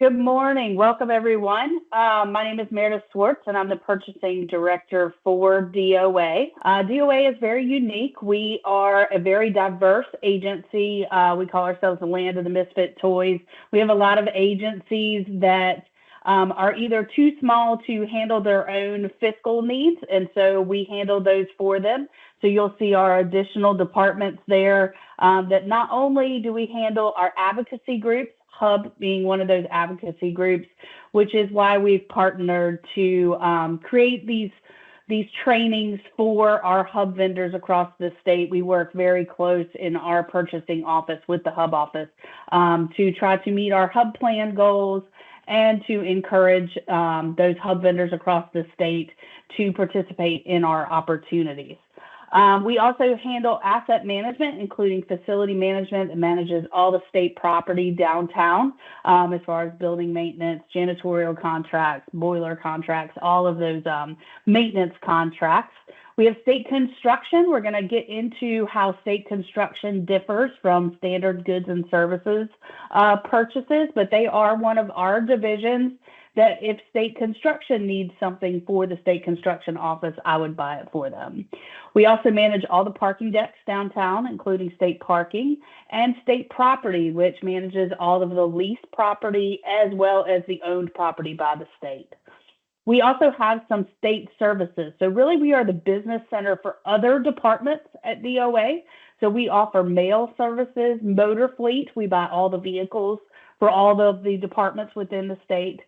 Good morning. Welcome, everyone. My name is Meredith Swartz, and I'm the Purchasing Director for DOA. DOA is very unique. We are a very diverse agency. We call ourselves the land of the misfit toys. We have a lot of agencies that are either too small to handle their own fiscal needs, and so we handle those for them. So you'll see our additional departments there that not only do we handle our advocacy groups, Hub being one of those advocacy groups, which is why we've partnered to create these trainings for our Hub vendors across the state. We work very close in our purchasing office with the Hub office to try to meet our Hub plan goals and to encourage those Hub vendors across the state to participate in our opportunities. We also handle asset management, including facility management that manages all the state property downtown, as far as building maintenance, janitorial contracts, boiler contracts, all of those maintenance contracts. We have state construction. We're going to get into how state construction differs from standard goods and services purchases, but they are one of our divisions that if state construction needs something for the state construction office, I would buy it for them. We also manage all the parking decks downtown, including state parking, and state property, which manages all of the leased property as well as the owned property by the state. We also have some state services. So really we are the business center for other departments at DOA. So we offer mail services, motor fleet. We buy all the vehicles for all of the departments within the state.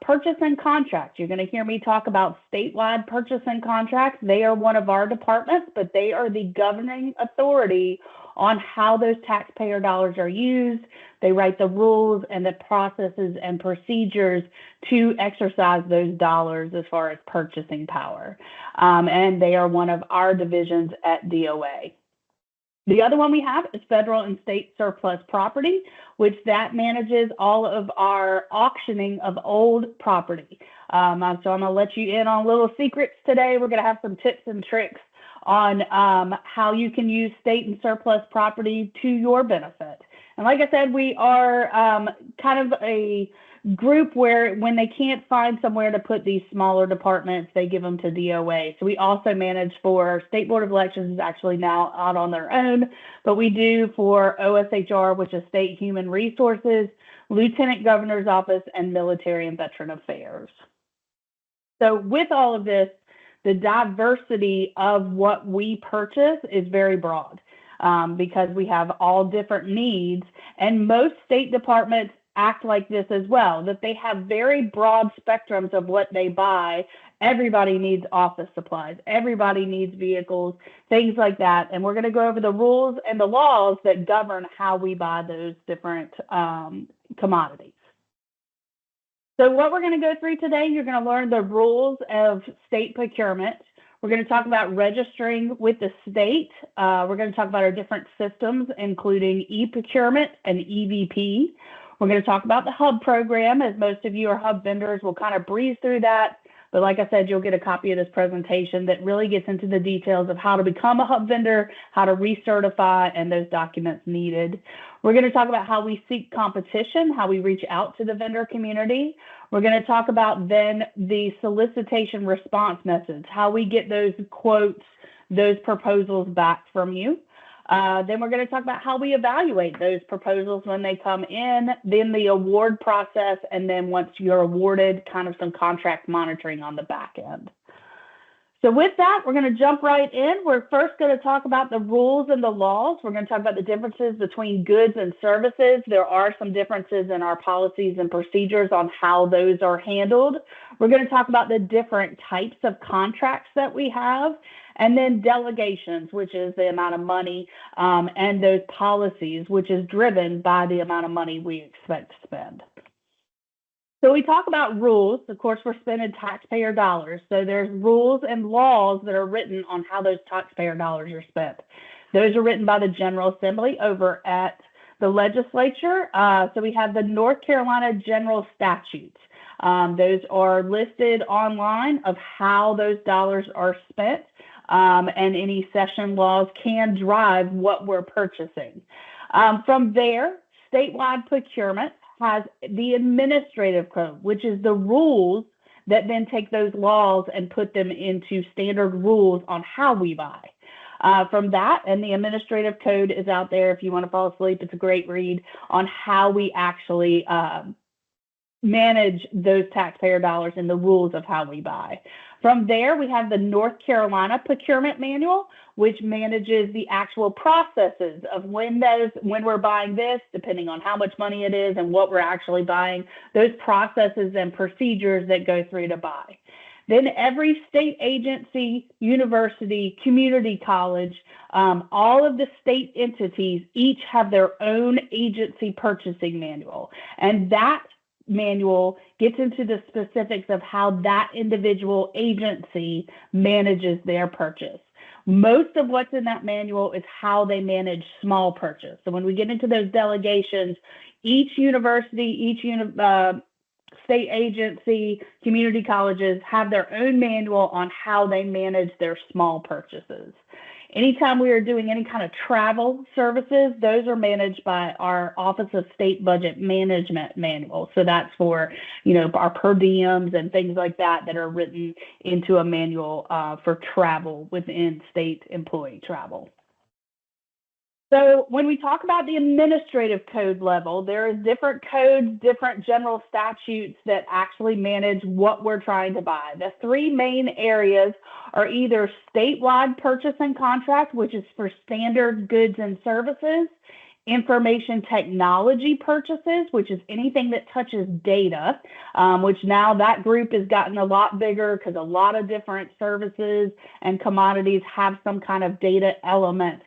Purchase and contract. You're going to hear me talk about statewide purchase and contracts. They are one of our departments, but they are the governing authority on how those taxpayer dollars are used. They write the rules and the processes and procedures to exercise those dollars as far as purchasing power. And they are one of our divisions at DOA. The other one we have is federal and state surplus property, which that manages all of our auctioning of old property. So I'm going to let you in on little secrets today. We're going to have some tips and tricks on how you can use state and surplus property to your benefit. And like I said, we are kind of a group where when they can't find somewhere to put these smaller departments, they give them to DOA. So we also manage for State Board of Elections is actually now out on their own, but we do for OSHR, which is State Human Resources, Lieutenant Governor's Office, and Military and Veteran Affairs. So with all of this, the diversity of what we purchase is very broad because we have all different needs, and most state departments act like this as well, that they have very broad spectrums of what they buy. Everybody needs office supplies. Everybody needs vehicles, things like that. And we're going to go over the rules and the laws that govern how we buy those different commodities. So what we're going to go through today, you're going to learn the rules of state procurement. We're going to talk about registering with the state. We're going to talk about our different systems, including e-procurement and EVP. We're going to talk about the Hub program, as most of you are Hub vendors. We'll kind of breeze through that. But like I said, you'll get a copy of this presentation that really gets into the details of how to become a Hub vendor, how to recertify, and those documents needed. We're going to talk about how we seek competition, how we reach out to the vendor community. We're going to talk about then the solicitation response methods, how we get those quotes, those proposals back from you. Then we're going to talk about how we evaluate those proposals when they come in, then the award process, and then once you're awarded, kind of some contract monitoring on the back end. So with that, we're going to jump right in. We're first going to talk about the rules and the laws. We're going to talk about the differences between goods and services. There are some differences in our policies and procedures on how those are handled. We're going to talk about the different types of contracts that we have. And then delegations, which is the amount of money, and those policies, which is driven by the amount of money we expect to spend. So we talk about rules. Of course, we're spending taxpayer dollars. So there's rules and laws that are written on how those taxpayer dollars are spent. Those are written by the General Assembly over at the legislature. So we have the North Carolina General Statutes. Those are listed online of how those dollars are spent. And any session laws can drive what we're purchasing. From there, statewide procurement, has the administrative code, which is the rules that then take those laws and put them into standard rules on how we buy. From that, and the administrative code is out there if you want to fall asleep. It's a great read on how we actually manage those taxpayer dollars and the rules of how we buy. From there, we have the North Carolina Procurement Manual, which manages the actual processes of when we're buying this, depending on how much money it is and what we're actually buying, those processes and procedures that go through to buy. Then every state agency, university, community college, all of the state entities each have their own agency purchasing manual. And that manual gets into the specifics of how that individual agency manages their purchase. Most of what's in that manual is how they manage small purchase. So when we get into those delegations, each university, each state agency, community colleges have their own manual on how they manage their small purchases. Anytime we are doing any kind of travel services, those are managed by our Office of State Budget Management manual. So that's for, our per diems and things like that that are written into a manual for travel within state employee travel. So when we talk about the administrative code level, there is different codes, different general statutes that actually manage what we're trying to buy. The three main areas are either statewide purchase and contract, which is for standard goods and services, information technology purchases, which is anything that touches data, which now that group has gotten a lot bigger because a lot of different services and commodities have some kind of data element.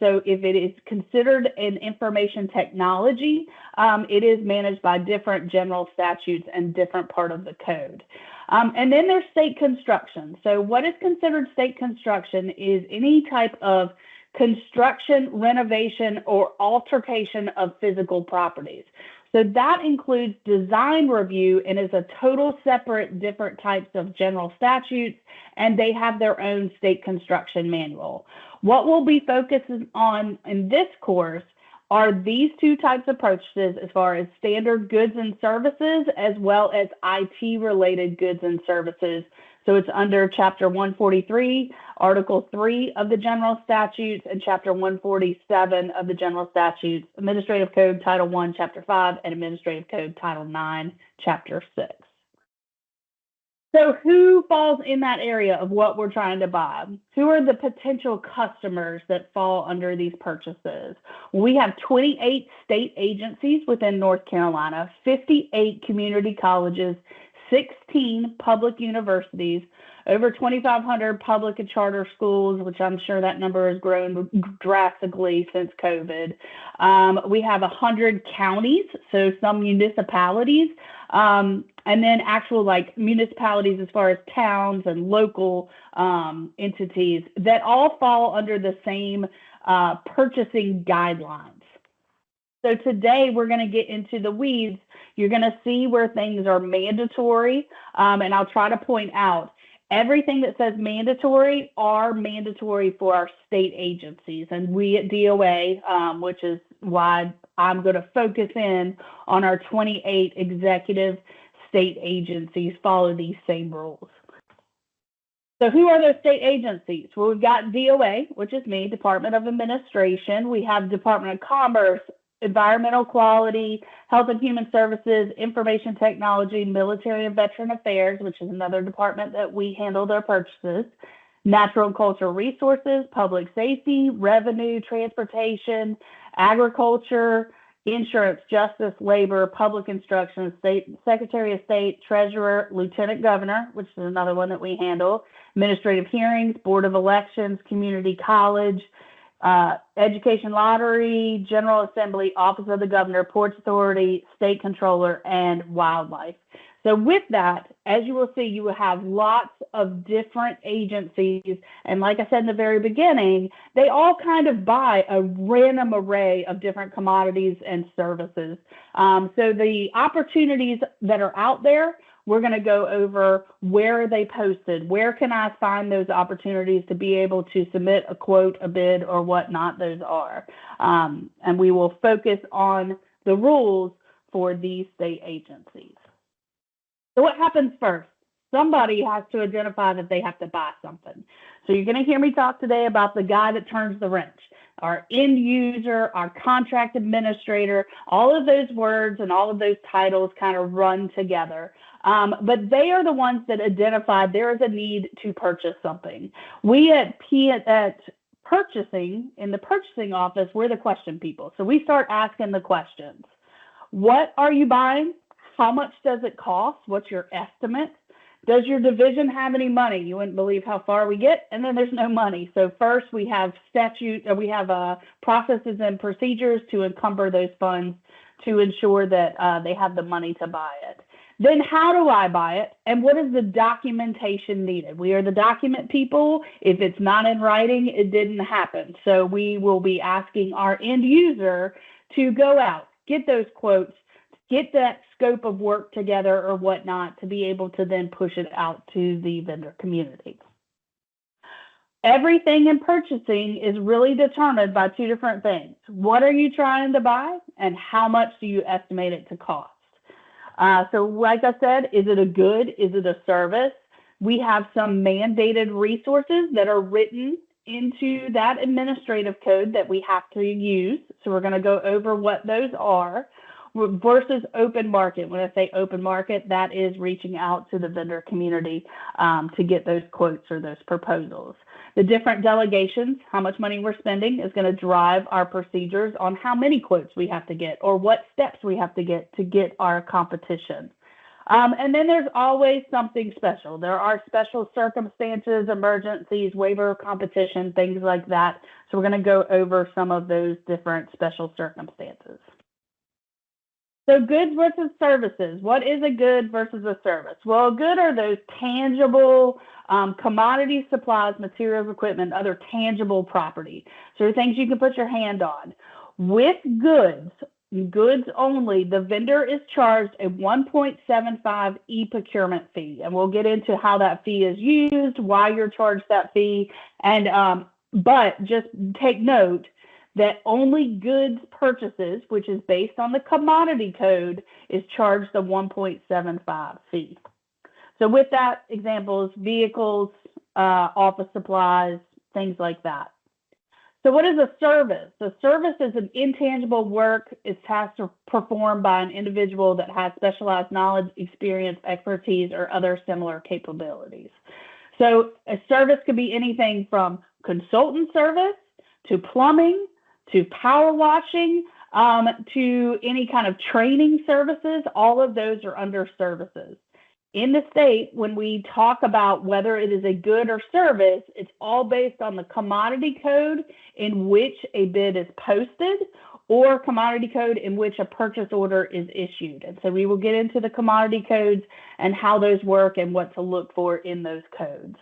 So if it is considered an information technology, it is managed by different general statutes and different part of the code. And then there's state construction. So what is considered state construction is any type of construction, renovation, or altercation of physical properties. So that includes design review and is a total separate different types of general statutes, and they have their own state construction manual. What we'll be focusing on in this course are these two types of purchases as far as standard goods and services, as well as IT-related goods and services. So it's under Chapter 143, Article 3 of the General Statutes, and Chapter 147 of the General Statutes, Administrative Code Title 1, Chapter 5, and Administrative Code Title 9, Chapter 6. So who falls in that area of what we're trying to buy? Who are the potential customers that fall under these purchases? We have 28 state agencies within North Carolina, 58 community colleges, 16 public universities, over 2,500 public and charter schools, which I'm sure that number has grown drastically since COVID. We have 100 counties, so some municipalities, and then actual municipalities as far as towns and local entities that all fall under the same purchasing guidelines. So today we're going to get into the weeds. You're going to see where things are mandatory, and I'll try to point out everything that says mandatory are mandatory for our state agencies, and we at DOA, which is why I'm going to focus in on our 28 executive state agencies, follow these same rules. So who are those state agencies? Well, we've got DOA, which is me, Department of Administration. We have Department of Commerce, Environmental Quality, Health and Human Services, Information Technology, Military and Veteran Affairs, which is another department that we handle their purchases, Natural and Cultural Resources, Public Safety, Revenue, Transportation, Agriculture, Insurance, Justice, Labor, Public Instruction, State Secretary of State, Treasurer, Lieutenant Governor, which is another one that we handle, Administrative Hearings, Board of Elections, Community College, Education Lottery, General Assembly, Office of the Governor, Ports Authority, State Controller, and Wildlife. So with that, as you will see, you will have lots of different agencies. And like I said in the very beginning, they all kind of buy a random array of different commodities and services. So the opportunities that are out there, we're going to go over where are they posted, where can I find those opportunities to be able to submit a quote, a bid, or whatnot those are. And we will focus on the rules for these state agencies. So what happens first? Somebody has to identify that they have to buy something. So you're going to hear me talk today about the guy that turns the wrench, our end user, our contract administrator. All of those words and all of those titles kind of run together. But they are the ones that identify there is a need to purchase something. We at purchasing, in the purchasing office, we're the question people. So we start asking the questions. What are you buying? How much does it cost? What's your estimate? Does your division have any money? You wouldn't believe how far we get, and then there's no money. So first we have processes and procedures to encumber those funds to ensure that they have the money to buy it. Then how do I buy it? And what is the documentation needed? We are the document people. If it's not in writing, it didn't happen. So we will be asking our end user to go out, get those quotes, get that scope of work together or whatnot to be able to then push it out to the vendor community. Everything in purchasing is really determined by two different things. What are you trying to buy and how much do you estimate it to cost? So like I said, is it a good? Is it a service? We have some mandated resources that are written into that administrative code that we have to use. So we're going to go over what those are versus open market. When I say open market, that is reaching out to the vendor community to get those quotes or those proposals. The different delegations, how much money we're spending, is going to drive our procedures on how many quotes we have to get or what steps we have to get our competition. And then there's always something special. There are special circumstances, emergencies, waiver of competition, things like that. So we're going to go over some of those different special circumstances. So goods versus services. What is a good versus a service? Well, a good are those tangible commodities, supplies, materials, equipment, other tangible property. So things you can put your hand on. With goods only, the vendor is charged a 1.75 e-procurement fee. And we'll get into how that fee is used, why you're charged that fee. And but just take note that only goods purchases, which is based on the commodity code, is charged the 1.75 fee. So with that, examples, vehicles, office supplies, things like that. So what is a service? A service is an intangible work. It's tasked or performed by an individual that has specialized knowledge, experience, expertise, or other similar capabilities. So a service could be anything from consultant service to plumbing, to power washing, to any kind of training services. All of those are under services. In the state, when we talk about whether it is a good or service, it's all based on the commodity code in which a bid is posted or commodity code in which a purchase order is issued. And so we will get into the commodity codes and how those work and what to look for in those codes.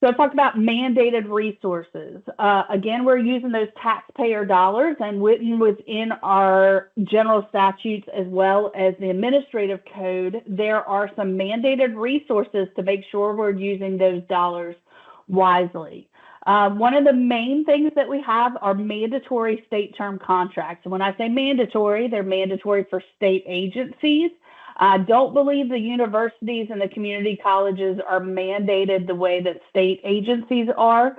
So I talked about mandated resources. Again, we're using those taxpayer dollars and within our general statutes as well as the administrative code, there are some mandated resources to make sure we're using those dollars wisely. One of the main things that we have are mandatory state term contracts. And when I say mandatory, they're mandatory for state agencies. I don't believe the universities and the community colleges are mandated the way that state agencies are,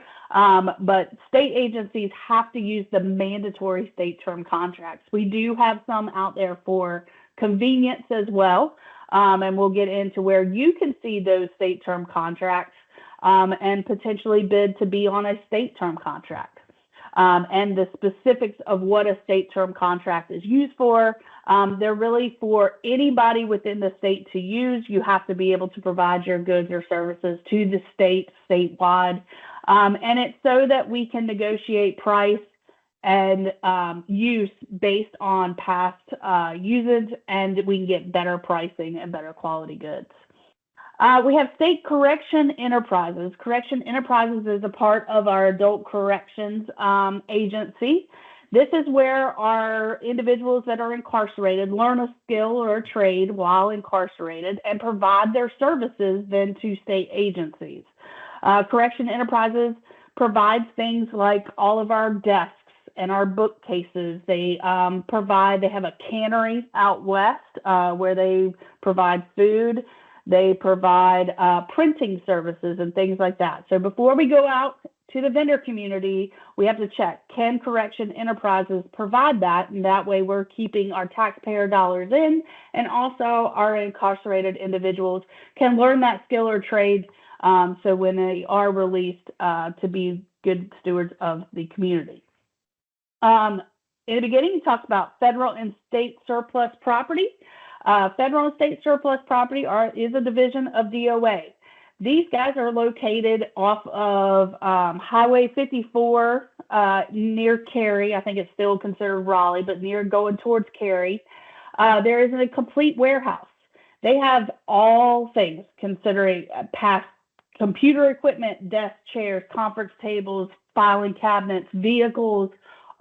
but state agencies have to use the mandatory state term contracts. We do have some out there for convenience as well, and we'll get into where you can see those state term contracts and potentially bid to be on a state term contract. And the specifics of what a state term contract is used for. They're really for anybody within the state to use. You have to be able to provide your goods or services to the statewide. And it's so that we can negotiate price and use based on past usage, and we can get better pricing and better quality goods. We have state correction enterprises. Correction enterprises is a part of our adult corrections agency. This is where our individuals that are incarcerated learn a skill or a trade while incarcerated and provide their services then to state agencies. Correction enterprises provides things like all of our desks and our bookcases. They have a cannery out west where they provide food. They provide printing services and things like that. So before we go out to the vendor community, we have to check, can Correction Enterprises provide that? And that way we're keeping our taxpayer dollars in, and also our incarcerated individuals can learn that skill or trade so when they are released to be good stewards of the community. In the beginning, he talks about federal and state surplus property. Federal and state surplus property is a division of DOA. These guys are located off of Highway 54 near Cary. I think it's still considered Raleigh, but near going towards Cary. There is a complete warehouse. They have all things, considering past computer equipment, desk chairs, conference tables, filing cabinets, vehicles,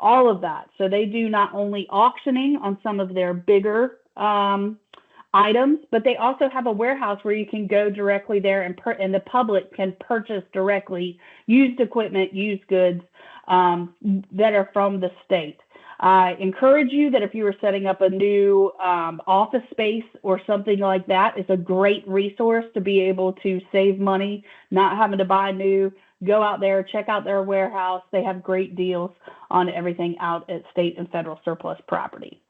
all of that. So they do not only auctioning on some of their bigger items, but they also have a warehouse where you can go directly there and the public can purchase directly used equipment, used goods that are from the state. I encourage you that if you are setting up a new office space or something like that, it's a great resource to be able to save money, not having to buy new. Go out there, check out their warehouse. They have great deals on everything out at state and federal surplus property.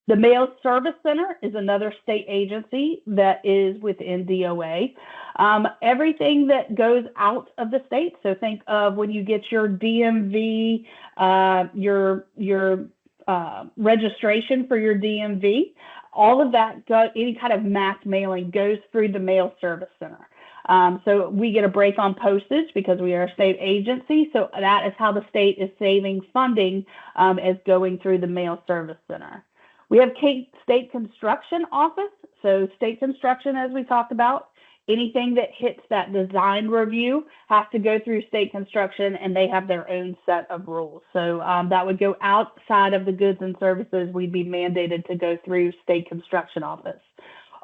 The Mail Service Center is another state agency that is within DOA. Everything that goes out of the state, so think of when you get your DMV, your registration for your DMV, all of that, any kind of mass mailing goes through the Mail Service Center. So we get a break on postage because we are a state agency. So that is how the state is saving funding as going through the Mail Service Center. We have State Construction Office. So state construction, as we talked about, anything that hits that design review has to go through state construction, and they have their own set of rules. So that would go outside of the goods and services. We'd be mandated to go through State Construction Office.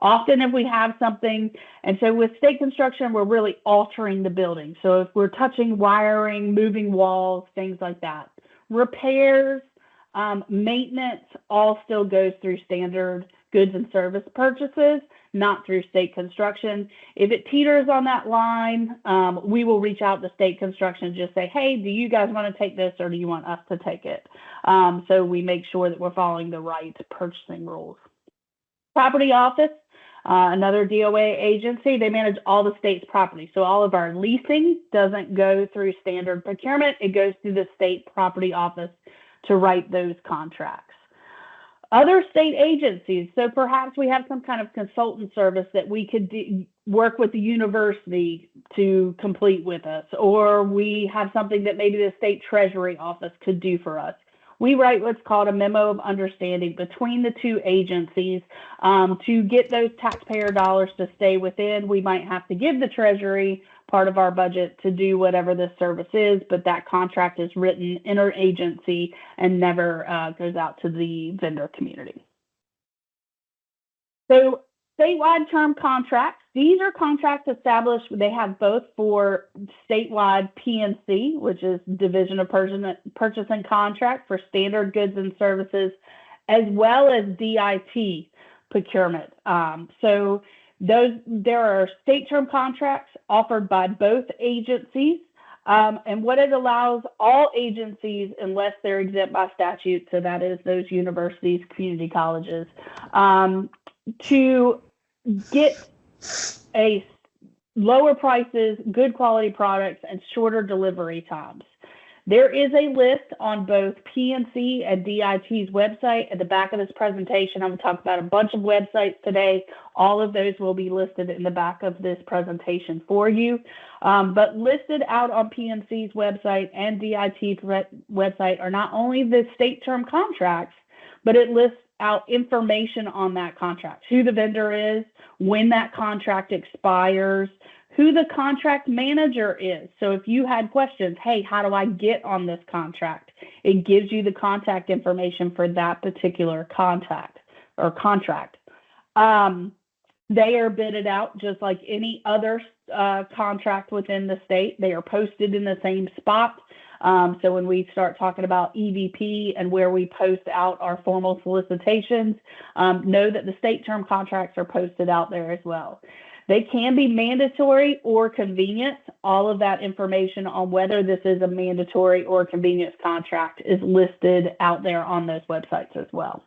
Often if we have something, and so with state construction, we're really altering the building. So if we're touching wiring, moving walls, things like that. Repairs, maintenance, all still goes through standard goods and service purchases, not through state construction. If it teeters on that line, we will reach out to state construction and just say, hey, do you guys want to take this or do you want us to take it? So we make sure that we're following the right purchasing rules. Property Office, another DOA agency, they manage all the state's property. So all of our leasing doesn't go through standard procurement. It goes through the state property office to write those contracts. Other state agencies, so perhaps we have some kind of consultant service that we could work with the university to complete with us, or we have something that maybe the state treasury office could do for us. We write what's called a memo of understanding between the two agencies to get those taxpayer dollars to stay within. We might have to give the treasury part of our budget to do whatever this service is, but that contract is written interagency and never goes out to the vendor community. So statewide term contracts, these are contracts established, they have both for statewide PNC, which is Division of Purchase and Contract for standard goods and services, as well as DIT procurement. So there are state term contracts offered by both agencies, and what it allows all agencies, unless they're exempt by statute, so that is those universities, community colleges, to get a lower prices, good quality products, and shorter delivery times. There is a list on both PNC and DIT's website. At the back of this presentation, I'm going to talk about a bunch of websites today. All of those will be listed in the back of this presentation for you. But listed out on PNC's website and DIT's website are not only the state term contracts, but it lists out information on that contract, who the vendor is, when that contract expires, who the contract manager is. So if you had questions, hey, how do I get on this contract? It gives you the contact information for that particular contact or contract. They are bidded out just like any other contract within the state. They are posted in the same spot. So when we start talking about EVP and where we post out our formal solicitations, know that the state term contracts are posted out there as well. They can be mandatory or convenience. All of that information on whether this is a mandatory or convenience contract is listed out there on those websites as well.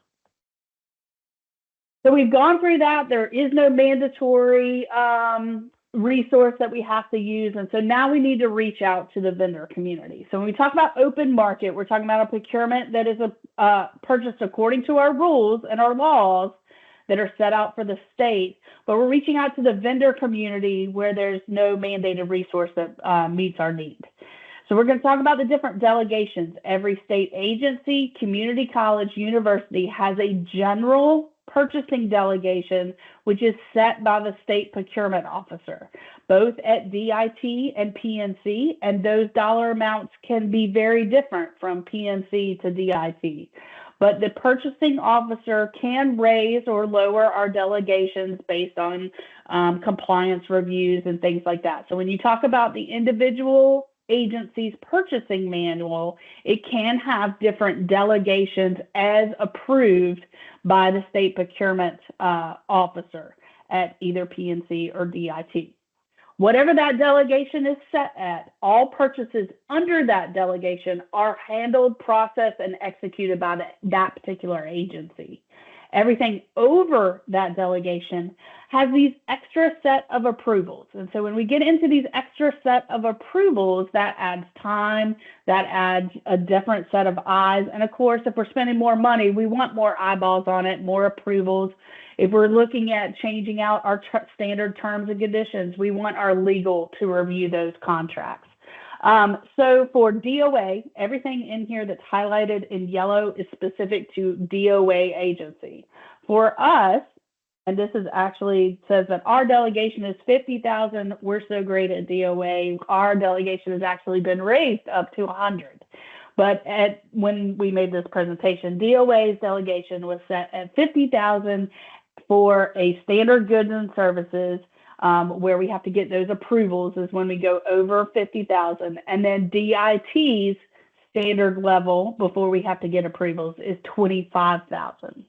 So we've gone through that. There is no mandatory resource that we have to use. And so now we need to reach out to the vendor community. So when we talk about open market, we're talking about a procurement that is purchased according to our rules and our laws that are set out for the state, but we're reaching out to the vendor community where there's no mandated resource that meets our need. So we're going to talk about the different delegations. Every state agency, community college, university has a general purchasing delegation, which is set by the state procurement officer, both at DIT and PNC, and those dollar amounts can be very different from PNC to DIT. But the purchasing officer can raise or lower our delegations based on compliance reviews and things like that. So when you talk about the individual agency's purchasing manual, it can have different delegations as approved by the state procurement officer at either PNC or DIT. Whatever that delegation is set at, all purchases under that delegation are handled, processed, and executed by that particular agency. Everything over that delegation has these extra set of approvals. And so when we get into these extra set of approvals, that adds time, that adds a different set of eyes. And of course, if we're spending more money, we want more eyeballs on it, more approvals. If we're looking at changing out our standard terms and conditions, we want our legal to review those contracts. So for DOA, everything in here that's highlighted in yellow is specific to DOA agency. For us, and this is actually says that our delegation is 50,000. We're so great at DOA. Our delegation has actually been raised up to 100. But when we made this presentation, DOA's delegation was set at 50,000 for a standard goods and services. Where we have to get those approvals is when we go over 50,000, and then DIT's standard level before we have to get approvals is 25,000.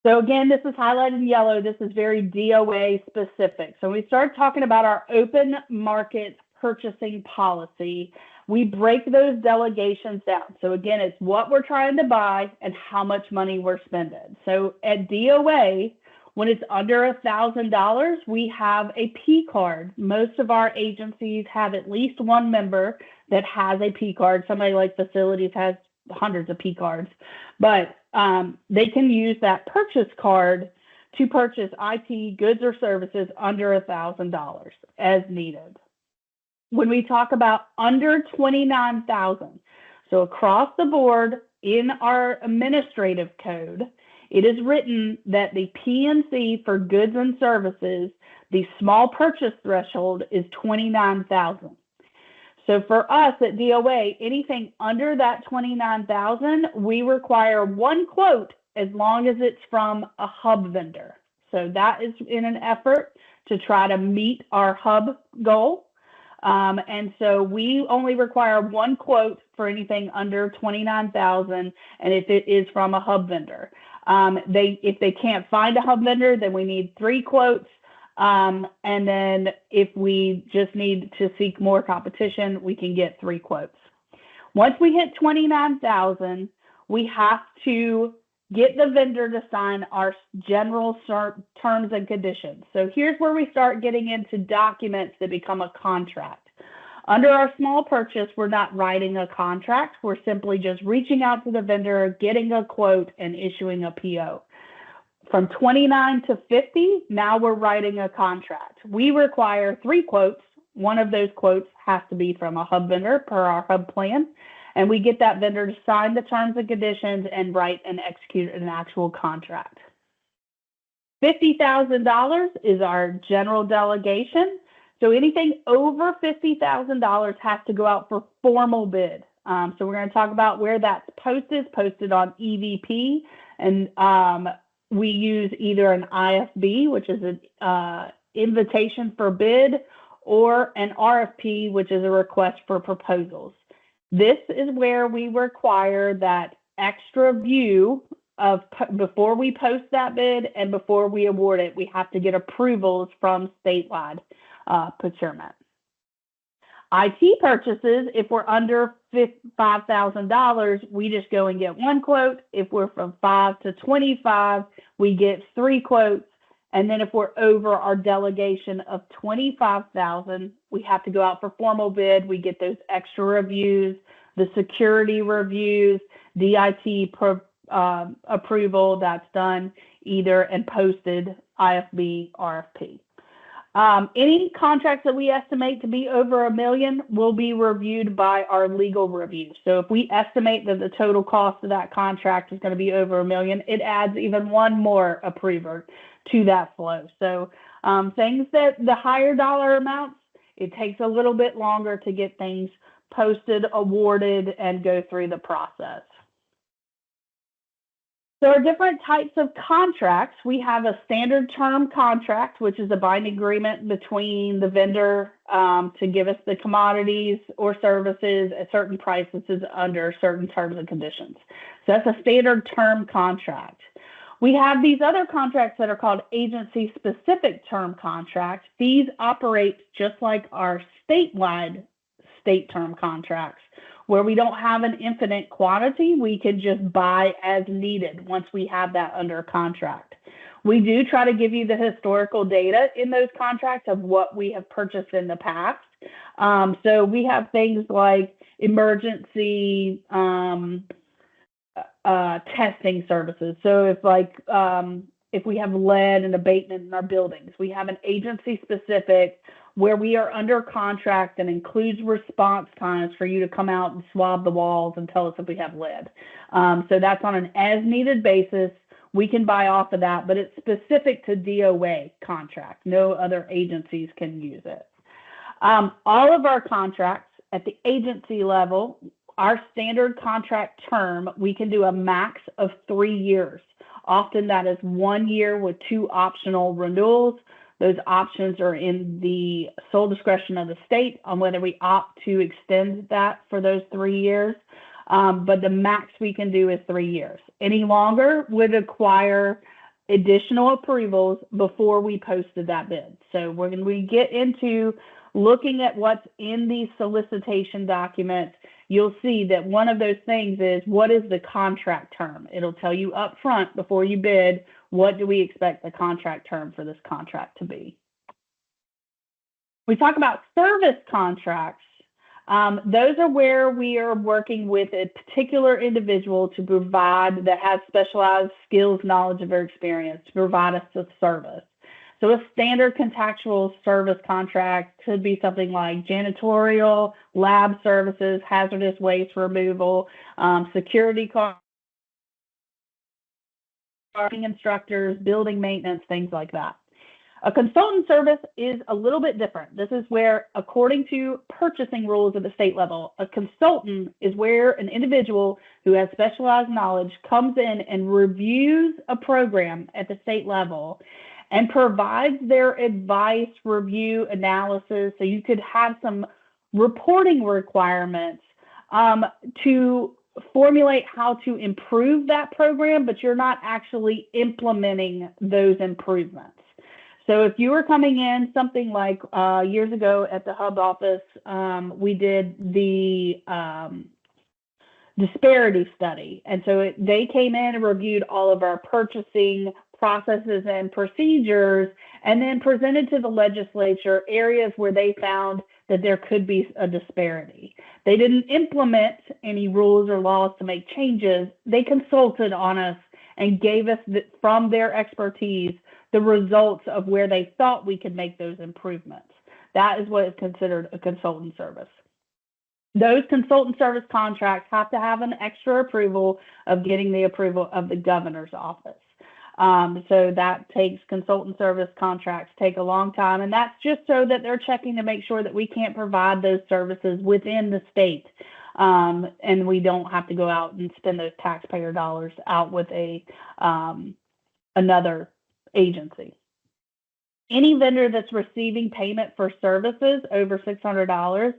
So again, this is highlighted in yellow. This is very DOA specific. So when we start talking about our open market purchasing policy, we break those delegations down. So again, it's what we're trying to buy and how much money we're spending. So at DOA, when it's under $1,000, we have a P card. Most of our agencies have at least one member that has a P card. Somebody like facilities has hundreds of P cards, but they can use that purchase card to purchase IT goods or services under $1,000 as needed. When we talk about under 29,000, so across the board in our administrative code, it is written that the PNC for goods and services, the small purchase threshold is 29,000. So for us at DOA, anything under that 29,000, we require one quote as long as it's from a hub vendor. So that is in an effort to try to meet our hub goal. And so we only require one quote for anything under 29,000, and if it is from a hub vendor. If they can't find a hub vendor, then we need 3 quotes. And then if we just need to seek more competition, we can get 3 quotes. Once we hit 29,000, we have to get the vendor to sign our general terms and conditions. So here's where we start getting into documents that become a contract. Under our small purchase, we're not writing a contract. We're simply just reaching out to the vendor, getting a quote, and issuing a PO. From 29 to 50, now we're writing a contract. We require 3 quotes. One of those quotes has to be from a hub vendor per our hub plan. And we get that vendor to sign the terms and conditions and write and execute an actual contract. $50,000 is our general delegation. So anything over $50,000 has to go out for formal bid. So we're going to talk about where that's posted on EVP. And we use either an IFB, which is an invitation for bid, or an RFP, which is a request for proposals. This is where we require that extra view of before we post that bid and before we award it, we have to get approvals from statewide procurement. IT purchases, if we're under $5,000, we just go and get one quote. If we're from 5 to 25, we get 3 quotes. And then if we're over our delegation of 25,000, we have to go out for formal bid. We get those extra reviews, the security reviews, DIT approval that's done either and posted IFB RFP. Any contracts that we estimate to be over $1 million will be reviewed by our legal review. So if we estimate that the total cost of that contract is going to be over $1 million, it adds even one more approver to that flow. So things that the higher dollar amounts, it takes a little bit longer to get things posted, awarded, and go through the process. There are different types of contracts. We have a standard term contract, which is a binding agreement between the vendor to give us the commodities or services at certain prices under certain terms and conditions. So that's a standard term contract. We have these other contracts that are called agency-specific term contracts. These operate just like our statewide state term contracts, where we don't have an infinite quantity. We can just buy as needed once we have that under contract. We do try to give you the historical data in those contracts of what we have purchased in the past. So we have things like emergency testing services. So if we have lead and abatement in our buildings, we have an agency specific where we are under contract and includes response times for you to come out and swab the walls and tell us if we have lead. So that's on an as needed basis. We can buy off of that, but it's specific to DOA contract. No other agencies can use it. All of our contracts at the agency level, our standard contract term, we can do a max of 3 years. Often that is 1 year with 2 optional renewals. Those options are in the sole discretion of the state on whether we opt to extend that for those 3 years. But the max we can do is 3 years. Any longer would require additional approvals before we posted that bid. So when we get into looking at what's in these solicitation documents, you'll see that one of those things is, what is the contract term? It'll tell you up front before you bid, what do we expect the contract term for this contract to be? We talk about service contracts. Those are where we are working with a particular individual to provide, that has specialized skills, knowledge, or experience to provide us with service. So a standard contractual service contract could be something like janitorial, lab services, hazardous waste removal, security guard, instructors, building maintenance, things like that. A consultant service is a little bit different. This is where, according to purchasing rules at the state level, a consultant is where an individual who has specialized knowledge comes in and reviews a program at the state level and provides their advice, review, analysis. So you could have some reporting requirements to formulate how to improve that program, but you're not actually implementing those improvements. So if you were coming in, something like years ago at the Hub office, we did the disparity study. And so they came in and reviewed all of our purchasing processes and procedures, and then presented to the legislature areas where they found that there could be a disparity. They didn't implement any rules or laws to make changes. They consulted on us and gave us, from their expertise, the results of where they thought we could make those improvements. That is what is considered a consultant service. Those consultant service contracts have to have an extra approval of getting the approval of the governor's office. So that takes, consultant service contracts take a long time, and that's just so that they're checking to make sure that we can't provide those services within the state, and we don't have to go out and spend those taxpayer dollars out with a another agency. Any vendor that's receiving payment for services over $600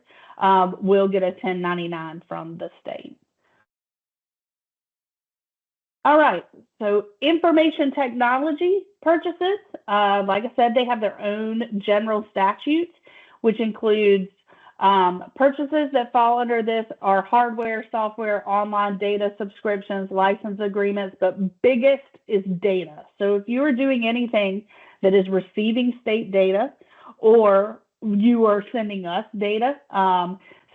will get a 1099 from the state. All right, so information technology purchases, like I said, they have their own general statutes, which includes purchases that fall under this are hardware, software, online data subscriptions, license agreements, but biggest is data. So if you are doing anything that is receiving state data, or you are sending us data,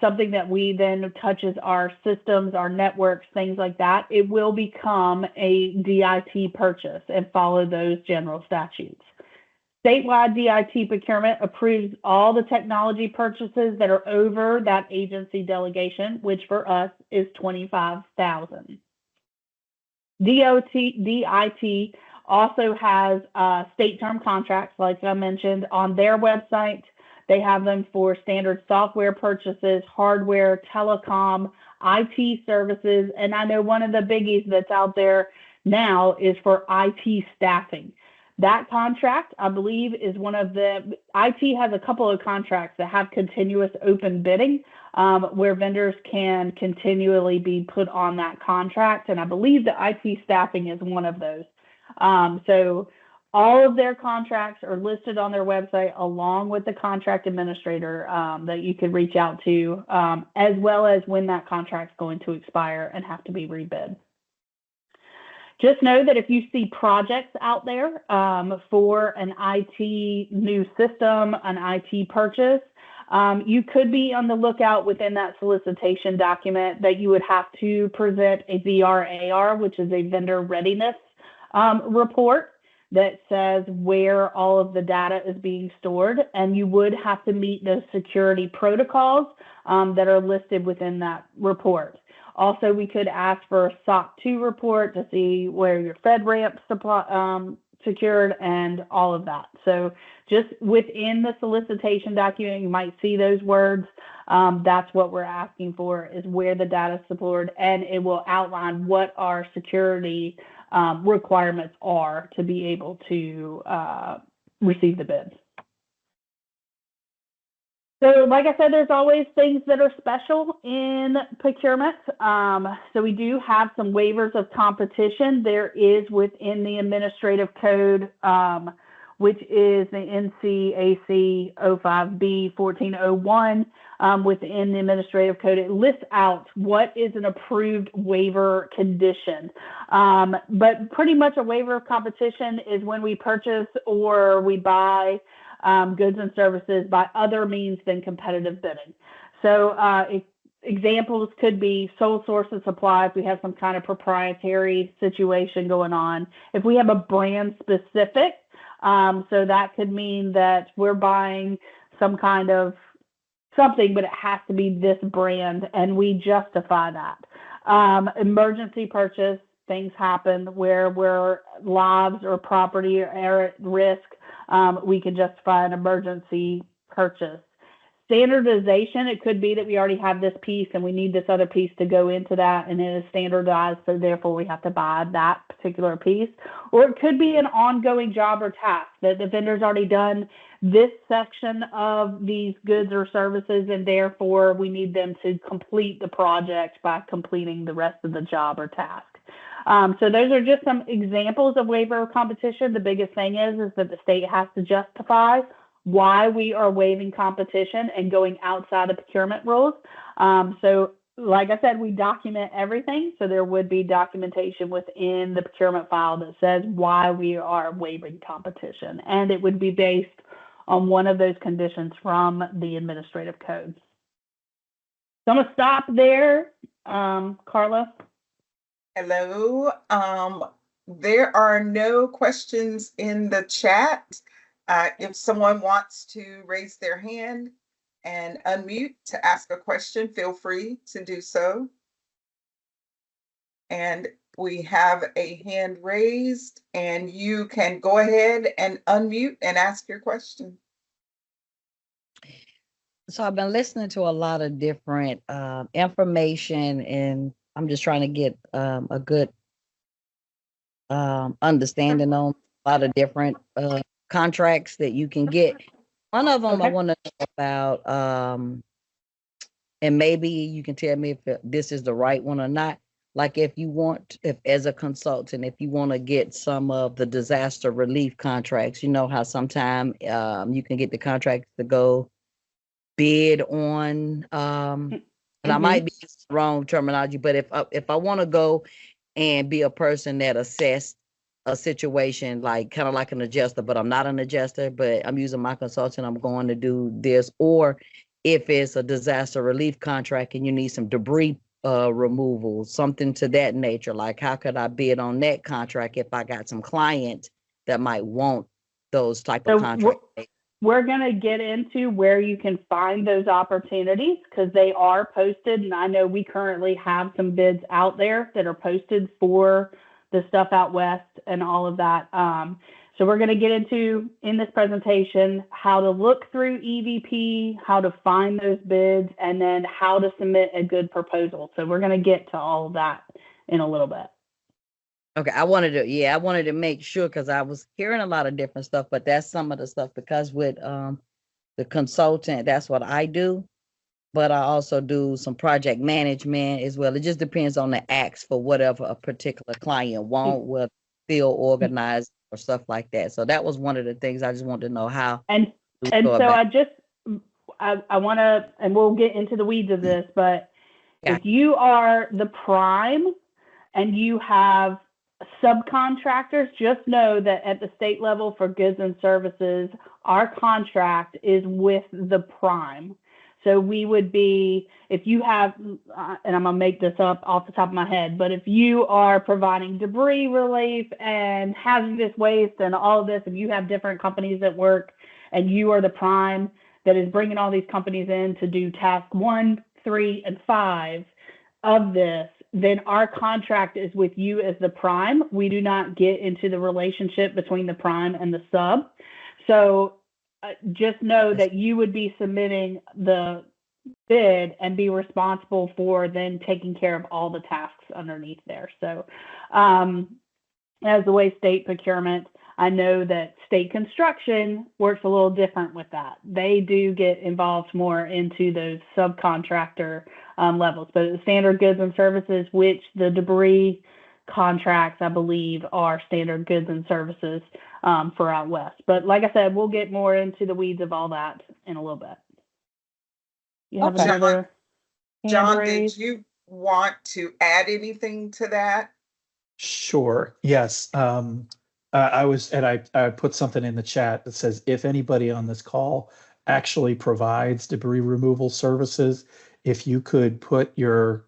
something that we then touches our systems, our networks, things like that, it will become a DIT purchase and follow those general statutes. Statewide DIT procurement approves all the technology purchases that are over that agency delegation, which for us is $25,000. DIT also has state term contracts, like I mentioned, on their website. They have them for standard software purchases, hardware, telecom, IT services, and I know one of the biggies that's out there now is for IT staffing. That contract, I believe, is one of the, IT has a couple of contracts that have continuous open bidding where vendors can continually be put on that contract. And I believe the IT staffing is one of those. So all of their contracts are listed on their website along with the contract administrator that you could reach out to, as well as when that contract's going to expire and have to be rebid. Just know that if you see projects out there for an IT new system, an IT purchase, you could be on the lookout within that solicitation document that you would have to present a VRAR, which is a vendor readiness report that says where all of the data is being stored, and you would have to meet those security protocols that are listed within that report. Also, we could ask for a SOC 2 report to see where your FedRAMP supply, secured and all of that. So just within the solicitation document, you might see those words. That's what we're asking for, is where the data is stored, and it will outline what our security requirements are to be able to receive the bids. So like I said, there's always things that are special in procurement. So we do have some waivers of competition. There is within the administrative code, which is the NCAC 05B 1401. Within the administrative code, it lists out what is an approved waiver condition. But pretty much a waiver of competition is when we purchase or we buy goods and services by other means than competitive bidding. So examples could be sole source of supply if we have some kind of proprietary situation going on. If we have a brand specific, so that could mean that we're buying some kind of something, but it has to be this brand, and we justify that. Emergency purchase, things happen where lives or property are at risk. We can justify an emergency purchase. Standardization, it could be that we already have this piece and we need this other piece to go into that, and it is standardized, so therefore we have to buy that particular piece. Or it could be an ongoing job or task that the vendor's already done this section of these goods or services, and therefore we need them to complete the project by completing the rest of the job or task. So those are just some examples of waiver of competition. The biggest thing is that the state has to justify why we are waiving competition and going outside of procurement rules. So like I said, we document everything. So there would be documentation within the procurement file that says why we are waiving competition. And it would be based on one of those conditions from the administrative code. So I'm going to stop there. Carla? Hello. There are no questions in the chat. If someone wants to raise their hand and unmute to ask a question, feel free to do so. And we have a hand raised, and you can go ahead and unmute and ask your question. So I've been listening to a lot of different information, and I'm just trying to get a good understanding on a lot of different contracts that you can get. One of them I Okay. want to know about, and maybe you can tell me if this is the right one or not. Like if as a consultant, if you want to get some of the disaster relief contracts, you know how sometimes you can get the contracts to go bid on, and I might be using the wrong terminology, but if I want to go and be a person that assess a situation like kind of like an adjuster, but I'm not an adjuster, but I'm using my consultant, I'm going to do this, or if it's a disaster relief contract and you need some debris removal, something to that nature, like how could I bid on that contract if I got some clients that might want those type of So contracts? we're going to get into where you can find those opportunities because they are posted. And I know we currently have some bids out there that are posted for the stuff out west and all of that. So we're going to get into in this presentation how to look through EVP, how to find those bids, and then how to submit a good proposal. So we're going to get to all of that in a little bit. Okay, I wanted to make sure because I was hearing a lot of different stuff, but that's some of the stuff because with the consultant, that's what I do. But I also do some project management as well. It just depends on the acts for whatever a particular client want, whether feel organized or stuff like that. So that was one of the things I just wanted to know how. And go so about. I want to, and we'll get into the weeds of this, but Yeah. if you are the prime and you have subcontractors, just know that at the state level for goods and services, our contract is with the prime. So we would be, if you have, and I'm going to make this up off the top of my head, but if you are providing debris relief and hazardous waste and all of this, if you have different companies that work and you are the prime that is bringing all these companies in to do task 1, 3, and 5 of this, then our contract is with you as the prime. We do not get into the relationship between the prime and the sub. So just know that you would be submitting the bid and be responsible for then taking care of all the tasks underneath there. So as the way state procurement, I know that state construction works a little different with that. They do get involved more into those subcontractor levels, but the standard goods and services, which the debris contracts, I believe, are standard goods and services for out west. But like I said, we'll get more into the weeds of all that in a little bit. You have Okay. another hand John, raised? did you want to add anything to that? Sure. Yes. I put something in the chat that says if anybody on this call actually provides debris removal services, if you could put your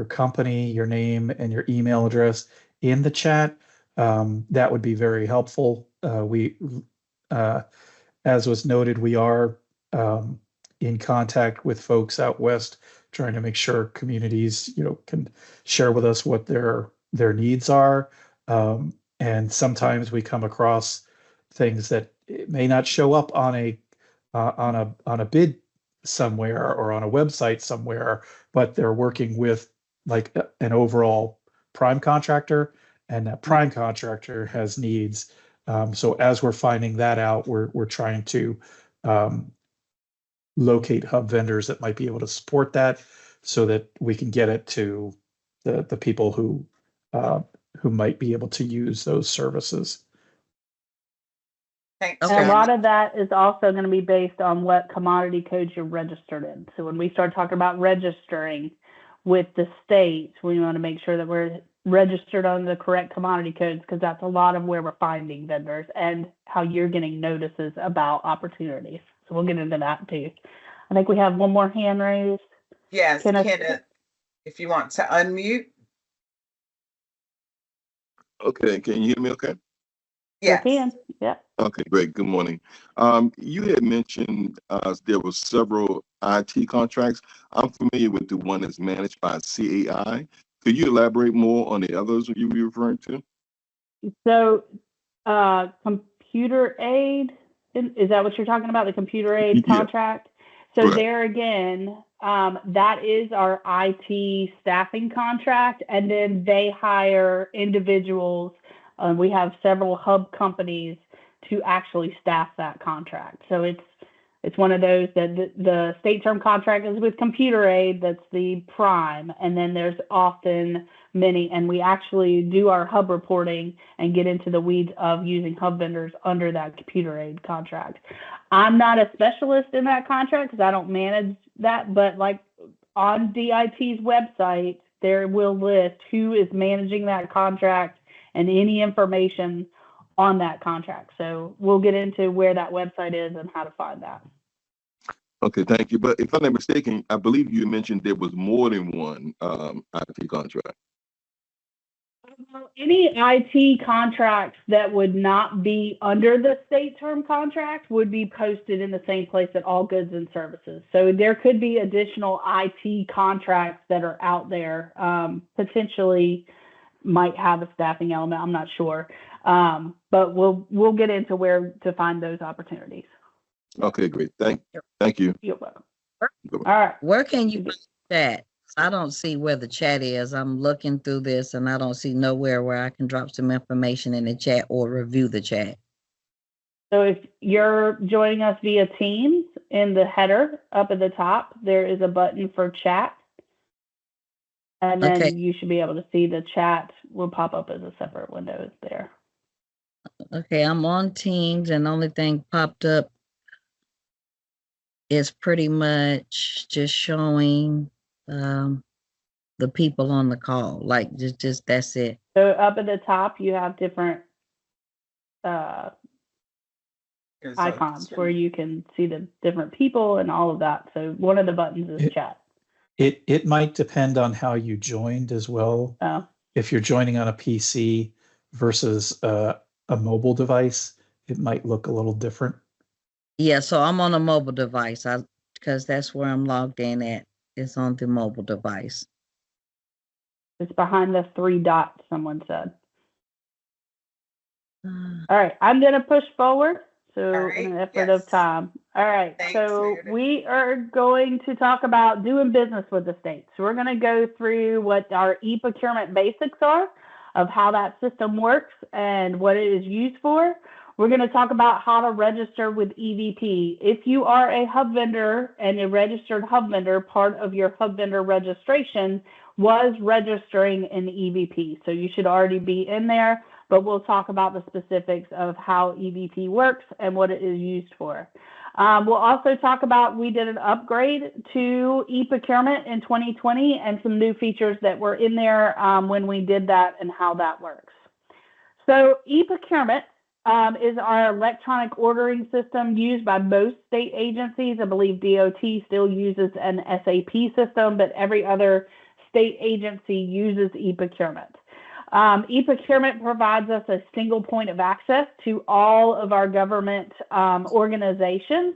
company, your name, and your email address in the chat, that would be very helpful. As was noted, we are in contact with folks out west, trying to make sure communities, can share with us what their needs are. And sometimes we come across things that may not show up on a bid somewhere or on a website somewhere, but they're working with like an overall prime contractor, and that prime contractor has needs. So as we're finding that out, we're trying to locate hub vendors that might be able to support that, so that we can get it to the people who might be able to use those services. Thanks. Okay. And a lot of that is also going to be based on what commodity codes you're registered in. So when we start talking about registering with the states, we want to make sure that we're registered on the correct commodity codes, because that's a lot of where we're finding vendors and how you're getting notices about opportunities. So we'll get into that too. I think we have one more hand raised. Yes, Kenneth. Kenneth, if you want to unmute. Okay, can you hear me okay? Yes. You can. Yeah. Okay, great. Good morning. You had mentioned there were several IT contracts. I'm familiar with the one that's managed by CAI. Could you elaborate more on the others you were referring to? So computer aid, is that what you're talking about? The computer aid Yeah. contract? So Correct. there again, that is our IT staffing contract, and then they hire individuals. We have several hub companies to actually staff that contract. So it's one of those that the state term contract is with Computer Aid, that's the prime, and then there's often many, and we actually do our hub reporting and get into the weeds of using hub vendors under that Computer Aid contract. I'm not a specialist in that contract because I don't manage that, but like on DIT's website, there will list who is managing that contract and any information on that contract. So we'll get into where that website is and how to find that. Okay, thank you. But if I'm not mistaken, I believe you mentioned there was more than one IT contract. Any IT contracts that would not be under the state term contract would be posted in the same place at all goods and services. So there could be additional IT contracts that are out there, potentially might have a staffing element. I'm not sure. But we'll get into where to find those opportunities. Okay, great. Thank you. You're welcome. All right. Where can you find the chat? I don't see where the chat is. I'm looking through this and I don't see nowhere where I can drop some information in the chat or review the chat. So if you're joining us via Teams, in the header up at the top, there is a button for chat. And then you should be able to see the chat will pop up as a separate window there. Okay, I'm on Teams and the only thing popped up is pretty much just showing the people on the call, like just that's it. So up at the top, you have different icons where you can see the different people and all of that. So one of the buttons is chat. It might depend on how you joined as well. Oh. If you're joining on a PC versus a mobile device, it might look a little different. Yeah, so I'm on a mobile device because that's where I'm logged in at. It's on the mobile device. It's behind the 3 dots, someone said. All right, I'm going to push forward. So in an effort of time. All right, Thanks, so Meredith. we are going to talk about doing business with the state. So we're going to go through what our e-procurement basics are of how that system works and what it is used for. We're going to talk about how to register with EVP. If you are a hub vendor and a registered hub vendor, part of your hub vendor registration was registering in EVP. So you should already be in there, but we'll talk about the specifics of how EVP works and what it is used for. We'll also talk about, we did an upgrade to e-procurement in 2020 and some new features that were in there when we did that and how that works. So e-procurement is our electronic ordering system used by most state agencies. I believe DOT still uses an SAP system, but every other state agency uses e-procurement. E-procurement provides us a single point of access to all of our government organizations.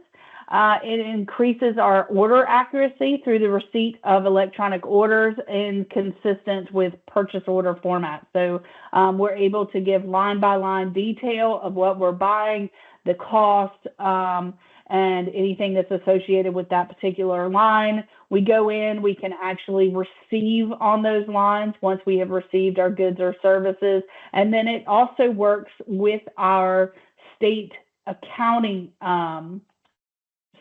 It increases our order accuracy through the receipt of electronic orders and consistent with purchase order format. So we're able to give line by line detail of what we're buying, the cost, and anything that's associated with that particular line. We go in, we can actually receive on those lines once we have received our goods or services. And then it also works with our state accounting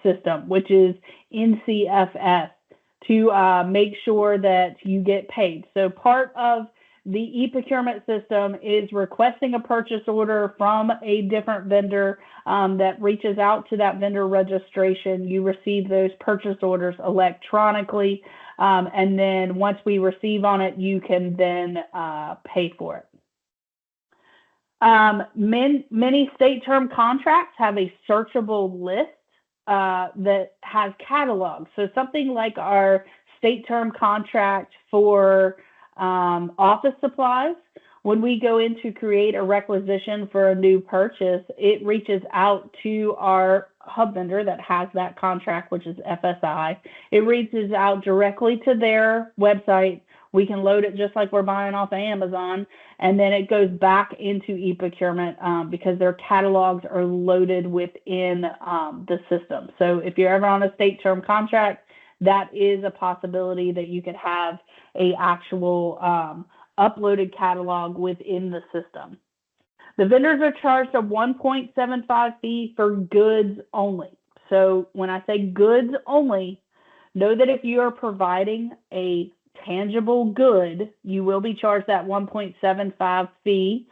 system, which is NCFS, to make sure that you get paid. So part of the e-procurement system is requesting a purchase order from a different vendor that reaches out to that vendor registration. You receive those purchase orders electronically, and then once we receive on it, you can then pay for it. Many state term contracts have a searchable list that has catalogs. So something like our state term contract for office supplies, when we go in to create a requisition for a new purchase, it reaches out to our hub vendor that has that contract, which is FSI. It reaches out directly to their website. We can load it just like we're buying off of Amazon, and then it goes back into e-procurement because their catalogs are loaded within the system. So if you're ever on a state term contract, that is a possibility that you could have a actual uploaded catalog within the system. The vendors are charged a 1.75 fee for goods only. So when I say goods only, know that if you are providing a tangible good, you will be charged that 1.75 fee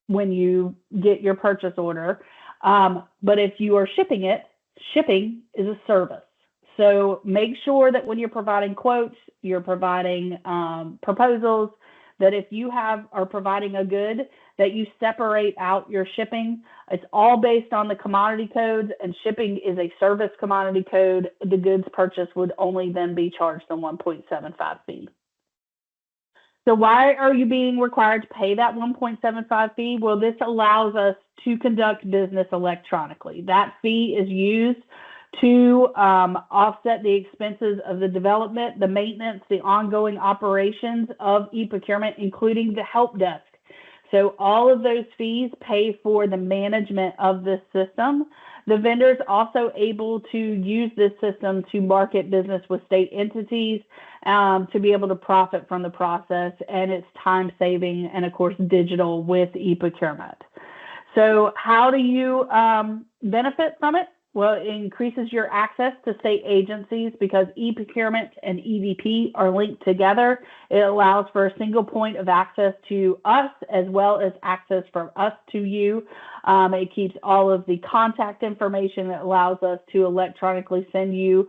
when you get your purchase order. But if you are shipping it, shipping is a service. So make sure that when you're providing quotes, you're providing proposals, that if you are providing a good, that you separate out your shipping. It's all based on the commodity codes, and shipping is a service commodity code. The goods purchase would only then be charged a 1.75 fee. So why are you being required to pay that 1.75 fee? Well, this allows us to conduct business electronically. That fee is used to offset the expenses of the development, the maintenance, the ongoing operations of e-procurement, including the help desk. So all of those fees pay for the management of this system. The vendor's also able to use this system to market business with state entities, to be able to profit from the process, and it's time saving and of course digital with e-procurement. So how do you benefit from it? Well, it increases your access to state agencies because e-procurement and EVP are linked together. It allows for a single point of access to us as well as access from us to you. It keeps all of the contact information. It allows us to electronically send you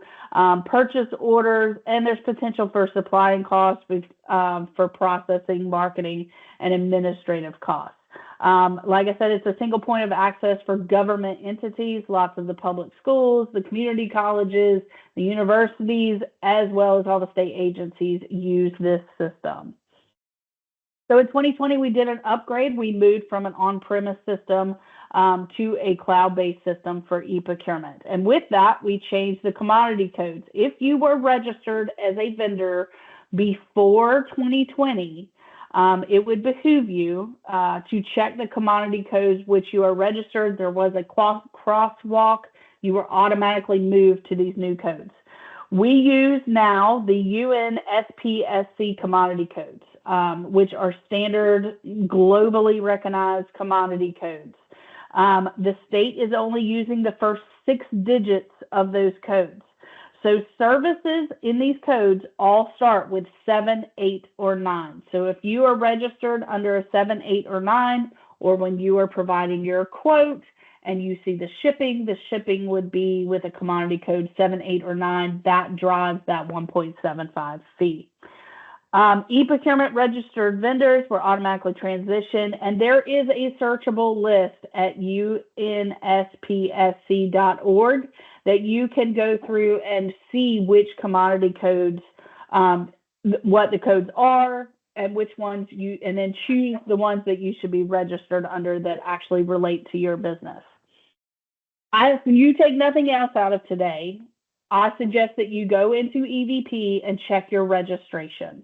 purchase orders, and there's potential for supplying costs for processing, marketing, and administrative costs. Like I said, it's a single point of access for government entities, lots of the public schools, the community colleges, the universities, as well as all the state agencies use this system. So in 2020, we did an upgrade. We moved from an on-premise system to a cloud-based system for e-procurement. And with that, we changed the commodity codes. If you were registered as a vendor before 2020, it would behoove you to check the commodity codes which you are registered. There was a crosswalk. You were automatically moved to these new codes. We use now the UNSPSC commodity codes, which are standard, globally recognized commodity codes. The state is only using the first 6 digits of those codes. So services in these codes all start with 7, 8, or 9. So if you are registered under a 7, 8, or 9, or when you are providing your quote and you see the shipping would be with a commodity code 7, 8, or 9. That drives that 1.75 fee. E-procurement registered vendors were automatically transitioned, and there is a searchable list at unspsc.org that you can go through and see which commodity codes, what the codes are, and which ones and then choose the ones that you should be registered under that actually relate to your business. If you take nothing else out of today, I suggest that you go into EVP and check your registration.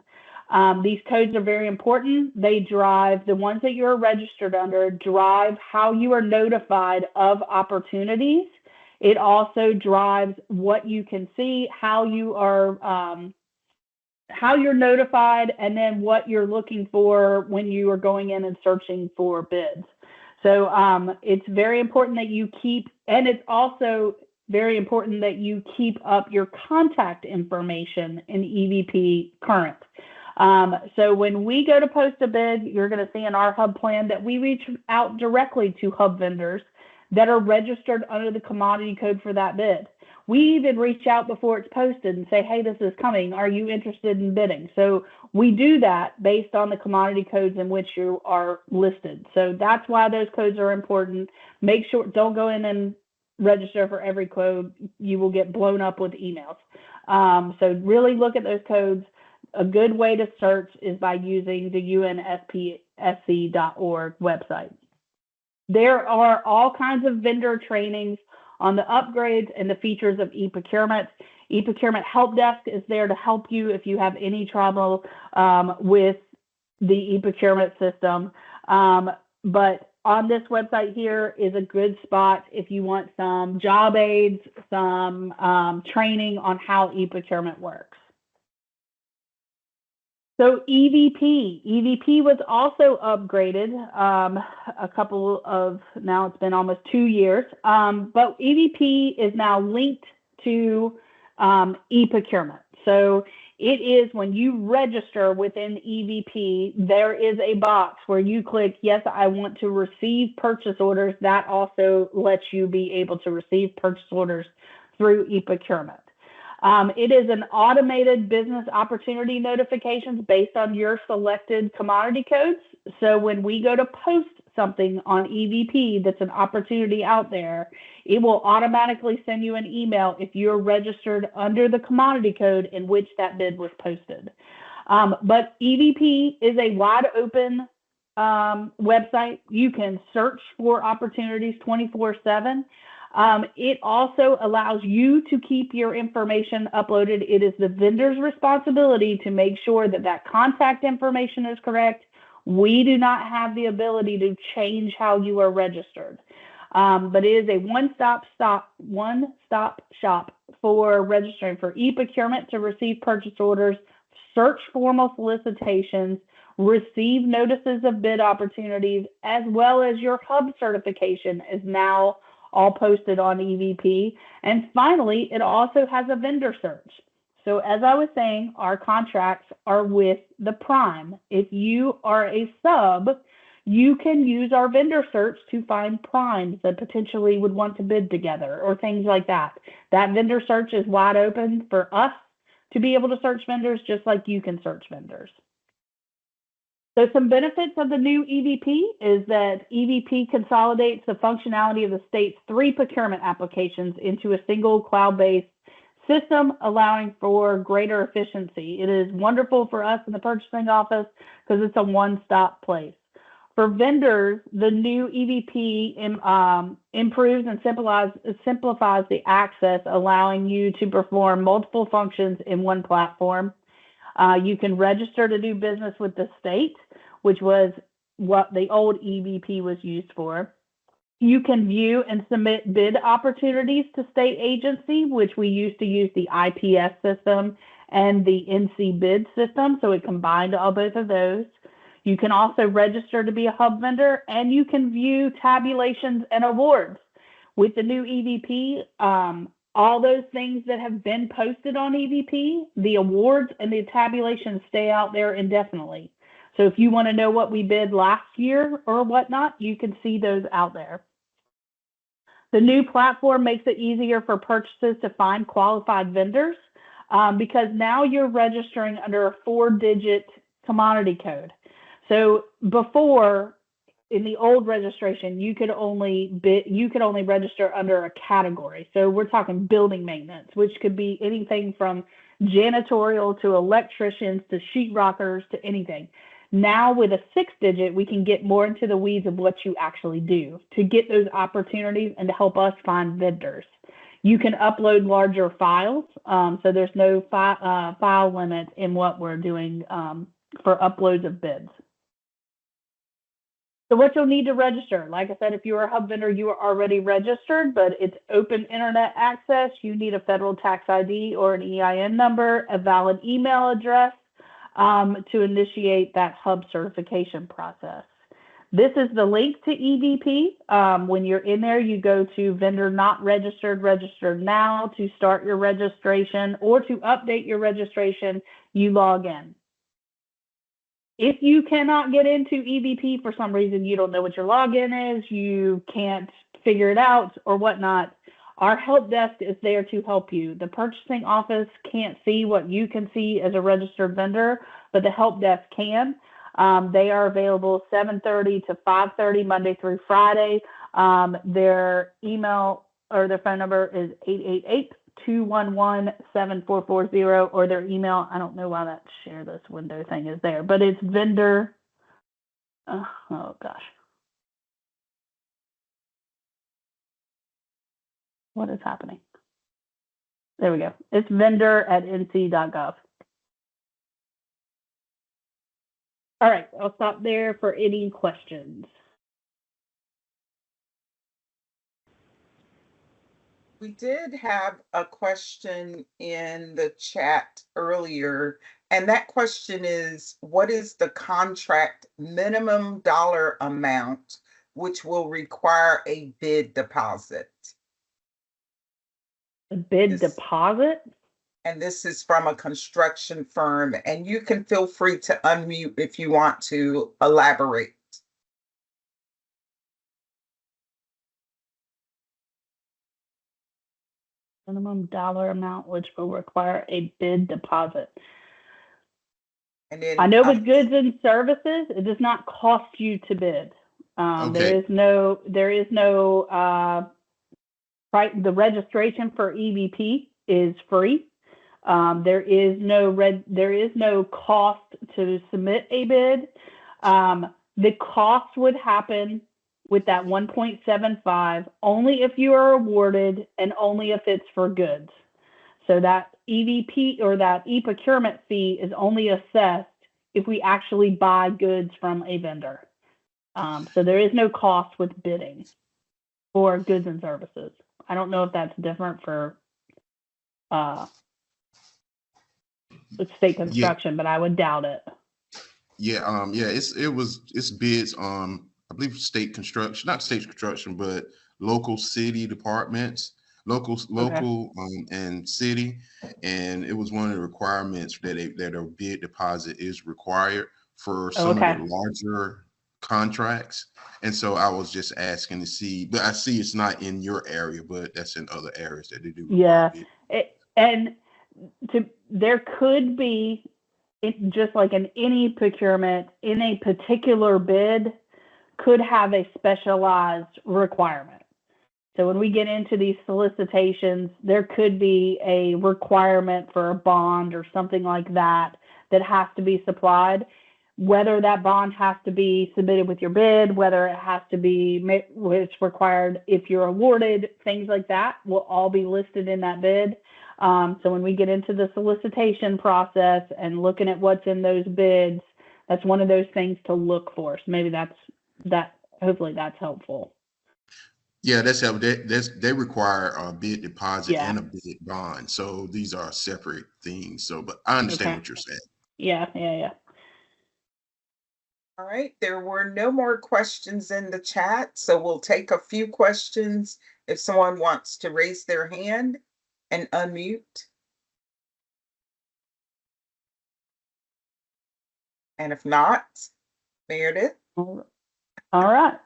These codes are very important. They drive, the ones that you're registered under drive how you are notified of opportunities. It also drives what you can see, how you are, how you're notified, and then what you're looking for when you are going in and searching for bids. So it's very important that you keep, and it's also very important that you keep up your contact information in EVP current. So when we go to post a bid, you're going to see in our hub plan that we reach out directly to hub vendors that are registered under the commodity code for that bid. We even reach out before it's posted and say, hey, this is coming. Are you interested in bidding? So we do that based on the commodity codes in which you are listed. So that's why those codes are important. Make sure, don't go in and register for every code. You will get blown up with emails. So really look at those codes. A good way to search is by using the unspsc.org website. There are all kinds of vendor trainings on the upgrades and the features of e-procurement. E-procurement help desk is there to help you if you have any trouble with the e-procurement system. But on this website here is a good spot if you want some job aids, some training on how e-procurement works. So EVP was also upgraded a couple of, now it's been almost 2 years, but EVP is now linked to e-procurement. So it is when you register within EVP, there is a box where you click, yes, I want to receive purchase orders. That also lets you be able to receive purchase orders through e-procurement. It is an automated business opportunity notifications based on your selected commodity codes. So when we go to post something on EVP that's an opportunity out there, it will automatically send you an email if you're registered under the commodity code in which that bid was posted. But EVP is a wide open website. You can search for opportunities 24/7. It also allows you to keep your information uploaded. It is the vendor's responsibility to make sure that that contact information is correct. We do not have the ability to change how you are registered. But it is a one-stop shop for registering for e-procurement to receive purchase orders, search formal solicitations, receive notices of bid opportunities, as well as your hub certification is now all posted on EVP. And finally, it also has a vendor search. So as I was saying, our contracts are with the prime. If you are a sub, you can use our vendor search to find primes that potentially would want to bid together or things like that. That vendor search is wide open for us to be able to search vendors just like you can search vendors. So some benefits of the new EVP is that EVP consolidates the functionality of the state's 3 procurement applications into a single cloud-based system, allowing for greater efficiency. It is wonderful for us in the purchasing office because it's a one-stop place. For vendors, the new EVP improves and simplifies the access, allowing you to perform multiple functions in one platform. You can register to do business with the state, which was what the old EVP was used for. You can view and submit bid opportunities to state agency, which we used to use the IPS system and the NC bid system, so it combined all both of those. You can also register to be a hub vendor, and you can view tabulations and awards. With the new EVP, all those things that have been posted on EVP, the awards and the tabulations stay out there indefinitely. So if you want to know what we bid last year or whatnot, you can see those out there. The new platform makes it easier for purchasers to find qualified vendors because now you're registering under a 4-digit commodity code. So before, in the old registration, you could only register under a category. So we're talking building maintenance, which could be anything from janitorial to electricians to sheetrockers to anything. Now with a 6-digit, we can get more into the weeds of what you actually do to get those opportunities and to help us find vendors. You can upload larger files, so there's no file limit in what we're doing for uploads of bids. So what you'll need to register, like I said, if you're a hub vendor, you are already registered, but it's open internet access. You need a federal tax ID or an EIN number, a valid email address to initiate that hub certification process. This is the link to EVP. When you're in there, you go to vendor not registered, registered now to start your registration, or to update your registration, you log in. If you cannot get into EVP for some reason, you don't know what your login is, you can't figure it out or whatnot, our help desk is there to help you. The purchasing office can't see what you can see as a registered vendor, but the help desk can. They are available 7:30 to 5:30 Monday through Friday. Their email or their phone number is 888-211-7440, or their email. I don't know why that share this window thing is there, but it's vendor. Oh gosh. What is happening? There we go. It's vendor@nc.gov. All right, I'll stop there for any questions. We did have a question in the chat earlier And that question is, what is the contract minimum dollar amount which will require a bid deposit? The bid This- deposit? And this is from a construction firm, and you can feel free to unmute if you want to elaborate. Minimum dollar amount which will require a bid deposit. And then I know with goods and services, it does not cost you to bid. There is no right. The registration for EVP is free. There is no cost to submit a bid. The cost would happen with that 1.75 only if you are awarded and only if it's for goods. So that EVP or that e-procurement fee is only assessed if we actually buy goods from a vendor. So there is no cost with bidding for goods and services. I don't know if that's different for state construction, but I would doubt it. It's bids on, I believe, state construction, not state construction, but local city departments, local and city, and it was one of the requirements that a bid deposit is required for some of the larger contracts. And so I was just asking to see, but I see it's not in your area, but that's in other areas that they do. There could be, just like in any procurement, in a particular bid could have a specialized requirement. So when we get into these solicitations, there could be a requirement for a bond or something like that that has to be supplied. Whether that bond has to be submitted with your bid, whether it has to be what's required if you're awarded, things like that will all be listed in that bid. So when we get into the solicitation process and looking at what's in those bids, that's one of those things to look for. So maybe hopefully that's helpful. Yeah, that's how they require a bid deposit and a bid bond. So these are separate things. So, but I understand what you're saying. Yeah. All right, there were no more questions in the chat, so we'll take a few questions if someone wants to raise their hand and unmute. And if not, Meredith. All right.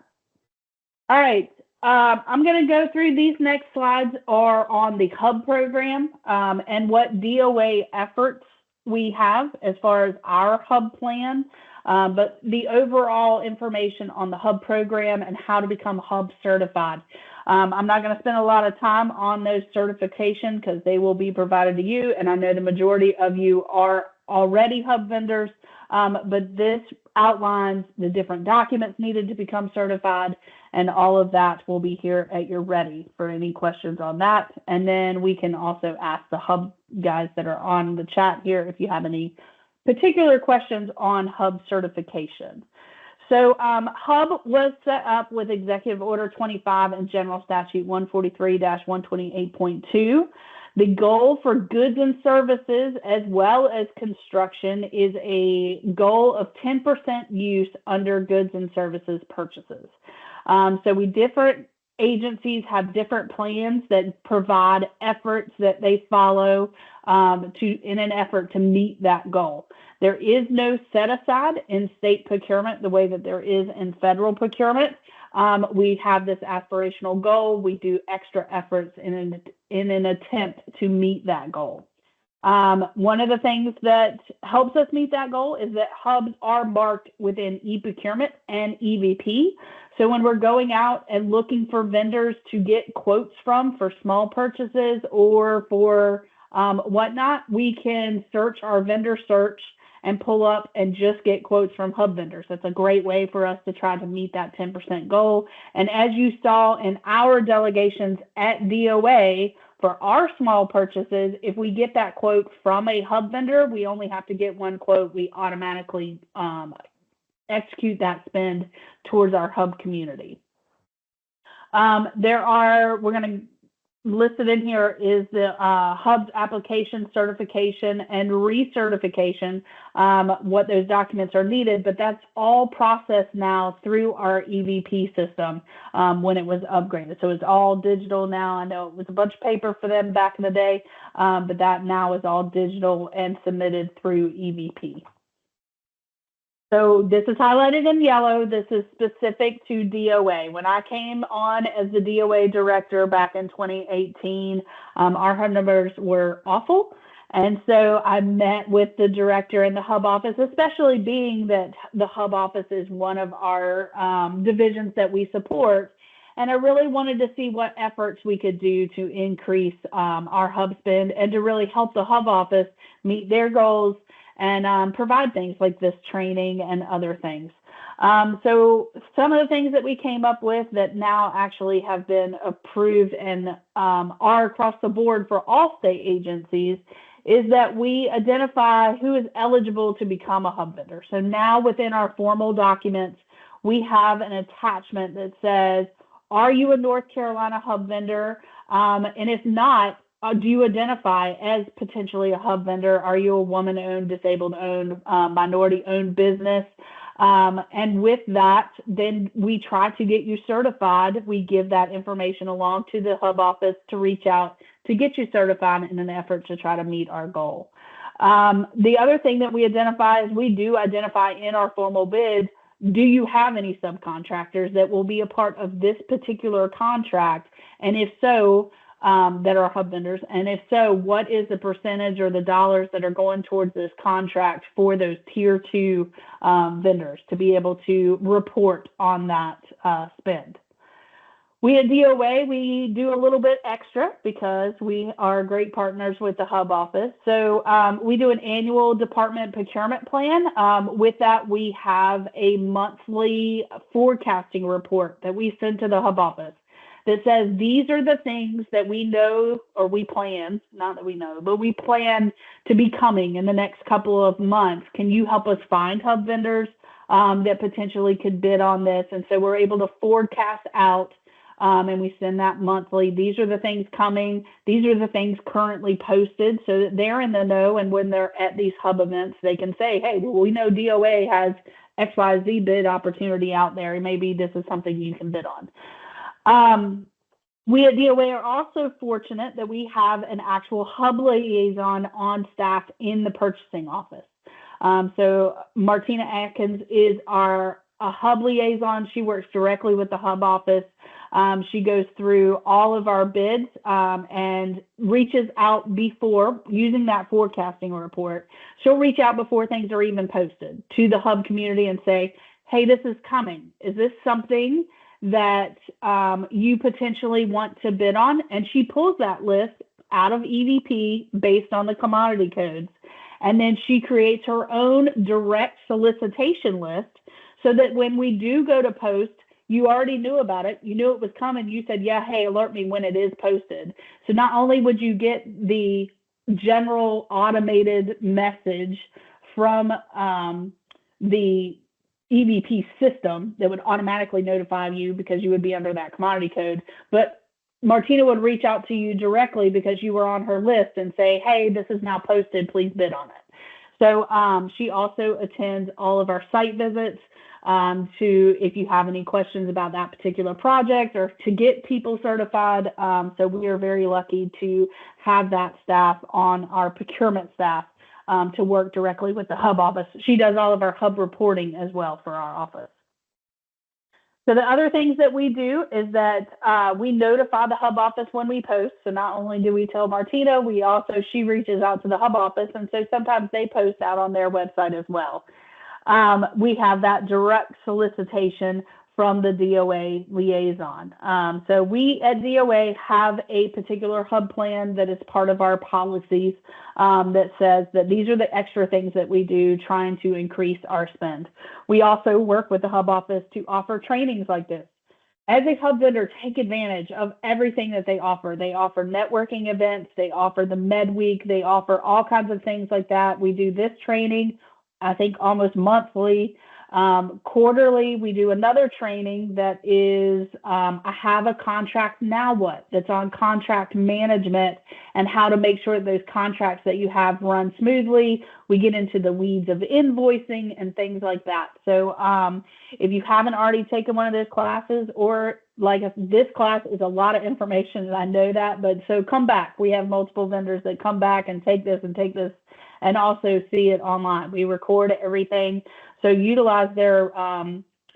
I'm going to go through these next slides are on the HUB program and what DOA efforts we have as far as our HUB plan, but the overall information on the HUB program and how to become HUB certified. I'm not going to spend a lot of time on those certifications because they will be provided to you, and I know the majority of you are already HUB vendors, but this outlines the different documents needed to become certified, and all of that will be here at your ready for any questions on that. And then we can also ask the HUB guys that are on the chat here if you have any particular questions on HUB certification. So HUB was set up with Executive Order 25 and General Statute 143-128.2. The goal for goods and services as well as construction is a goal of 10% use under goods and services purchases. So different agencies have different plans that provide efforts that they follow in an effort to meet that goal. There is no set aside in state procurement the way that there is in federal procurement. We have this aspirational goal. We do extra efforts in an attempt to meet that goal. One of the things that helps us meet that goal is that hubs are marked within e-procurement and EVP. So when we're going out and looking for vendors to get quotes from for small purchases or for whatnot, we can search our vendor search and pull up and just get quotes from hub vendors. That's a great way for us to try to meet that 10% goal. And as you saw in our delegations at DOA, for our small purchases, if we get that quote from a hub vendor, we only have to get one quote. We automatically execute that spend towards our hub community. We're going to listed in here is the Hub's application, certification, and recertification, what those documents are needed, but that's all processed now through our EVP system when it was upgraded. So it's all digital now. I know it was a bunch of paper for them back in the day, but that now is all digital and submitted through EVP. So this is highlighted in yellow. This is specific to DOA. When I came on as the DOA director back in 2018, our hub numbers were awful. And so I met with the director in the hub office, especially being that the hub office is one of our divisions that we support. And I really wanted to see what efforts we could do to increase our hub spend and to really help the hub office meet their goals and provide things like this training and other things. So some of the things that we came up with that now actually have been approved and are across the board for all state agencies is that we identify who is eligible to become a hub vendor. So now within our formal documents, we have an attachment that says, are you a North Carolina hub vendor? And if not, do you identify as potentially a hub vendor? Are you a woman-owned, disabled-owned, minority-owned business? And with that, then we try to get you certified. We give that information along to the hub office to reach out to get you certified in an effort to try to meet our goal. The other thing that we identify is we do identify in our formal bid, do you have any subcontractors that will be a part of this particular contract? And if so, that are hub vendors, and if so, what is the percentage or the dollars that are going towards this contract for those tier 2 vendors to be able to report on that spend? We at DOA, we do a little bit extra because we are great partners with the hub office. So we do an annual department procurement plan. With that, we have a monthly forecasting report that we send to the hub office that says these are the things that we know, or we plan, not that we know, but we plan to be coming in the next couple of months. Can you help us find hub vendors that potentially could bid on this? And so we're able to forecast out and we send that monthly. These are the things coming. These are the things currently posted so that they're in the know. And when they're at these hub events, they can say, hey, well, we know DOA has XYZ bid opportunity out there. Maybe this is something you can bid on. We at DOA are also fortunate that we have an actual hub liaison on staff in the purchasing office. So Martina Atkins is our hub liaison. She works directly with the hub office. She goes through all of our bids and reaches out before, using that forecasting report, she'll reach out before things are even posted to the hub community and say, hey, this is coming. Is this something that you potentially want to bid on? And she pulls that list out of EVP based on the commodity codes. And then she creates her own direct solicitation list so that when we do go to post, you already knew about it. You knew it was coming. You said, yeah, hey, alert me when it is posted. So not only would you get the general automated message from the EVP system that would automatically notify you because you would be under that commodity code, but Martina would reach out to you directly because you were on her list and say, hey, this is now posted, please bid on it. So she also attends all of our site visits to, if you have any questions about that particular project or to get people certified. So we are very lucky to have that staff on our procurement staff to work directly with the hub office. She does all of our hub reporting as well for our office. So the other things that we do is that we notify the hub office when we post. So not only do we tell Martina, she reaches out to the hub office. And so sometimes they post out on their website as well. We have that direct solicitation from the DOA liaison. So we at DOA have a particular hub plan that is part of our policies that says that these are the extra things that we do trying to increase our spend. We also work with the hub office to offer trainings like this. As a hub vendor, take advantage of everything that they offer. They offer networking events, they offer the Med Week, they offer all kinds of things like that. We do this training, I think almost monthly. Quarterly, we do another training that is I have a contract, now what? That's on contract management and how to make sure that those contracts that you have run smoothly. We get into the weeds of invoicing and things like that. So if you haven't already taken one of those classes, or like this class is a lot of information, and I know that, but so come back. We have multiple vendors that come back and take this and also see it online. We record everything. So utilize their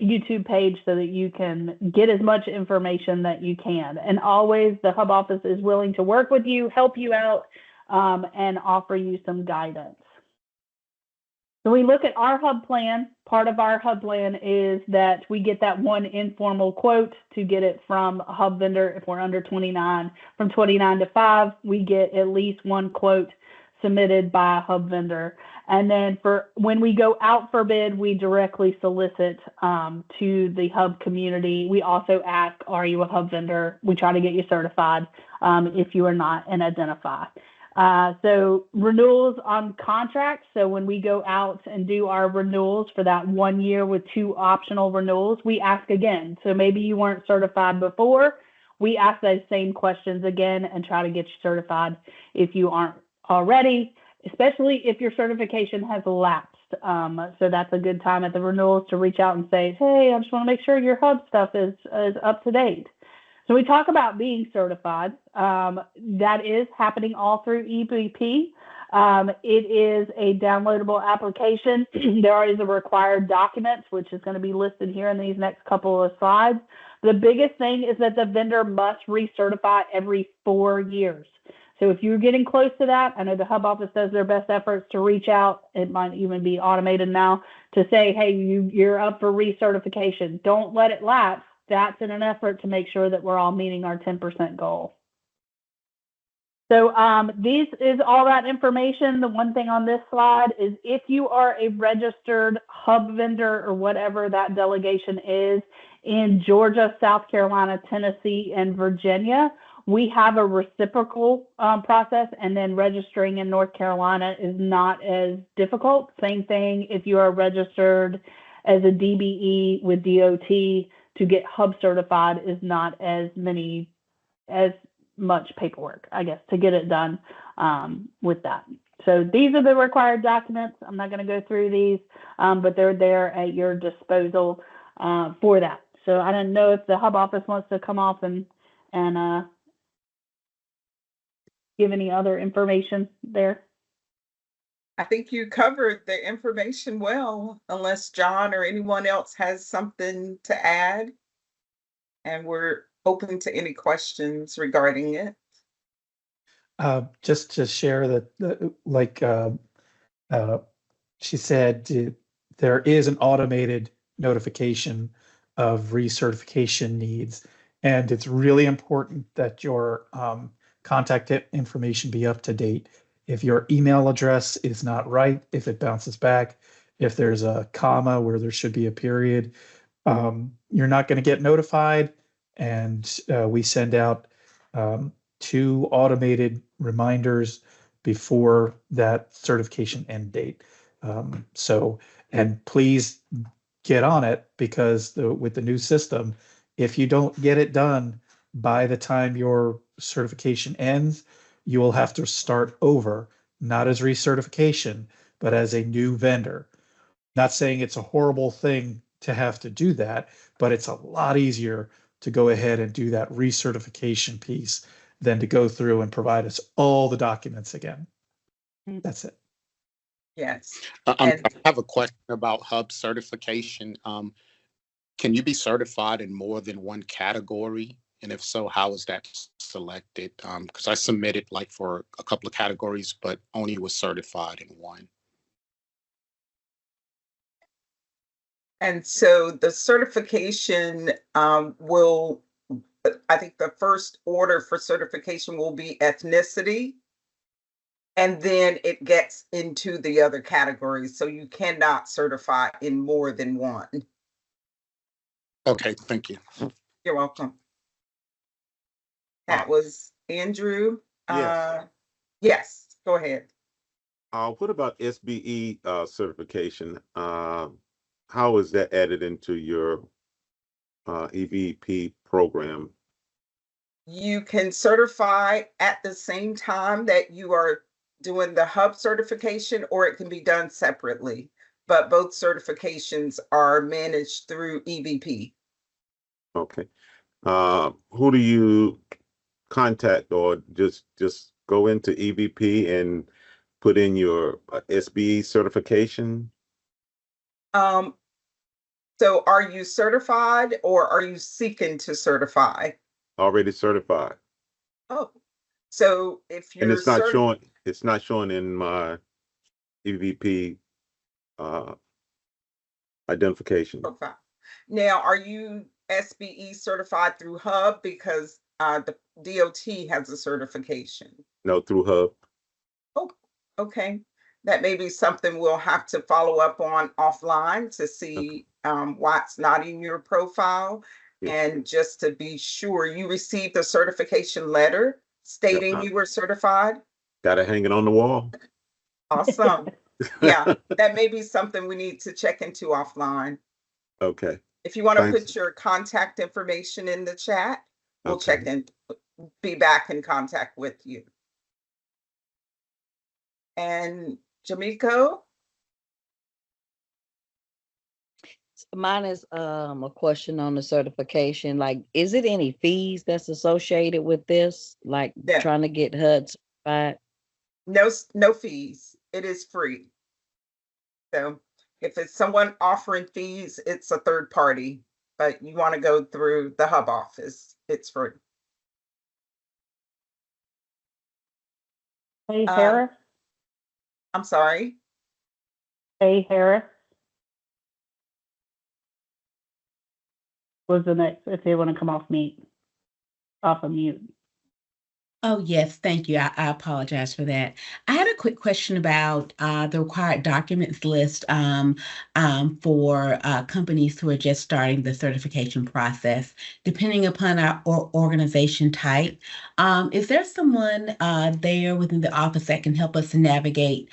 YouTube page so that you can get as much information that you can. And always the Hub office is willing to work with you, help you out, and offer you some guidance. So we look at our Hub plan. Part of our Hub plan is that we get that one informal quote to get it from a Hub vendor if we're under 29. From 29 to 5, we get at least one quote submitted by a Hub vendor. And then for when we go out for bid, we directly solicit to the Hub community. We also ask, are you a Hub vendor? We try to get you certified if you are not, and identify. So renewals on contracts. So when we go out and do our renewals for that 1 year with 2 optional renewals, we ask again. So maybe you weren't certified before. We ask those same questions again and try to get you certified if you aren't already, especially if your certification has lapsed. So that's a good time at the renewals to reach out and say, hey, I just want to make sure your Hub stuff is up to date. So we talk about being certified. That is happening all through EBP. It is a downloadable application. There is a required documents, which is going to be listed here in these next couple of slides. The biggest thing is that the vendor must recertify every 4 years. So if you're getting close to that, I know the Hub office does their best efforts to reach out. It might even be automated now to say, hey, you're up for recertification. Don't let it lapse. That's in an effort to make sure that we're all meeting our 10% goal. So this is all that information. The one thing on this slide is if you are a registered Hub vendor or whatever that delegation is in Georgia, South Carolina, Tennessee, and Virginia, we have a reciprocal process, and then registering in North Carolina is not as difficult. Same thing if you are registered as a DBE with DOT, to get Hub certified is not as much paperwork, I guess, to get it done with that. So these are the required documents. I'm not going to go through these, but they're there at your disposal for that. So I don't know if the Hub office wants to come off and give any other information there. I think you covered the information well, unless John or anyone else has something to add. And we're open to any questions regarding it. Just to share that, like she said, there is an automated notification of recertification needs. And it's really important that your contact information be up to date. If your email address is not right, if it bounces back, if there's a comma where there should be a period, you're not going to get notified. And we send out 2 automated reminders before that certification end date. And please get on it, because with the new system, if you don't get it done by the time your certification ends, you will have to start over, not as recertification, but as a new vendor. Not saying it's a horrible thing to have to do that, but it's a lot easier to go ahead and do that recertification piece than to go through and provide us all the documents again. That's it. Yes. I have a question about Hub certification. Can you be certified in more than one category? And if so, how is that selected? Because I submitted like for a couple of categories, but only was certified in one. And so the certification will, I think the first order for certification will be ethnicity. And then it gets into the other categories. So you cannot certify in more than one. Okay, thank you. You're welcome. That was Andrew. Yes. Yes, go ahead. What about SBE certification? how is that added into your EVP program? You can certify at the same time that you are doing the hub certification, or it can be done separately. But both certifications are managed through EVP. Okay. Who do you contact, or just go into EVP and put in your SBE certification? So are you certified or are you seeking to certify? Already certified. Oh, so if And you're it's not showing in my EVP identification. profile. Now, are you SBE certified through Hub? Because the DOT has a certification. No, through Hub. Oh, okay. That may be something we'll have to follow up on offline to see why it's not in your profile. Yeah. And just to be sure, you received a certification letter stating you were certified. Got it hanging on the wall. Awesome. Yeah, that may be something we need to check into offline. Okay. If you want to Thanks. put your contact information in the chat, we'll Okay. check in, be back in contact with you. And Jamiko? Mine is a question on the certification. Like, is it any fees that's associated with this? Like Yeah. trying to get HUD certified? No fees. It is free. So if it's someone offering fees, it's a third party, but you want to go through the Hub office, it's free. Hey, Harris. I'm sorry. Hey, Harris. Was the next, if they want to come off of mute. Oh, yes, thank you. I apologize for that. I had a quick question about the required documents list for companies who are just starting the certification process. Depending upon our organization type, is there someone there within the office that can help us navigate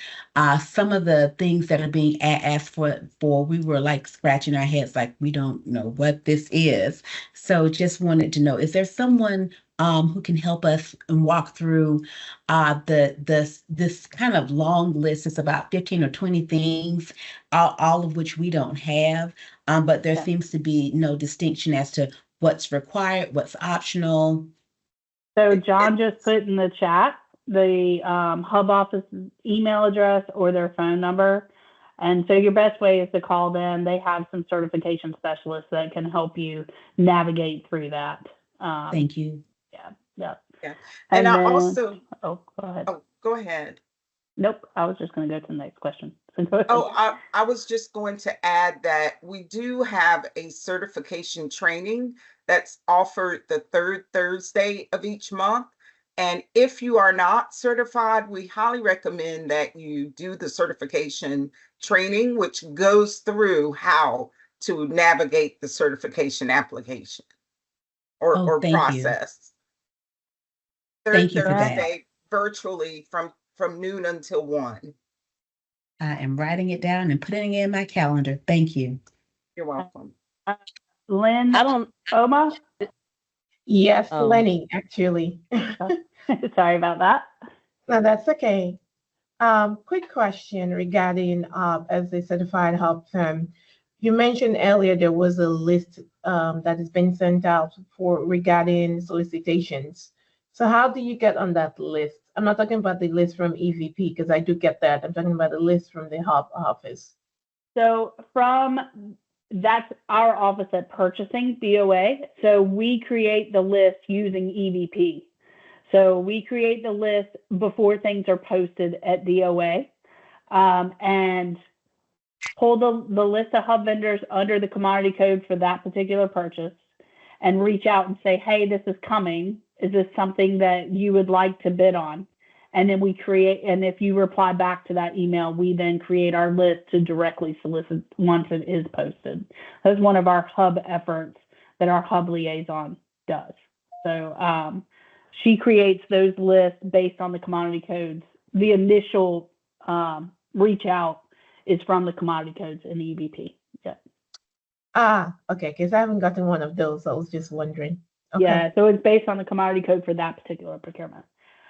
some of the things that are being asked for? We were like scratching our heads like we don't know what this is. So just wanted to know, is there someone who can help us and walk through this kind of long list? It's about 15 or 20 things, all of which we don't have, but there seems to be no distinction as to what's required, what's optional. So John just put in the chat the Hub office email address or their phone number. And so your best way is to call them. They have some certification specialists that can help you navigate through that. Thank you. Yeah. And I then, also, go ahead. oh, go ahead. Nope, I was just going to go to the next question. So go ahead. Oh, I was just going to add that we do have a certification training that's offered the third Thursday of each month. And if you are not certified, we highly recommend that you do the certification training, which goes through how to navigate the certification application or process. Thank you for that. Thursday virtually from noon until 1. I am writing it down and putting it in my calendar. Thank you. You're welcome. Lynn, Oma? Yes, Lenny, actually. Sorry about that. No, that's okay. Quick question regarding as a certified hub firm. You mentioned earlier there was a list that has been sent out regarding solicitations. So how do you get on that list? I'm not talking about the list from EVP because I do get that. I'm talking about the list from the Hub office. So that's our office at purchasing, DOA. So we create the list using EVP. So we create the list before things are posted at DOA and pull the list of hub vendors under the commodity code for that particular purchase and reach out and say, hey, this is coming. Is this something that you would like to bid on? And then we create, and if you reply back to that email, we then create our list to directly solicit once it is posted. That's one of our hub efforts that our hub liaison does. So she creates those lists based on the commodity codes. The initial reach out is from the commodity codes in the EVP. yet. Okay, because I haven't gotten one of those, so I was just wondering. Okay. Yeah, so it's based on the commodity code for that particular procurement.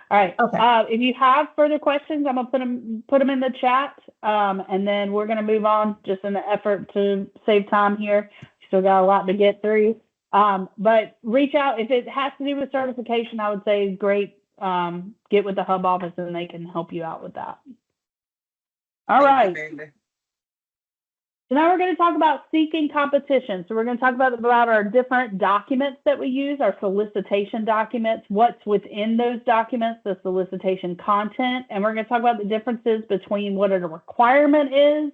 All right. Okay. If you have further questions, I'm gonna put them in the chat, and then we're gonna move on just in the effort to save time here. Still got a lot to get through. But reach out if it has to do with certification. I would say great. Get with the hub office and they can help you out with that. All right. Thank you, Amanda. So now we're going to talk about seeking competition. So we're going to talk about our different documents that we use, our solicitation documents, what's within those documents, the solicitation content, and we're going to talk about the differences between what a requirement is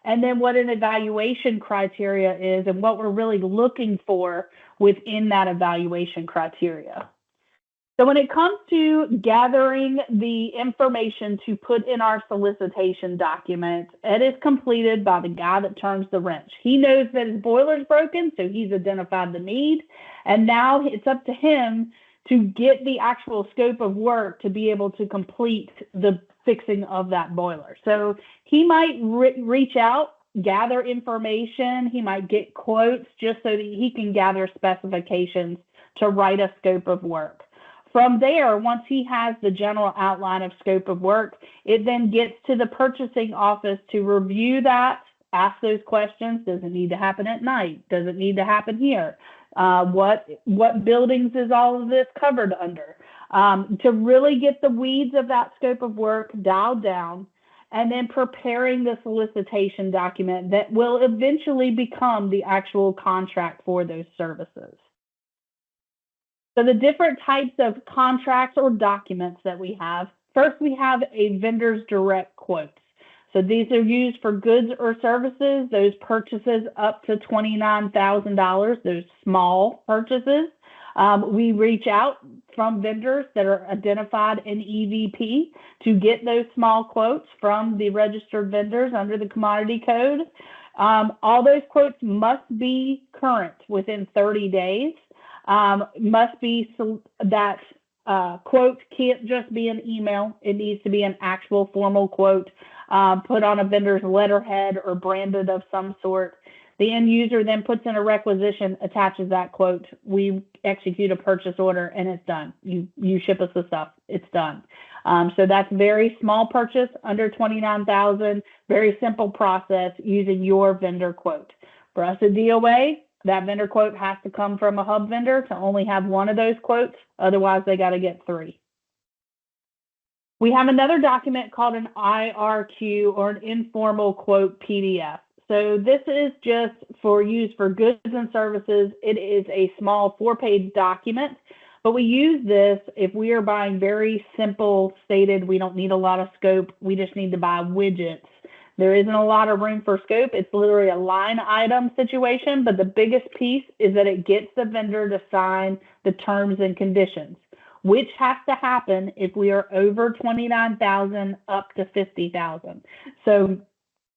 and then what an evaluation criteria is and what we're really looking for within that evaluation criteria. So when it comes to gathering the information to put in our solicitation document, it is completed by the guy that turns the wrench. He knows that his boiler's broken, so he's identified the need, and now it's up to him to get the actual scope of work to be able to complete the fixing of that boiler. So he might reach out, gather information, he might get quotes just so that he can gather specifications to write a scope of work. From there, once he has the general outline of scope of work, it then gets to the purchasing office to review that, ask those questions. Does it need to happen at night? Does it need to happen here? What buildings is all of this covered under? To really get the weeds of that scope of work dialed down, and then preparing the solicitation document that will eventually become the actual contract for those services. So the different types of contracts or documents that we have, first we have a vendor's direct quotes. So these are used for goods or services, those purchases up to $29,000, those small purchases. We reach out from vendors that are identified in EVP to get those small quotes from the registered vendors under the commodity code. All those quotes must be current within 30 days. Must be that quote can't just be an email. It needs to be an actual formal quote put on a vendor's letterhead or branded of some sort. The end user then puts in a requisition, attaches that quote. We execute a purchase order and it's done. You ship us the stuff. It's done. So that's very small purchase under $29,000. Very simple process using your vendor quote. For us at DOA, that vendor quote has to come from a hub vendor to only have one of those quotes. Otherwise, they got to get 3. We have another document called an IRQ or an informal quote PDF. So this is just for use for goods and services. It is a small 4-page document, but we use this if we are buying very simple stated, we don't need a lot of scope. We just need to buy widgets. There isn't a lot of room for scope. It's literally a line item situation, but the biggest piece is that it gets the vendor to sign the terms and conditions, which has to happen if we are over $29,000 up to $50,000. So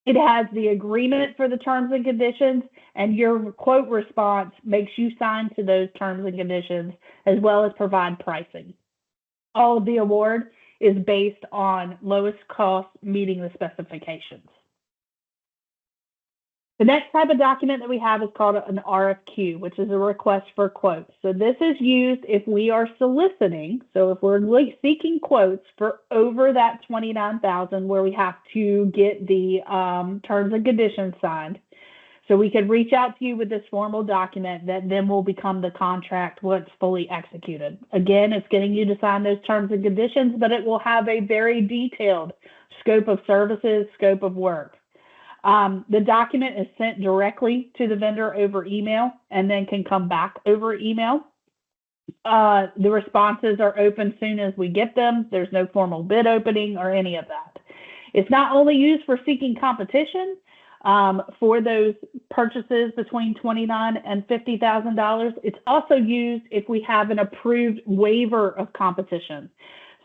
it has the agreement for the terms and conditions, and your quote response makes you sign to those terms and conditions as well as provide pricing. All of the award is based on lowest cost meeting the specifications. The next type of document that we have is called an RFQ, which is a request for quotes. So this is used if we are soliciting. So if we're seeking quotes for over that $29,000 where we have to get the terms and conditions signed. So we could reach out to you with this formal document that then will become the contract once fully executed. Again, it's getting you to sign those terms and conditions, but it will have a very detailed scope of services, scope of work. The document is sent directly to the vendor over email and then can come back over email. The responses are open soon as we get them. There's no formal bid opening or any of that. It's not only used for seeking competition, for those purchases between $29,000 and $50,000. It's also used if we have an approved waiver of competition.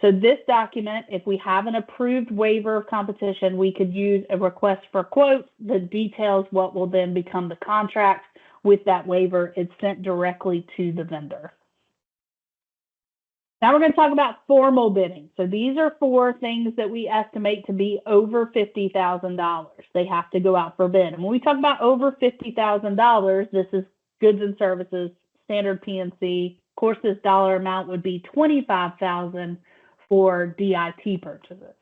So this document, if we have an approved waiver of competition, we could use a request for quotes that details what will then become the contract with that waiver. It's sent directly to the vendor. Now we're going to talk about formal bidding. So these are for things that we estimate to be over $50,000. They have to go out for bid. And when we talk about over $50,000, this is goods and services, standard PNC. Of course, this dollar amount would be $25,000 for DIT purchases.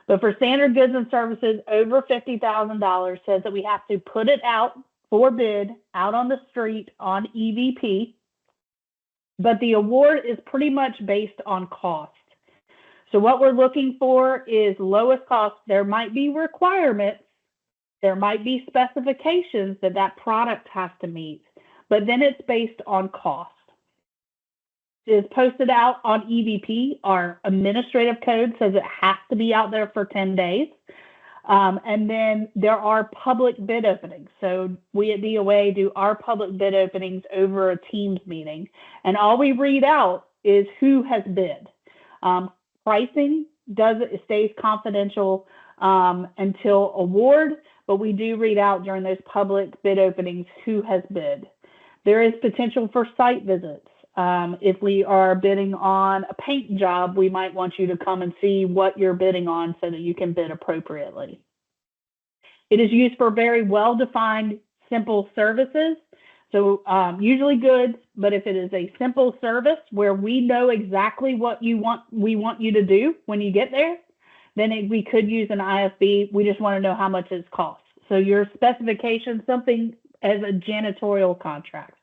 But for standard goods and services over $50,000 says that we have to put it out for bid out on the street on EVP. But the award is pretty much based on cost. So what we're looking for is lowest cost. There might be requirements, there might be specifications that that product has to meet, but then it's based on cost. It is posted out on EVP. Our administrative code says it has to be out there for 10 days. And then there are public bid openings. So we at DOA do our public bid openings over a Teams meeting. And all we read out is who has bid. Pricing stays confidential until award, but we do read out during those public bid openings who has bid. There is potential for site visits. If we are bidding on a paint job, we might want you to come and see what you're bidding on so that you can bid appropriately. It is used for very well-defined, simple services. So usually goods, but if it is a simple service where we know exactly what we want you to do when you get there, then we could use an IFB. We just want to know how much it costs. So your specification, something as a janitorial contract,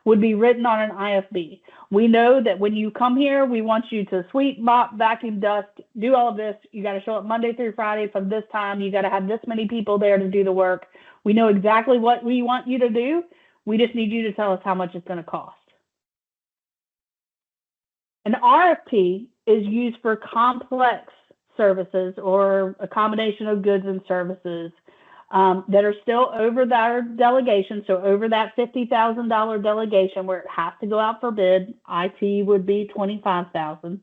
would be written on an IFB. We know that when you come here, we want you to sweep, mop, vacuum, dust, do all of this. You got to show up Monday through Friday from this time. You got to have this many people there to do the work. We know exactly what we want you to do. We just need you to tell us how much it's going to cost. An RFP is used for complex services or a combination of goods and services that are still over that delegation, so over that $50,000 delegation where it has to go out for bid. IT would be $25,000.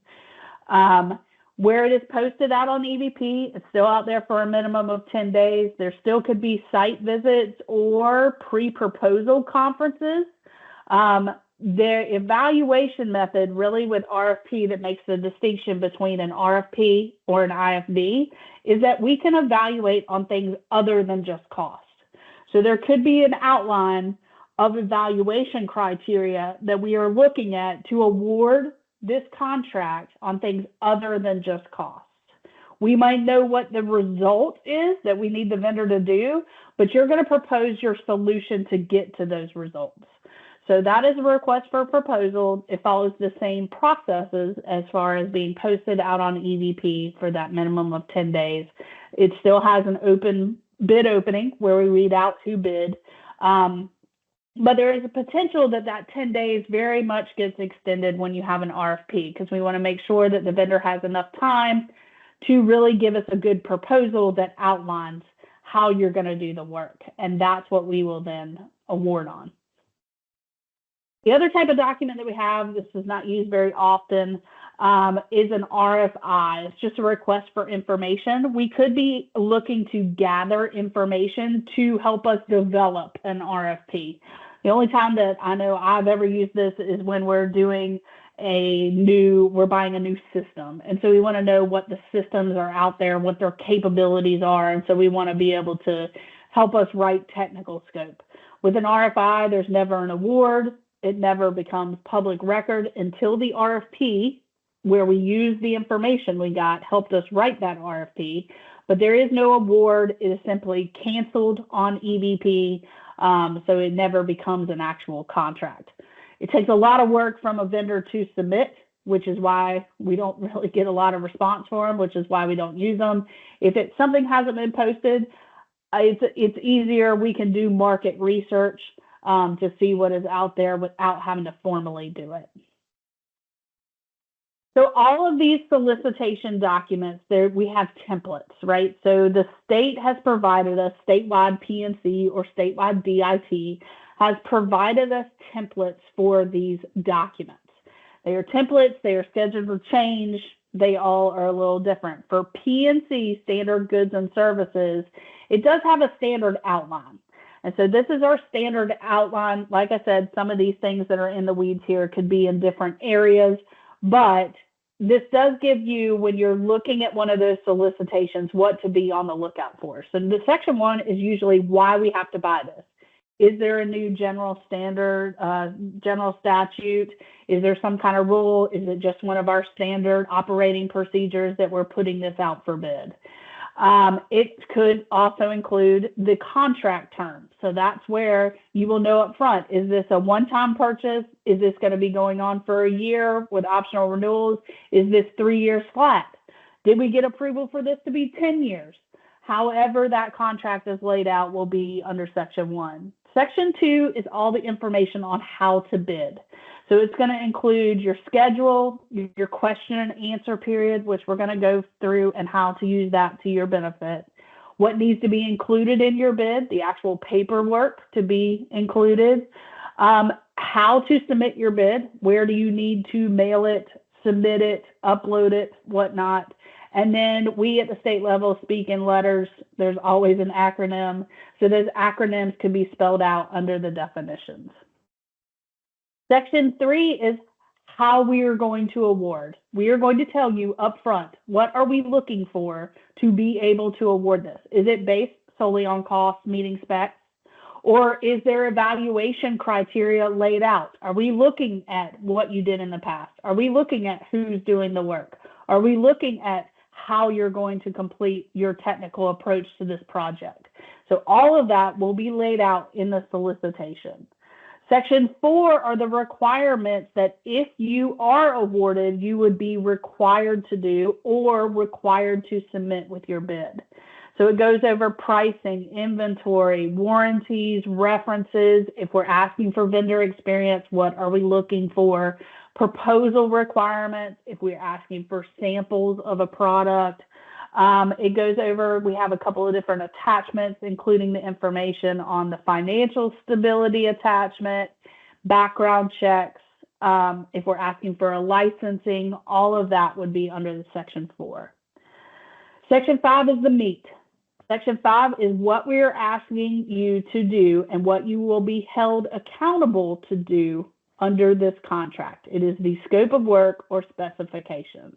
Where it is posted out on EVP, it's still out there for a minimum of 10 days. There still could be site visits or pre-proposal conferences. The evaluation method really with RFP that makes the distinction between an RFP or an IFB is that we can evaluate on things other than just cost. So there could be an outline of evaluation criteria that we are looking at to award this contract on things other than just cost. We might know what the result is that we need the vendor to do, but you're going to propose your solution to get to those results. So that is a request for a proposal. It follows the same processes as far as being posted out on EVP for that minimum of 10 days. It still has an open bid opening where we read out who bid. But there is a potential that that 10 days very much gets extended when you have an RFP, because we want to make sure that the vendor has enough time to really give us a good proposal that outlines how you're going to do the work. And that's what we will then award on. The other type of document that we have, this is not used very often, is an RFI. It's just a request for information. We could be looking to gather information to help us develop an RFP. The only time that I know I've ever used this is when we're doing we're buying a new system. And so we want to know what the systems are out there, what their capabilities are. And so we want to be able to help us write technical scope. With an RFI, there's never an award. It never becomes public record until the RFP, where we use the information we got, helped us write that RFP. But there is no award. It is simply canceled on EVP, so it never becomes an actual contract. It takes a lot of work from a vendor to submit, which is why we don't really get a lot of response for them, which is why we don't use them. If something hasn't been posted, it's easier. We can do market research to see what is out there without having to formally do it. So all of these solicitation documents, we have templates, right? So the state has provided us, statewide PNC or statewide DIT has provided us templates for these documents. They are templates, they are scheduled to change, they all are a little different. For PNC, standard goods and services, it does have a standard outline. And so this is our standard outline. Like I said, some of these things that are in the weeds here could be in different areas, But this does give you, when you're looking at one of those solicitations, what to be on the lookout for. So the section 1 is usually why we have to buy this. Is there a new general standard, general statute? Is there some kind of rule? Is it just one of our standard operating procedures that we're putting this out for bid? It could also include the contract term. So that's where you will know up front, is this a one-time purchase? Is this going to be going on for a year with optional renewals? Is this 3 years flat? Did we get approval for this to be 10 years? However that contract is laid out will be under section 1. Section 2 is all the information on how to bid. So it's going to include your schedule, your question and answer period, which we're going to go through, and how to use that to your benefit. What needs to be included in your bid, the actual paperwork to be included, how to submit your bid, where do you need to mail it, submit it, upload it, whatnot. And then we at the state level speak in letters. There's always an acronym. So those acronyms can be spelled out under the definitions. Section 3 is how we are going to award. We are going to tell you up front, what are we looking for to be able to award this? Is it based solely on cost, meeting specs? Or is there evaluation criteria laid out? Are we looking at what you did in the past? Are we looking at who's doing the work? Are we looking at how you're going to complete your technical approach to this project? So all of that will be laid out in the solicitation. Section 4 are the requirements that if you are awarded, you would be required to do or required to submit with your bid. So it goes over pricing, inventory, warranties, references. If we're asking for vendor experience, what are we looking for? Proposal requirements, if we're asking for samples of a product. It goes over, we have a couple of different attachments, including the information on the financial stability attachment, background checks. If we're asking for a licensing, all of that would be under the section 4. Section 5 is the meat. Section 5 is what we are asking you to do and what you will be held accountable to do under this contract. It is the scope of work or specifications.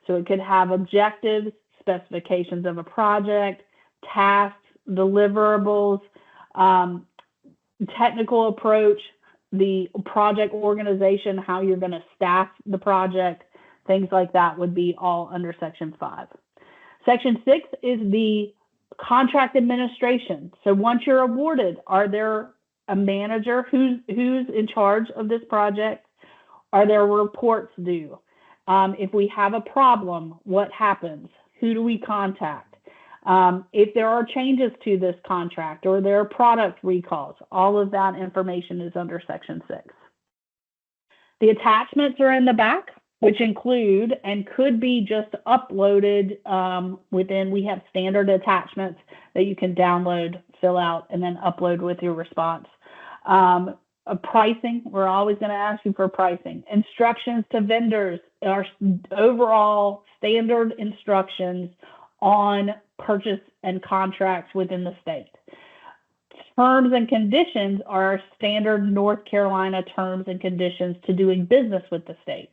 So it could have objectives, specifications of a project, tasks, deliverables, technical approach, the project organization, how you're going to staff the project, things like that would be all under section 5. Section 6 is the contract administration. So once you're awarded, are there a manager who's in charge of this project? Are there reports due? If we have a problem, what happens? Who do we contact? If there are changes to this contract or there are product recalls, all of that information is under section 6. The attachments are in the back, which include and could be just uploaded within, we have standard attachments that you can download, fill out, and then upload with your response. Pricing, we're always going to ask you for pricing. Instructions to vendors, our overall standard instructions on purchase and contracts within the state. Terms and conditions are standard North Carolina terms and conditions to doing business with the state.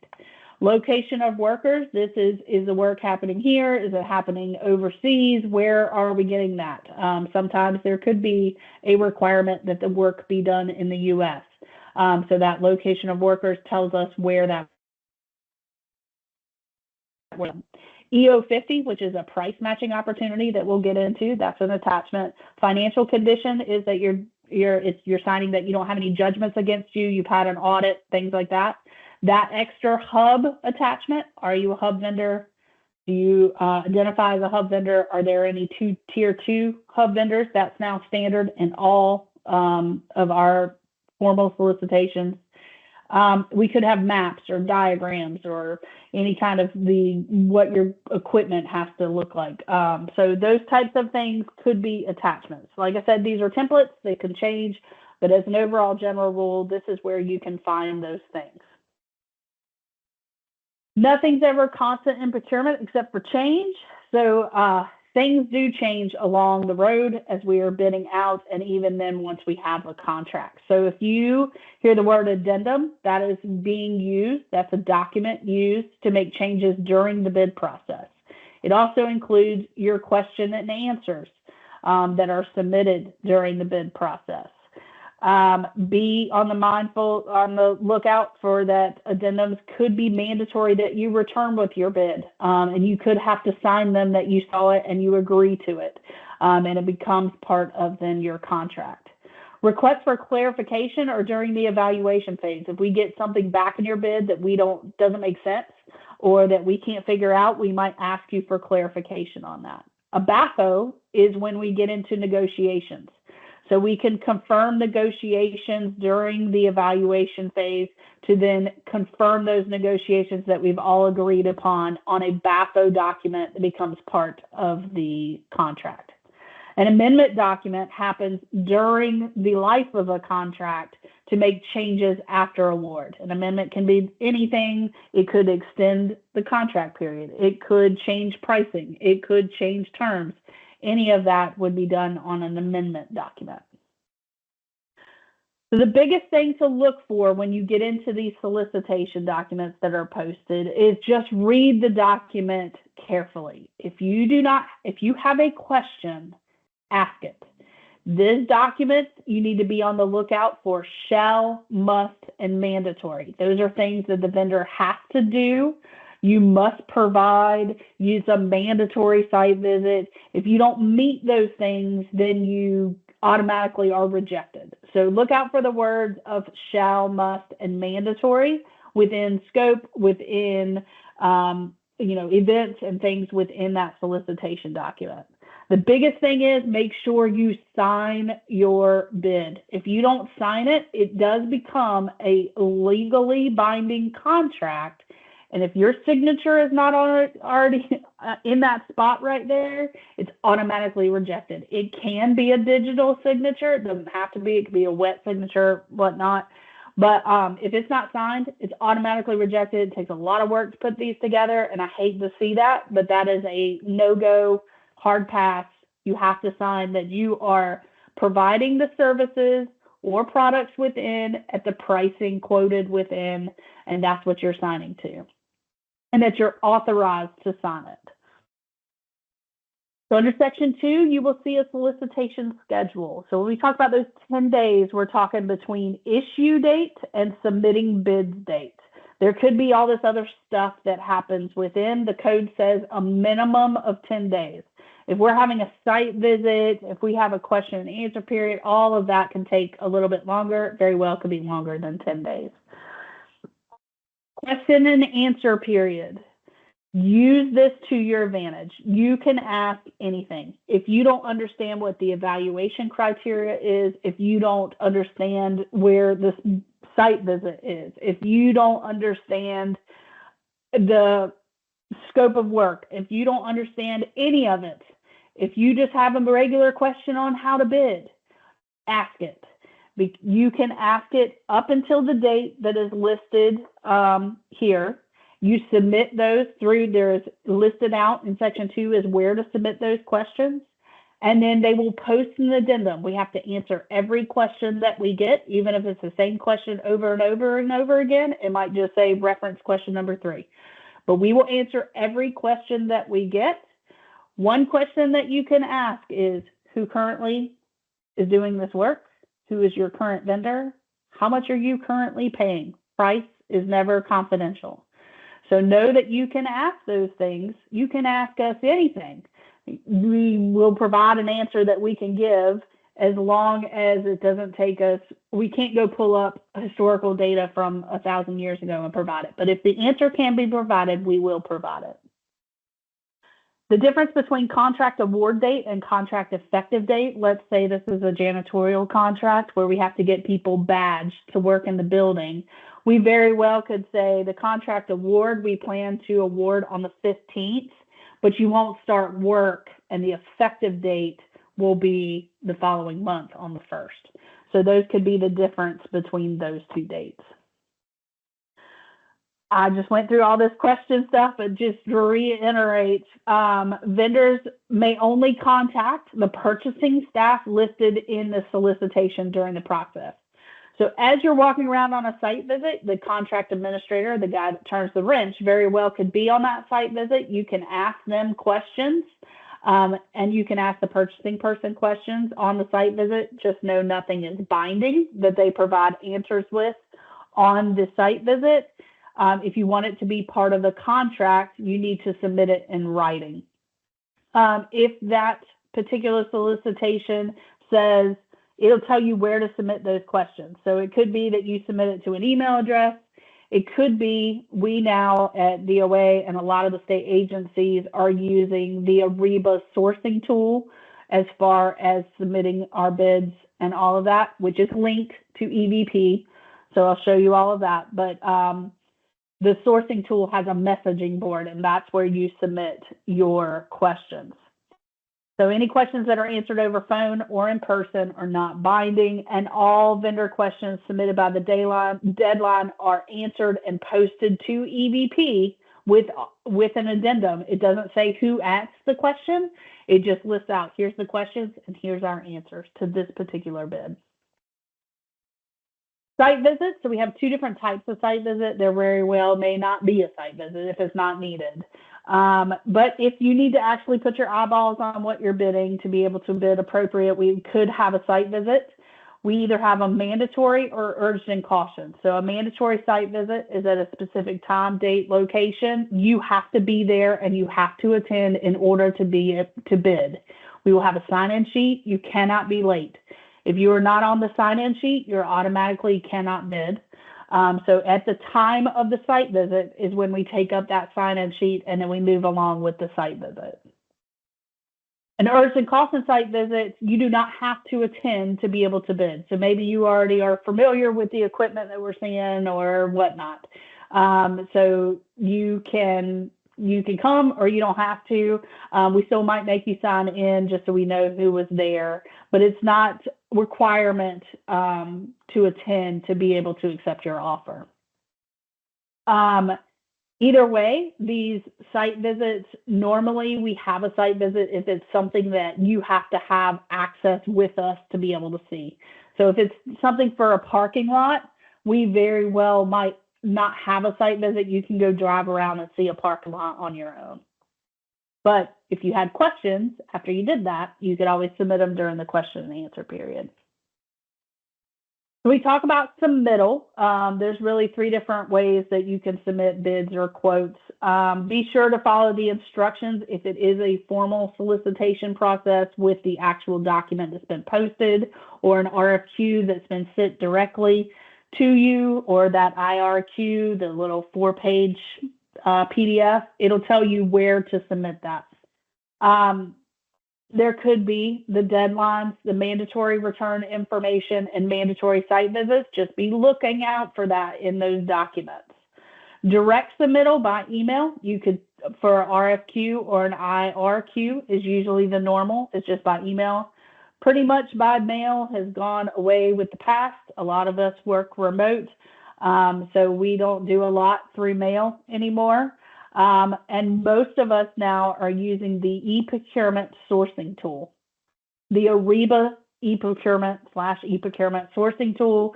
Location of workers, this is the work happening here? Is it happening overseas? Where are we getting that? Sometimes there could be a requirement that the work be done in the U.S. So that location of workers tells us where that. EO50, which is a price matching opportunity that we'll get into, that's an attachment. Financial condition is that you're signing that you don't have any judgments against you, you've had an audit, things like that. That extra hub attachment, are you a hub vendor? Do you identify as a hub vendor? Are there any tier 2 hub vendors? That's now standard in all of our formal solicitations. We could have maps or diagrams or any kind of what your equipment has to look like. So those types of things could be attachments. Like I said, these are templates, they can change, but as an overall general rule, this is where you can find those things. Nothing's ever constant in procurement except for change. So things do change along the road as we are bidding out, and even then once we have a contract. So if you hear the word addendum, that is being used. That's a document used to make changes during the bid process. It also includes your question and answers that are submitted during the bid process. Be on the lookout for that addendums could be mandatory that you return with your bid, and you could have to sign them that you saw it and you agree to it, and it becomes part of then your contract. Requests for clarification or during the evaluation phase. If we get something back in your bid that doesn't make sense or that we can't figure out, we might ask you for clarification on that. A BAFO is when we get into negotiations. So we can confirm negotiations during the evaluation phase to then confirm those negotiations that we've all agreed upon on a BAFO document that becomes part of the contract. An amendment document happens during the life of a contract to make changes after award. An amendment can be anything. It could extend the contract period. It could change pricing. It could change terms. Any of that would be done on an amendment document. So the biggest thing to look for when you get into these solicitation documents that are posted is just read the document carefully. If you have a question, ask it. This document, you need to be on the lookout for shall, must, and mandatory. Those are things that the vendor has to do. You must provide, use a mandatory site visit. If you don't meet those things, then you automatically are rejected. So look out for the words of shall, must, and mandatory within scope, within events and things within that solicitation document. The biggest thing is make sure you sign your bid. If you don't sign it, it does become a legally binding contract. And if your signature is not already in that spot right there, it's automatically rejected. It can be a digital signature. It doesn't have to be. It could be a wet signature, whatnot. But if it's not signed, it's automatically rejected. It takes a lot of work to put these together, and I hate to see that, but that is a no-go, hard pass. You have to sign that you are providing the services or products within at the pricing quoted within, and that's what you're signing to, and that you're authorized to sign it. So under Section 2, you will see a solicitation schedule. So when we talk about those 10 days, we're talking between issue date and submitting bids date. There could be all this other stuff that happens within. The code says a minimum of 10 days. If we're having a site visit, if we have a question and answer period, all of that can take a little bit longer. Very well could be longer than 10 days. Question and answer period. Use this to your advantage. You can ask anything. If you don't understand what the evaluation criteria is, if you don't understand where this site visit is, if you don't understand the scope of work, if you don't understand any of it, if you just have a regular question on how to bid, ask it. You can ask it up until the date that is listed here. You submit those through, there's listed out in Section 2 is where to submit those questions. And then they will post an addendum. We have to answer every question that we get, even if it's the same question over and over and over again. It might just say reference question number 3. But we will answer every question that we get. One question that you can ask is, who currently is doing this work? Who is your current vendor? How much are you currently paying? Price is never confidential. So know that you can ask those things. You can ask us anything. We will provide an answer that we can give as long as it doesn't take us, we can't go pull up historical data from 1,000 years ago and provide it. But if the answer can be provided, we will provide it. The difference between contract award date and contract effective date, let's say this is a janitorial contract where we have to get people badged to work in the building. We very well could say the contract award, we plan to award on the 15th, but you won't start work and the effective date will be the following month on the 1st. So those could be the difference between those two dates. I just went through all this question stuff, but just to reiterate, vendors may only contact the purchasing staff listed in the solicitation during the process. So as you're walking around on a site visit, the contract administrator, the guy that turns the wrench, very well could be on that site visit. You can ask them questions, and you can ask the purchasing person questions on the site visit. Just know nothing is binding that they provide answers with on the site visit. If you want it to be part of the contract, you need to submit it in writing. If that particular solicitation says, it'll tell you where to submit those questions. So it could be that you submit it to an email address. It could be, we now at DOA and a lot of the state agencies are using the Ariba sourcing tool as far as submitting our bids and all of that, which is linked to EVP. So I'll show you all of that. But the sourcing tool has a messaging board, and that's where you submit your questions. So any questions that are answered over phone or in person are not binding, and all vendor questions submitted by the deadline are answered and posted to EVP with an addendum. It doesn't say who asked the question. It just lists out, here's the questions and here's our answers to this particular bid. Site visits, so we have two different types of site visit. There very well may not be a site visit if it's not needed. But if you need to actually put your eyeballs on what you're bidding to be able to bid appropriate, we could have a site visit. We either have a mandatory or urged and caution. So a mandatory site visit is at a specific time, date, location. You have to be there and you have to attend in order to bid. We will have a sign-in sheet. You cannot be late. If you are not on the sign-in sheet, you automatically cannot bid. So at the time of the site visit is when we take up that sign-in sheet and then we move along with the site visit. An urged and caution site visit, you do not have to attend to be able to bid. So maybe you already are familiar with the equipment that we're seeing or whatnot. So you can come or you don't have to. We still might make you sign in just so we know who was there, but it's not requirement to attend to be able to accept your offer. Either way, these site visits, normally we have a site visit if it's something that you have to have access with us to be able to see. So if it's something for a parking lot, we very well might not have a site visit. You can go drive around and see a parking lot on your own. But if you had questions after you did that, you could always submit them during the question and answer period. So we talk about submittal. There's really three different ways that you can submit bids or quotes. Be sure to follow the instructions if it is a formal solicitation process with the actual document that's been posted or an RFQ that's been sent directly to you, or that IRQ, the little 4-page PDF. It'll tell you where to submit that. There could be the deadlines, the mandatory return information, and mandatory site visits. Just be looking out for that in those documents. Direct submittal by email, you could, for an RFQ or an IRQ is usually the normal. It's just by email. Pretty much by mail has gone away with the past. A lot of us work remote, so we don't do a lot through mail anymore. And most of us now are using the e-procurement sourcing tool. The Ariba e-procurement/e-procurement sourcing tool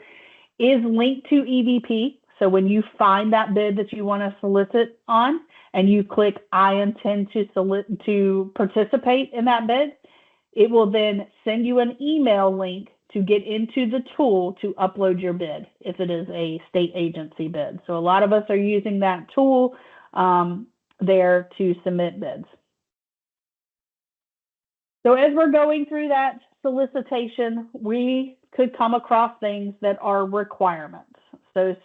is linked to EVP. So when you find that bid that you want to solicit on and you click, I intend to participate in that bid, it will then send you an email link to get into the tool to upload your bid if it is a state agency bid. So a lot of us are using that tool there to submit bids. So as we're going through that solicitation, we could come across things that are requirements. So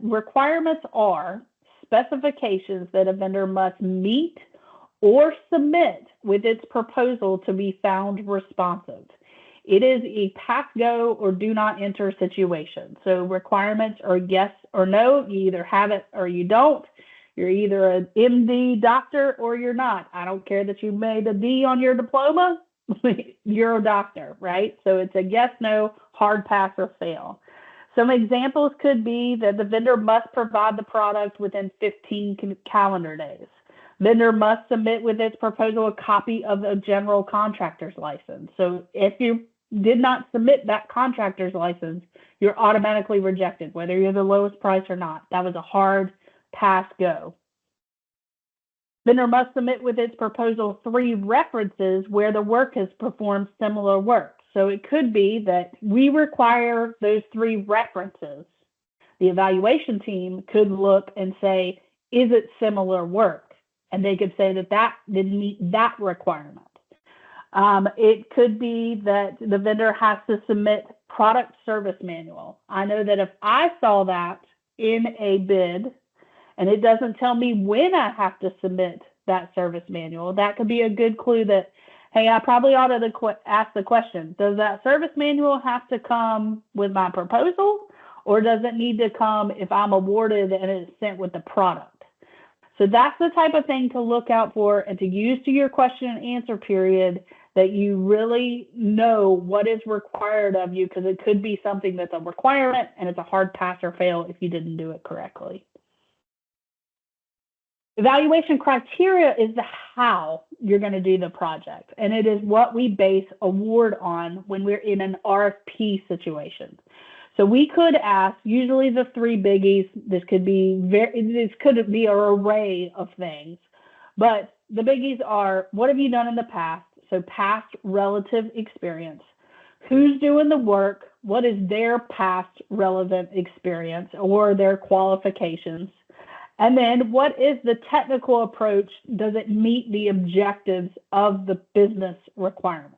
requirements are specifications that a vendor must meet or submit with its proposal to be found responsive. It is a pass go or do not enter situation. So requirements are yes or no. You either have it or you don't. You're either an MD doctor or you're not. I don't care that you made a D on your diploma. You're a doctor, right? So it's a yes, no, hard pass or fail. Some examples could be that the vendor must provide the product within 15 calendar days. Vendor must submit with its proposal a copy of a general contractor's license. So if you did not submit that contractor's license, you're automatically rejected, whether you're the lowest price or not. That was a hard pass go. Vendor must submit with its proposal 3 references where the work has performed similar work. So it could be that we require those 3 references. The evaluation team could look and say, is it similar work? And they could say that that didn't meet that requirement. It could be that the vendor has to submit product service manual. I know that if I saw that in a bid and it doesn't tell me when I have to submit that service manual, that could be a good clue that, hey, I probably ought to ask the question, does that service manual have to come with my proposal, or does it need to come if I'm awarded and it's sent with the product? So that's the type of thing to look out for and to use to your question and answer period, that you really know what is required of you, because it could be something that's a requirement and it's a hard pass or fail if you didn't do it correctly. Evaluation criteria is the how you're going to do the project, and it is what we base award on when we're in an RFP situation. So we could ask usually the 3 biggies. This could be an array of things, but the biggies are, what have you done in the past? So past relative experience. Who's doing the work? What is their past relevant experience or their qualifications? And then what is the technical approach? Does it meet the objectives of the business requirements?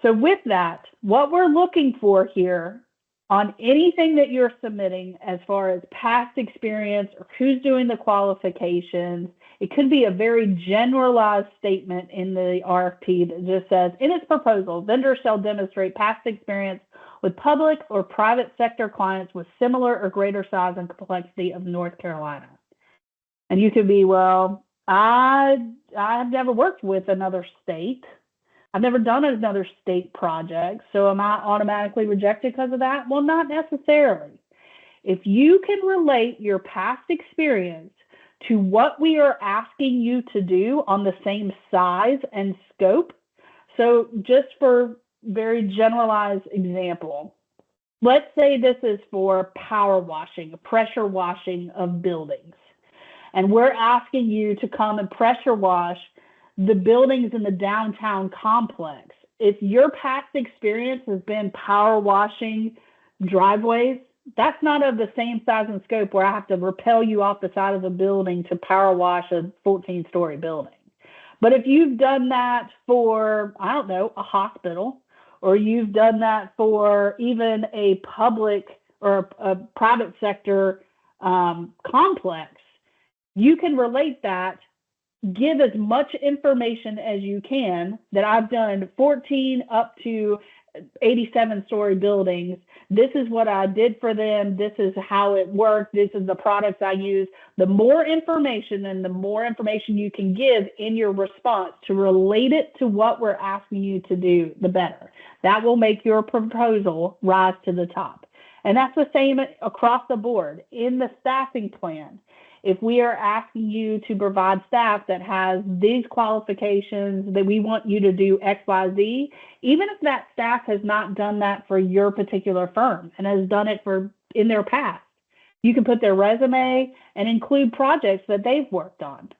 So with that, what we're looking for here on anything that you're submitting as far as past experience or who's doing the qualifications, it could be a very generalized statement in the RFP that just says, in its proposal, vendor shall demonstrate past experience with public or private sector clients with similar or greater size and complexity of North Carolina. And you could be, well, I've never worked with another state. I've never done another state project, so am I automatically rejected because of that? Well, not necessarily. If you can relate your past experience to what we are asking you to do on the same size and scope, so just for very generalized example, let's say this is for power washing, pressure washing of buildings, and we're asking you to come and pressure wash the buildings in the downtown complex. If your past experience has been power washing driveways, that's not of the same size and scope where I have to rappel you off the side of the building to power wash a 14-story building. But if you've done that for, I don't know, a hospital, or you've done that for even a public or a private sector complex, you can relate that. Give as much information as you can that I've done 14 up to 87-story buildings. This is what I did for them. This is how it worked. This is the products I use. The more information and the more information you can give in your response to relate it to what we're asking you to do, the better. That will make your proposal rise to the top. And that's the same across the board. In the staffing plan, if we are asking you to provide staff that has these qualifications, that we want you to do X, Y, Z, even if that staff has not done that for your particular firm and has done it in their past, you can put their resume and include projects that they've worked on.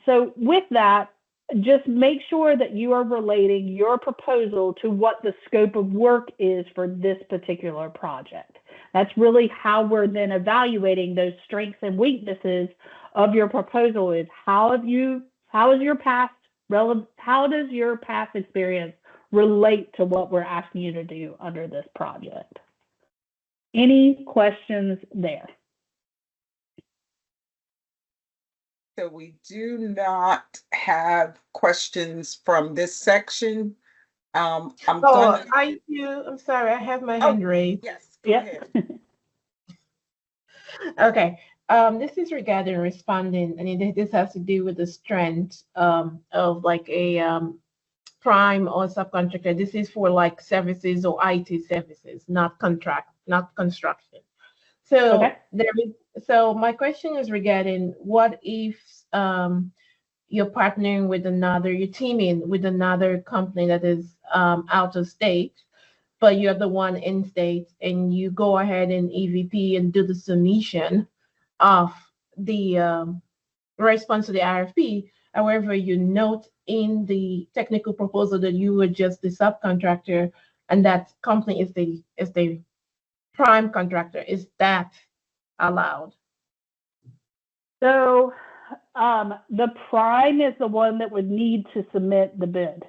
So with that, just make sure that you are relating your proposal to what the scope of work is for this particular project. That's really how we're then evaluating those strengths and weaknesses of your proposal. Is how does your past experience relate to what we're asking you to do under this project? Any questions there? So we do not have questions from this section. I'm sorry, I have my hand raised. Yes, go ahead. Okay. This is regarding responding, and this has to do with the strength of like a prime or subcontractor. This is for like services or IT services, not contract. not construction. So Okay. so my question is regarding what if you're partnering with you're teaming with another company that is out of state, but you're the one in state, and you go ahead and EVP and do the submission of the response to the RFP. However, you note in the technical proposal that you were just the subcontractor, and that company is the prime contractor. Is that allowed? So the prime is the one that would need to submit the bid.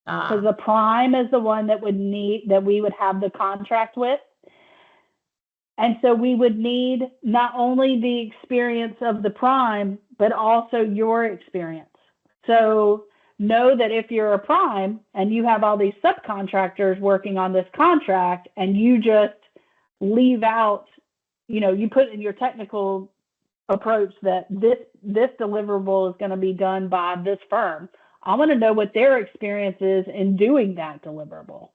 Because the prime is the one that we would have the contract with. And so we would need not only the experience of the prime, but also your experience. So know that if you're a prime and you have all these subcontractors working on this contract, and you just leave out, you put in your technical approach that this deliverable is going to be done by this firm, I want to know what their experience is in doing that deliverable.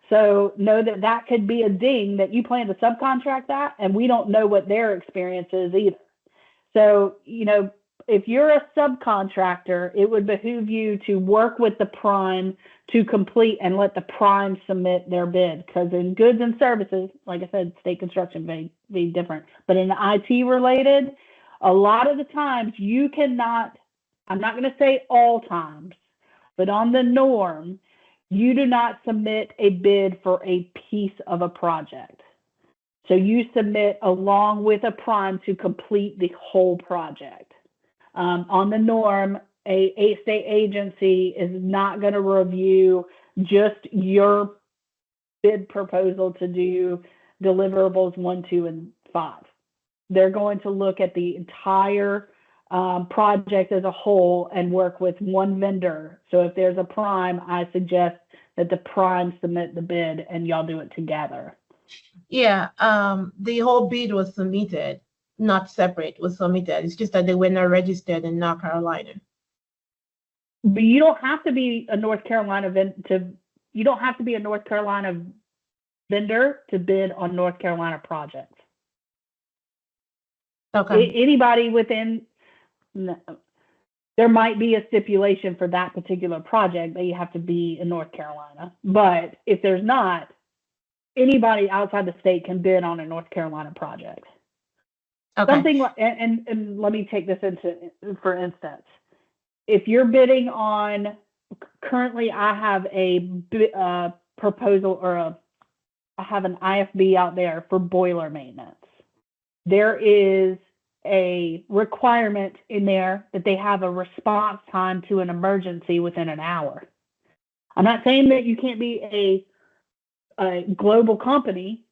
So know that could be a ding that you plan to subcontract that, and we don't know what their experience is either. So, if you're a subcontractor, it would behoove you to work with the prime to complete and let the prime submit their bid. Because in goods and services, like I said, state construction may be different. But in IT related, a lot of the times you cannot, I'm not going to say all times, but on the norm, you do not submit a bid for a piece of a project. So you submit along with a prime to complete the whole project. On the norm, a state agency is not going to review just your bid proposal to do deliverables 1, 2, and 5. They're going to look at the entire project as a whole and work with one vendor. So if there's a prime, I suggest that the prime submit the bid and y'all do it together. Yeah, the whole bid was submitted, not separate, was submitted. It's just that they were not registered in North Carolina. But you don't have to be a North Carolina you don't have to be a North Carolina vendor to bid on North Carolina projects. Okay. Anybody within, there might be a stipulation for that particular project that you have to be in North Carolina. But if there's not, anybody outside the state can bid on a North Carolina project. Okay. Something like, and let me take this for instance, if you're bidding on, currently I have a proposal I have an IFB out there for boiler maintenance. There is a requirement in there that they have a response time to an emergency within an hour. I'm not saying that you can't be a global company,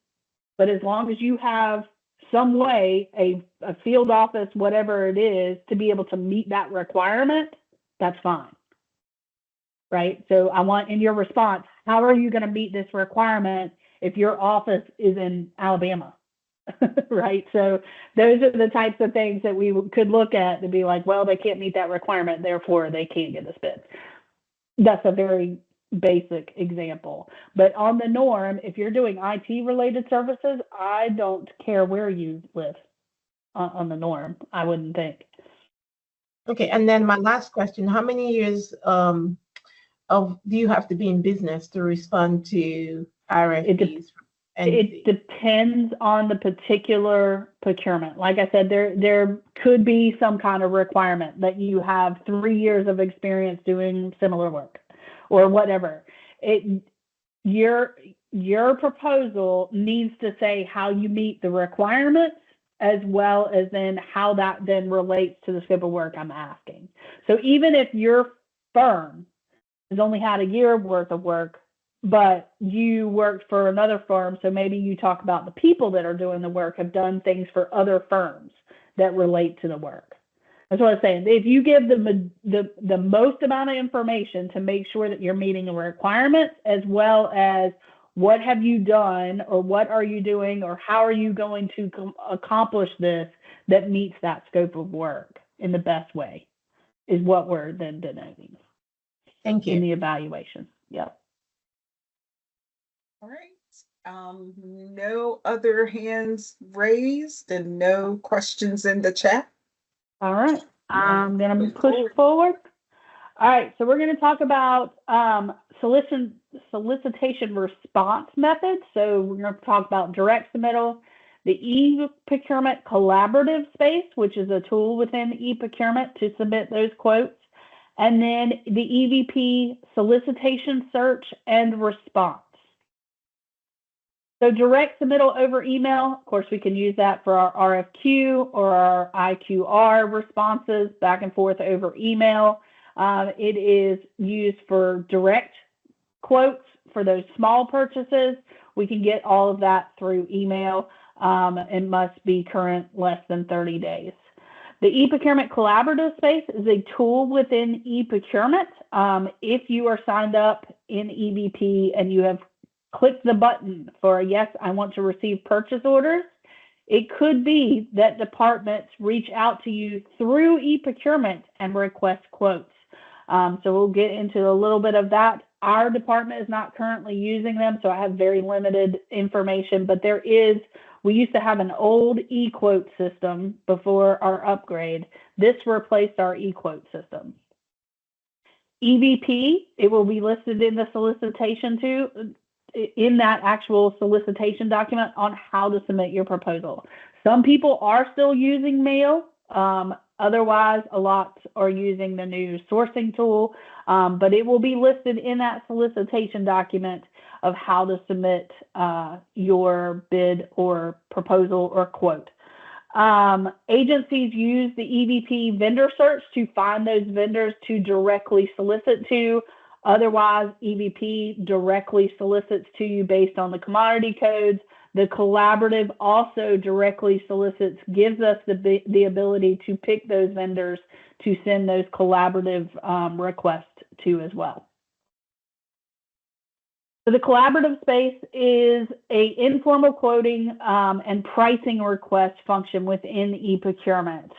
but as long as you have some way, a field office, whatever it is, to be able to meet that requirement, that's fine. Right? So I want in your response, how are you going to meet this requirement if your office is in Alabama? Right? So those are the types of things that we could look at to be like, well, they can't meet that requirement, therefore they can't get this bid. That's a very basic example. But on the norm, if you're doing IT related services, I don't care where you live on the norm, I wouldn't think. Okay, and then my last question, how many years do you have to be in business to respond to RFPs? It depends on the particular procurement. Like I said, there could be some kind of requirement that you have 3 years of experience doing similar work or whatever. Your proposal needs to say how you meet the requirements, as well as then how that then relates to the scope of work I'm asking. So even if your firm has only had a year worth of work, but you worked for another firm, so maybe you talk about the people that are doing the work have done things for other firms that relate to the work. That's what I'm saying. If you give them the most amount of information to make sure that you're meeting the requirements, as well as what have you done, or what are you doing, or how are you going to accomplish this that meets that scope of work in the best way, is what we're then denoting. Thank you. In the evaluation. Yep. All right. No other hands raised and no questions in the chat. All right, I'm going to push forward. All right, so we're going to talk about solicitation response methods. So we're going to talk about direct submittal, the e-procurement collaborative space, which is a tool within e-procurement to submit those quotes, and then the EVP solicitation search and response. So direct submittal over email, of course, we can use that for our RFQ or our IQR responses back and forth over email. It is used for direct quotes for those small purchases. We can get all of that through email and must be current less than 30 days. The e-procurement collaborative space is a tool within e-procurement. If you are signed up in EVP and you have clicked the button for yes, I want to receive purchase orders, it could be that departments reach out to you through e-procurement and request quotes. So we'll get into a little bit of that. Our department is not currently using them, so I have very limited information, but we used to have an old e-quote system before our upgrade. This replaced our e-quote system. EVP, it will be listed in the solicitation too, in that actual solicitation document on how to submit your proposal. Some people are still using mail. Otherwise, a lot are using the new sourcing tool, but it will be listed in that solicitation document of how to submit your bid or proposal or quote. Agencies use the EVP vendor search to find those vendors to directly solicit to. Otherwise, EVP directly solicits to you based on the commodity codes. The collaborative also directly solicits, gives us the ability to pick those vendors to send those collaborative requests to as well. So the collaborative space is an informal quoting and pricing request function within e-procurement.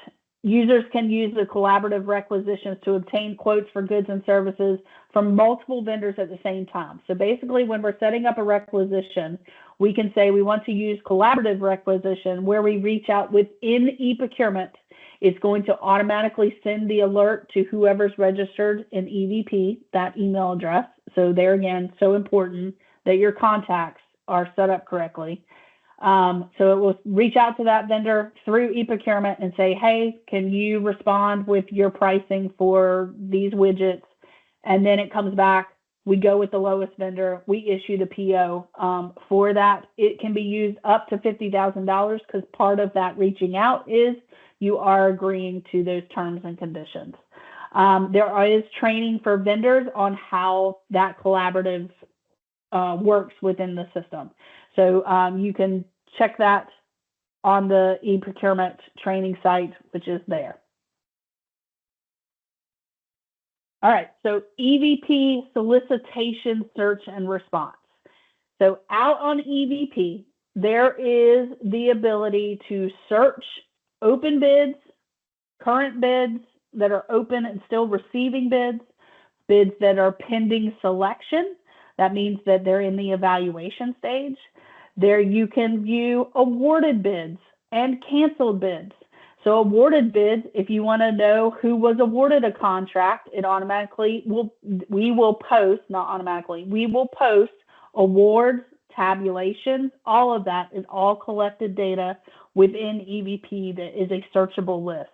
Users can use the collaborative requisitions to obtain quotes for goods and services from multiple vendors at the same time. So basically, when we're setting up a requisition, we can say we want to use collaborative requisition where we reach out within e-procurement. It's going to automatically send the alert to whoever's registered in EVP, that email address. So there again, so important that your contacts are set up correctly. So it will reach out to that vendor through e-procurement and say, hey, can you respond with your pricing for these widgets? And then it comes back, we go with the lowest vendor, we issue the PO for that. It can be used up to $50,000 because part of that reaching out is you are agreeing to those terms and conditions. There is training for vendors on how that collaborative works within the system. So you can check that on the e-procurement training site, which is there. All right, so EVP solicitation search and response. So out on EVP, there is the ability to search open bids, current bids that are open and still receiving bids, bids that are pending selection. That means that they're in the evaluation stage. There you can view awarded bids and canceled bids. So awarded bids, if you want to know who was awarded a contract, it automatically we will post, not automatically, we will post awards, tabulations, all of that is all collected data within EVP that is a searchable list.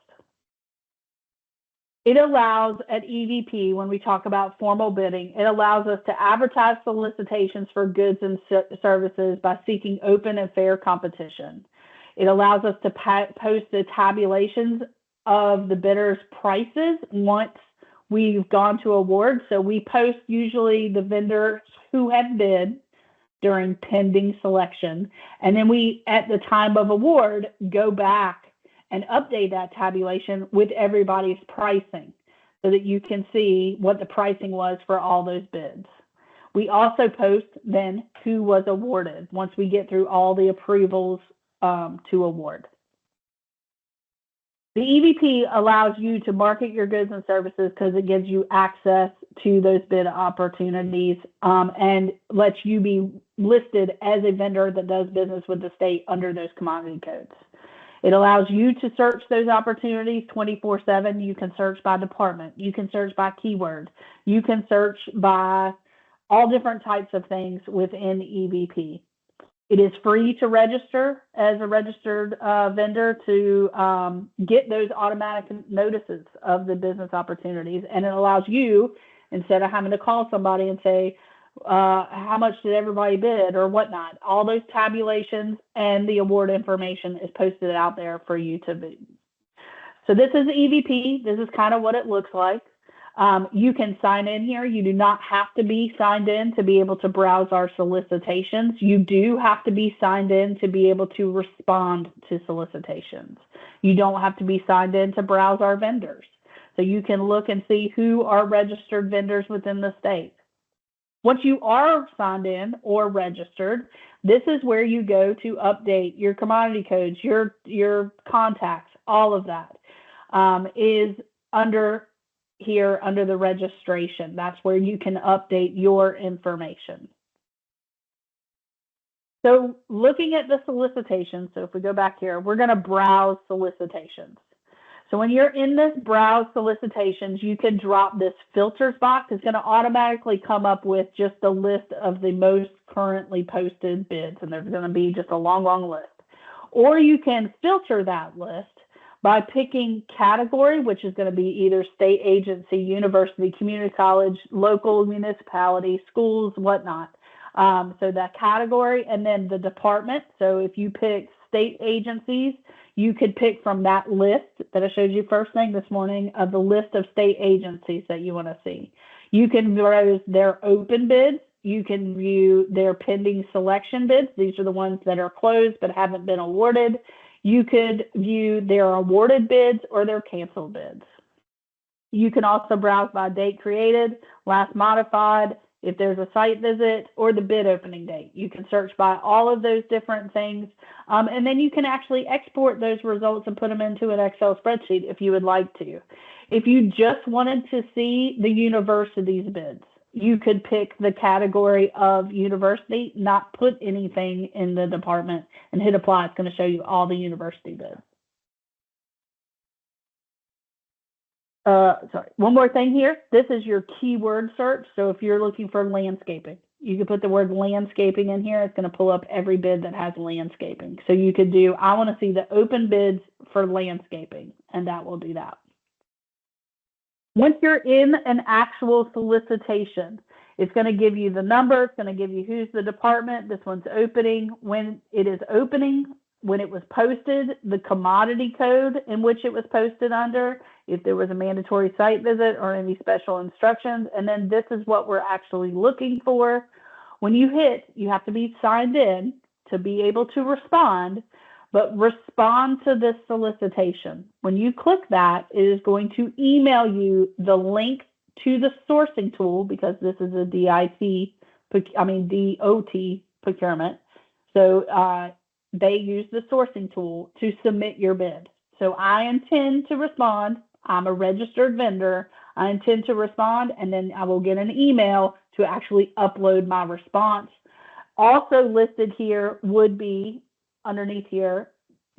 It allows at EVP, when we talk about formal bidding, it allows us to advertise solicitations for goods and services by seeking open and fair competition. It allows us to post the tabulations of the bidders' prices once we've gone to award. So we post usually the vendors who have bid during pending selection. And then we, at the time of award, go back and update that tabulation with everybody's pricing so that you can see what the pricing was for all those bids. We also post then who was awarded once we get through all the approvals to award. The EVP allows you to market your goods and services because it gives you access to those bid opportunities, and lets you be listed as a vendor that does business with the state under those commodity codes. It allows you to search those opportunities 24/7. You can search by department. You can search by keyword. You can search by all different types of things within EVP. It is free to register as a registered vendor to get those automatic notices of the business opportunities. And it allows you, instead of having to call somebody and say, how much did everybody bid or whatnot, all those tabulations and the award information is posted out there for you to view. So this is EVP. This is kind of what it looks like. You can sign in here. You do not have to be signed in to be able to browse our solicitations. You do have to be signed in to be able to respond to solicitations. You don't have to be signed in to browse our vendors. So you can look and see who are registered vendors within the state. Once you are signed in or registered, this is where you go to update your commodity codes, your contacts, all of that is under here under the registration. That's where you can update your information. So looking at the solicitations, so if we go back here, we're going to browse solicitations. So when you're in this browse solicitations, you can drop this filters box. It's going to automatically come up with just a list of the most currently posted bids, and there's going to be just a long, long list. Or you can filter that list by picking category, which is going to be either state agency, university, community college, local municipality, schools, whatnot. So that category, and then the department. So if you pick state agencies, you could pick from that list that I showed you first thing this morning of the list of state agencies that you want to see. You can browse their open bids. You can view their pending selection bids. These are the ones that are closed but haven't been awarded. You could view their awarded bids or their canceled bids. You can also browse by date created, last modified, if there's a site visit, or the bid opening date. You can search by all of those different things. And then you can actually export those results and put them into an Excel spreadsheet if you would like to. If you just wanted to see the university's bids, you could pick the category of university, not put anything in the department, and hit apply. It's going to show you all the university bids. Sorry, one more thing here. This is your keyword search. So if you're looking for landscaping, you can put the word landscaping in here. It's going to pull up every bid that has landscaping. So you could do, I want to see the open bids for landscaping, and that will do that. Once you're in an actual solicitation, it's going to give you the number. It's going to give you who's the department. This one's opening, when it is opening, when it was posted, the commodity code in which it was posted under, if there was a mandatory site visit or any special instructions. And then this is what we're actually looking for. When you hit, you have to be signed in to be able to respond, but respond to this solicitation. When you click that, it is going to email you the link to the sourcing tool, because this is a DOT procurement. So they use the sourcing tool to submit your bid. So I intend to respond. I'm a registered vendor. I intend to respond, and then I will get an email to actually upload my response. Also listed here would be underneath here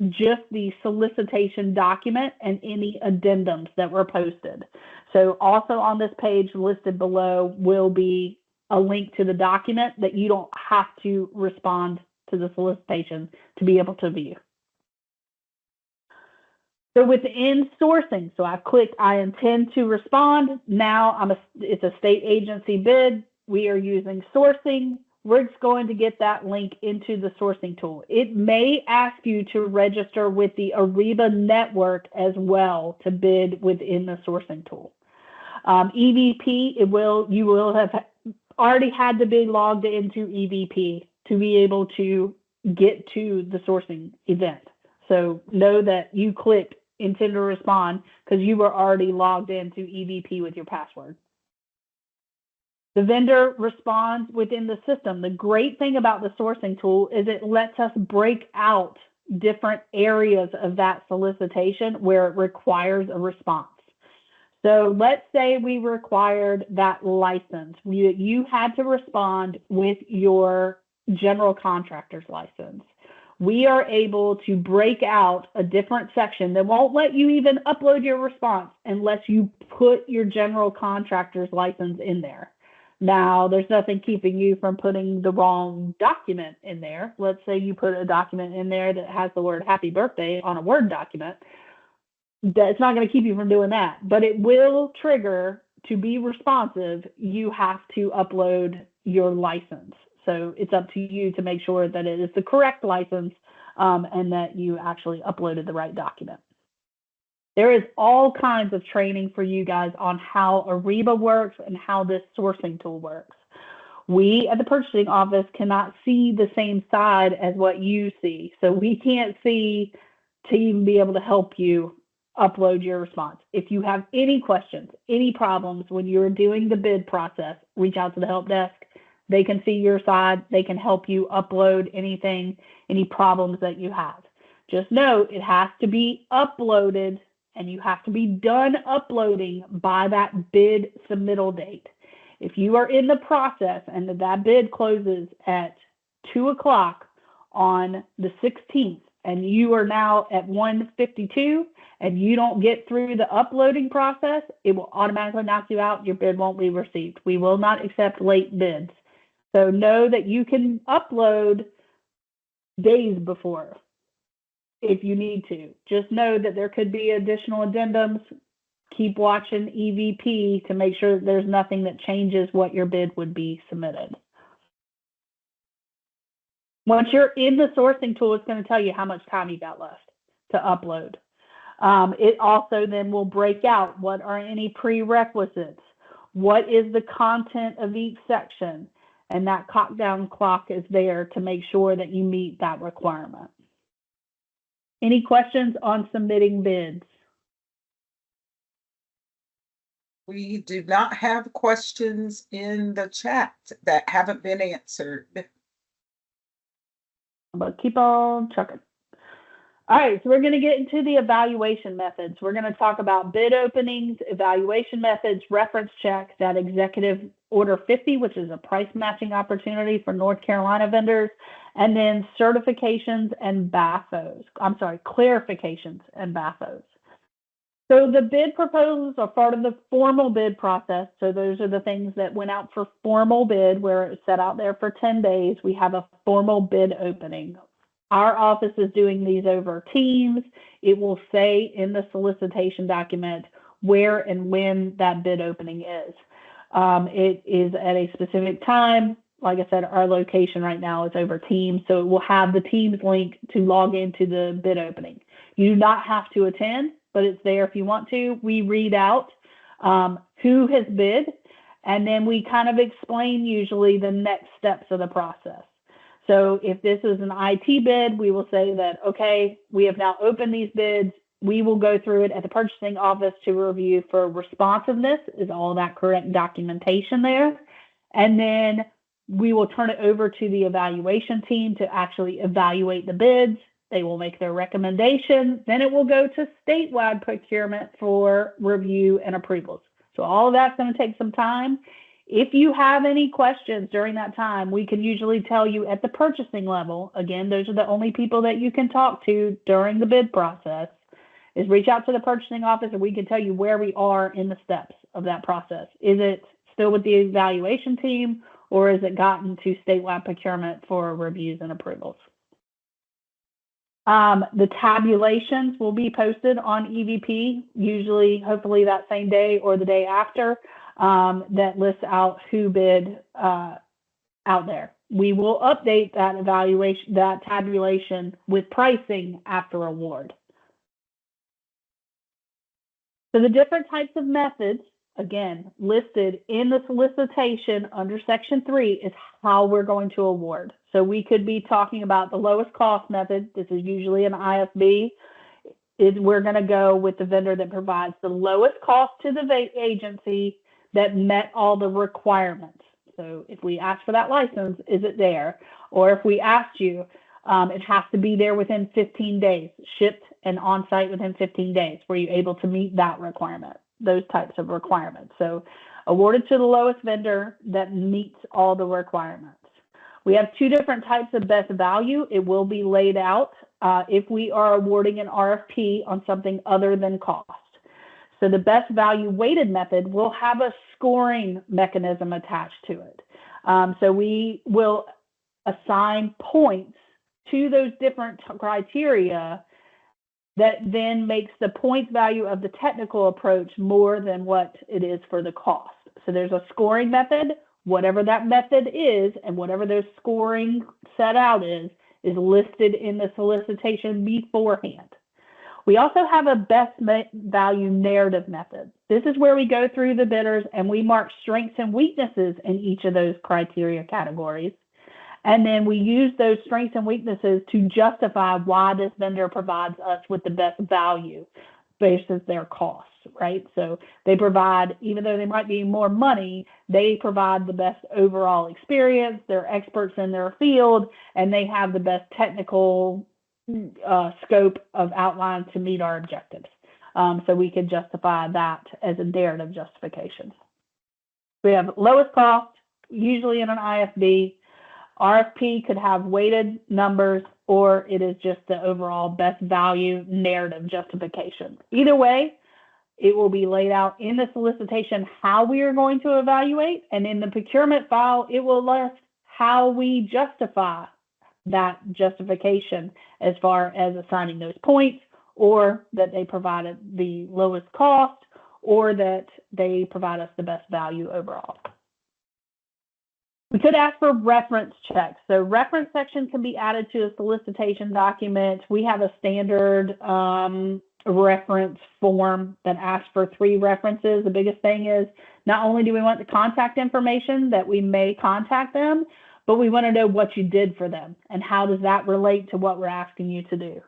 just the solicitation document and any addendums that were posted. So also on this page listed below will be a link to the document that you don't have to respond to the solicitation to be able to view. So within sourcing, so I clicked, I intend to respond. Now it's a state agency bid. We are using sourcing. We're just going to get that link into the sourcing tool. It may ask you to register with the Ariba network as well to bid within the sourcing tool. EVP, you will have already had to be logged into EVP to be able to get to the sourcing event. So know that you clicked intend to respond because you were already logged into EVP with your password. The vendor responds within the system. The great thing about the sourcing tool is it lets us break out different areas of that solicitation where it requires a response. So let's say we required that license. You had to respond with your general contractor's license. We are able to break out a different section that won't let you even upload your response unless you put your general contractor's license in there. Now, there's nothing keeping you from putting the wrong document in there. Let's say you put a document in there that has the word happy birthday on a Word document. That's not going to keep you from doing that, but it will trigger to be responsive. You have to upload your license. So it's up to you to make sure that it is the correct license and that you actually uploaded the right document. There is all kinds of training for you guys on how Ariba works and how this sourcing tool works. We at the purchasing office cannot see the same side as what you see. So we can't see to even be able to help you upload your response. If you have any questions, any problems when you're doing the bid process, reach out to the help desk. They can see your side. They can help you upload anything, any problems that you have. Just know it has to be uploaded and you have to be done uploading by that bid submittal date. If you are in the process and that bid closes at 2 o'clock on the 16th and you are now at 1:52 and you don't get through the uploading process, it will automatically knock you out. Your bid won't be received. We will not accept late bids. So know that you can upload days before if you need to. Just know that there could be additional addendums. Keep watching EVP to make sure that there's nothing that changes what your bid would be submitted. Once you're in the sourcing tool, it's going to tell you how much time you got left to upload. It also then will break out what are any prerequisites, what is the content of each section, and that countdown clock is there to make sure that you meet that requirement. Any questions on submitting bids? We do not have questions in the chat that haven't been answered. But keep on chucking. All right, so we're going to get into the evaluation methods. We're going to talk about bid openings, evaluation methods, reference checks, that Executive Order 50, which is a price matching opportunity for North Carolina vendors, and then certifications and BAFOs. I'm sorry, clarifications and BAFOs. So the bid proposals are part of the formal bid process. So those are the things that went out for formal bid, where it's set out there for 10 days. We have a formal bid opening. Our office is doing these over Teams. It will say in the solicitation document where and when that bid opening is. It is at a specific time. Like I said, our location right now is over Teams, so it will have the Teams link to log into the bid opening. You do not have to attend, but it's there if you want to. We read out who has bid, and then we kind of explain usually the next steps of the process. So if this is an IT bid, we will say that, okay, we have now opened these bids. We will go through it at the purchasing office to review for responsiveness. Is all that correct documentation there? And then we will turn it over to the evaluation team to actually evaluate the bids. They will make their recommendation. Then it will go to statewide procurement for review and approvals. So all of that's going to take some time. If you have any questions during that time, we can usually tell you at the purchasing level. Again, those are the only people that you can talk to during the bid process, is reach out to the purchasing office and we can tell you where we are in the steps of that process. Is it still with the evaluation team, or is it gotten to statewide procurement for reviews and approvals? The tabulations will be posted on EVP, usually, hopefully that same day or the day after, that lists out who bid out there. We will update that evaluation, that tabulation with pricing after award. So the different types of methods, again, listed in the solicitation under Section 3 is how we're going to award. So we could be talking about the lowest cost method. This is usually an ISB. We're going to go with the vendor that provides the lowest cost to the agency that met all the requirements. So if we ask for that license, is it there? Or if we asked you, it has to be there within 15 days, shipped and on site within 15 days. Were you able to meet that requirement? those types of requirements. So awarded to the lowest vendor that meets all the requirements. We have two different types of best value. It will be laid out if we are awarding an RFP on something other than cost. So the best value weighted method will have a scoring mechanism attached to it. So we will assign points to those different criteria that then makes the points value of the technical approach more than what it is for the cost. So there's a scoring method, whatever that method is, and whatever their scoring set out is listed in the solicitation beforehand. We also have a best value narrative method. This is where we go through the bidders and we mark strengths and weaknesses in each of those criteria categories. And then we use those strengths and weaknesses to justify why this vendor provides us with the best value versus their costs, right? So they provide, even though they might be more money, they provide the best overall experience, they're experts in their field, and they have the best technical scope of outline to meet our objectives. So we could justify that as a narrative justification. We have lowest cost, usually in an IFB. RFP could have weighted numbers, or it is just the overall best value narrative justification. Either way, it will be laid out in the solicitation how we are going to evaluate, and in the procurement file, it will list how we justify that justification as far as assigning those points, or that they provided the lowest cost, or that they provide us the best value overall. We could ask for reference checks. So reference section can be added to a solicitation document. We have a standard reference form that asks for 3 references. The biggest thing is not only do we want the contact information that we may contact them, but we want to know what you did for them and how does that relate to what we're asking you to do.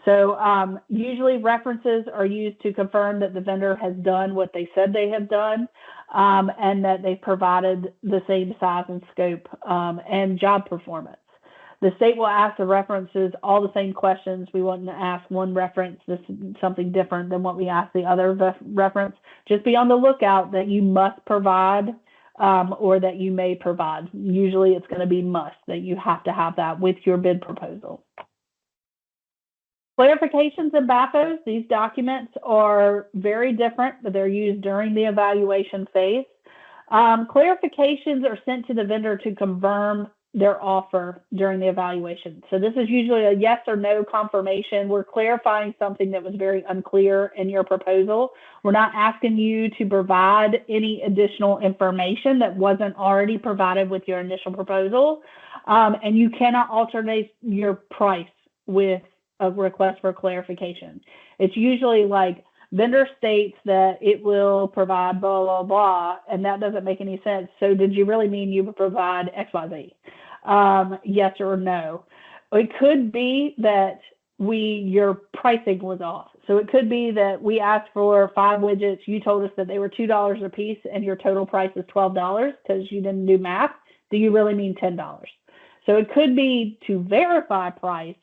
So usually references are used to confirm that the vendor has done what they said they have done, and that they've provided the same size and scope and job performance. The state will ask the references all the same questions. We want to ask one reference this something different than what we ask the other reference. Just be on the lookout that you must provide or that you may provide. Usually it's going to be must, that you have to have that with your bid proposal. Clarifications and BAFOs, these documents are very different, but they're used during the evaluation phase. Clarifications are sent to the vendor to confirm their offer during the evaluation. So this is usually a yes or no confirmation. We're clarifying something that was very unclear in your proposal. We're not asking you to provide any additional information that wasn't already provided with your initial proposal. And you cannot alternate your price with a request for clarification. It's usually like vendor states that it will provide blah, blah, blah, and that doesn't make any sense. So did you really mean you would provide XYZ? Yes or no. It could be that your pricing was off. So it could be that we asked for 5 widgets. You told us that they were $2 a piece and your total price is $12 because you didn't do math. Do you really mean $10? So it could be to verify price,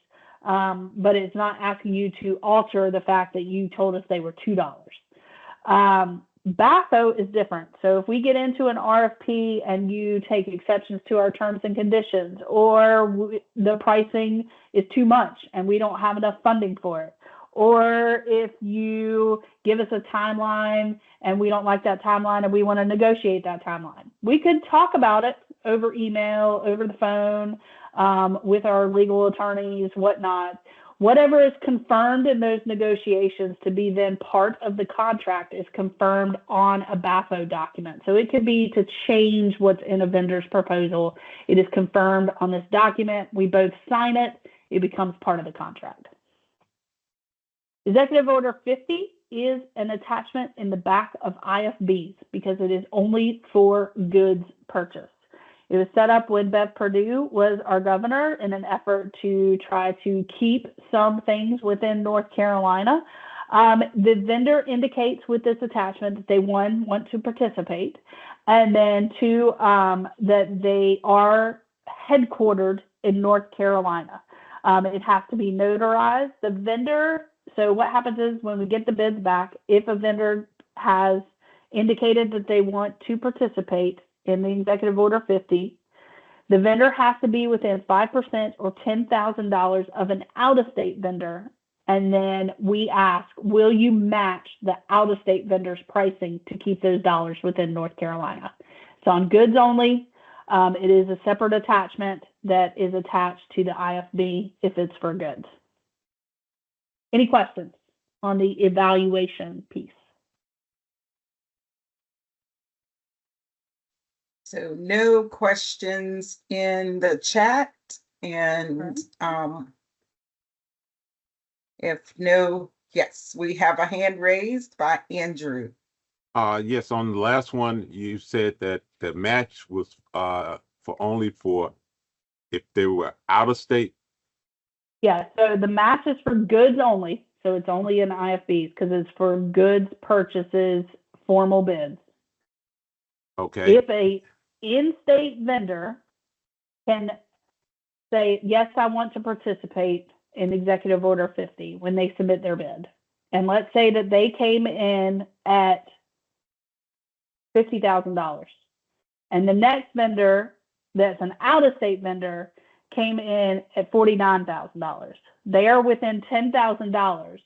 but it's not asking you to alter the fact that you told us they were $2. BAFO is different. So if we get into an RFP and you take exceptions to our terms and conditions, or the pricing is too much and we don't have enough funding for it, or if you give us a timeline and we don't like that timeline and we want to negotiate that timeline, we could talk about it over email, over the phone, with our legal attorneys, whatnot. Whatever is confirmed in those negotiations to be then part of the contract is confirmed on a BAFO document. So it could be to change what's in a vendor's proposal. It is confirmed on this document. We both sign it. It becomes part of the contract. Executive Order 50 is an attachment in the back of IFBs because it is only for goods purchased. It was set up when Bev Perdue was our governor in an effort to try to keep some things within North Carolina. The vendor indicates with this attachment that they, 1, want to participate, and then 2, that they are headquartered in North Carolina. It has to be notarized. The vendor, so what happens is when we get the bids back, if a vendor has indicated that they want to participate in the Executive Order 50. The vendor has to be within 5% or $10,000 of an out-of-state vendor. And then we ask, will you match the out-of-state vendor's pricing to keep those dollars within North Carolina? It's on goods only. It is a separate attachment that is attached to the IFB if it's for goods. Any questions on the evaluation piece? So no questions in the chat, and if no, yes, we have a hand raised by Andrew. Yes, on the last one, you said that the match was for if they were out of state. Yeah, so the match is for goods only. So it's only in IFBs because it's for goods purchases, formal bids. Okay. If a in-state vendor can say, yes, I want to participate in Executive Order 50 when they submit their bid. And let's say that they came in at $50,000. And the next vendor that's an out-of-state vendor came in at $49,000. They are within $10,000.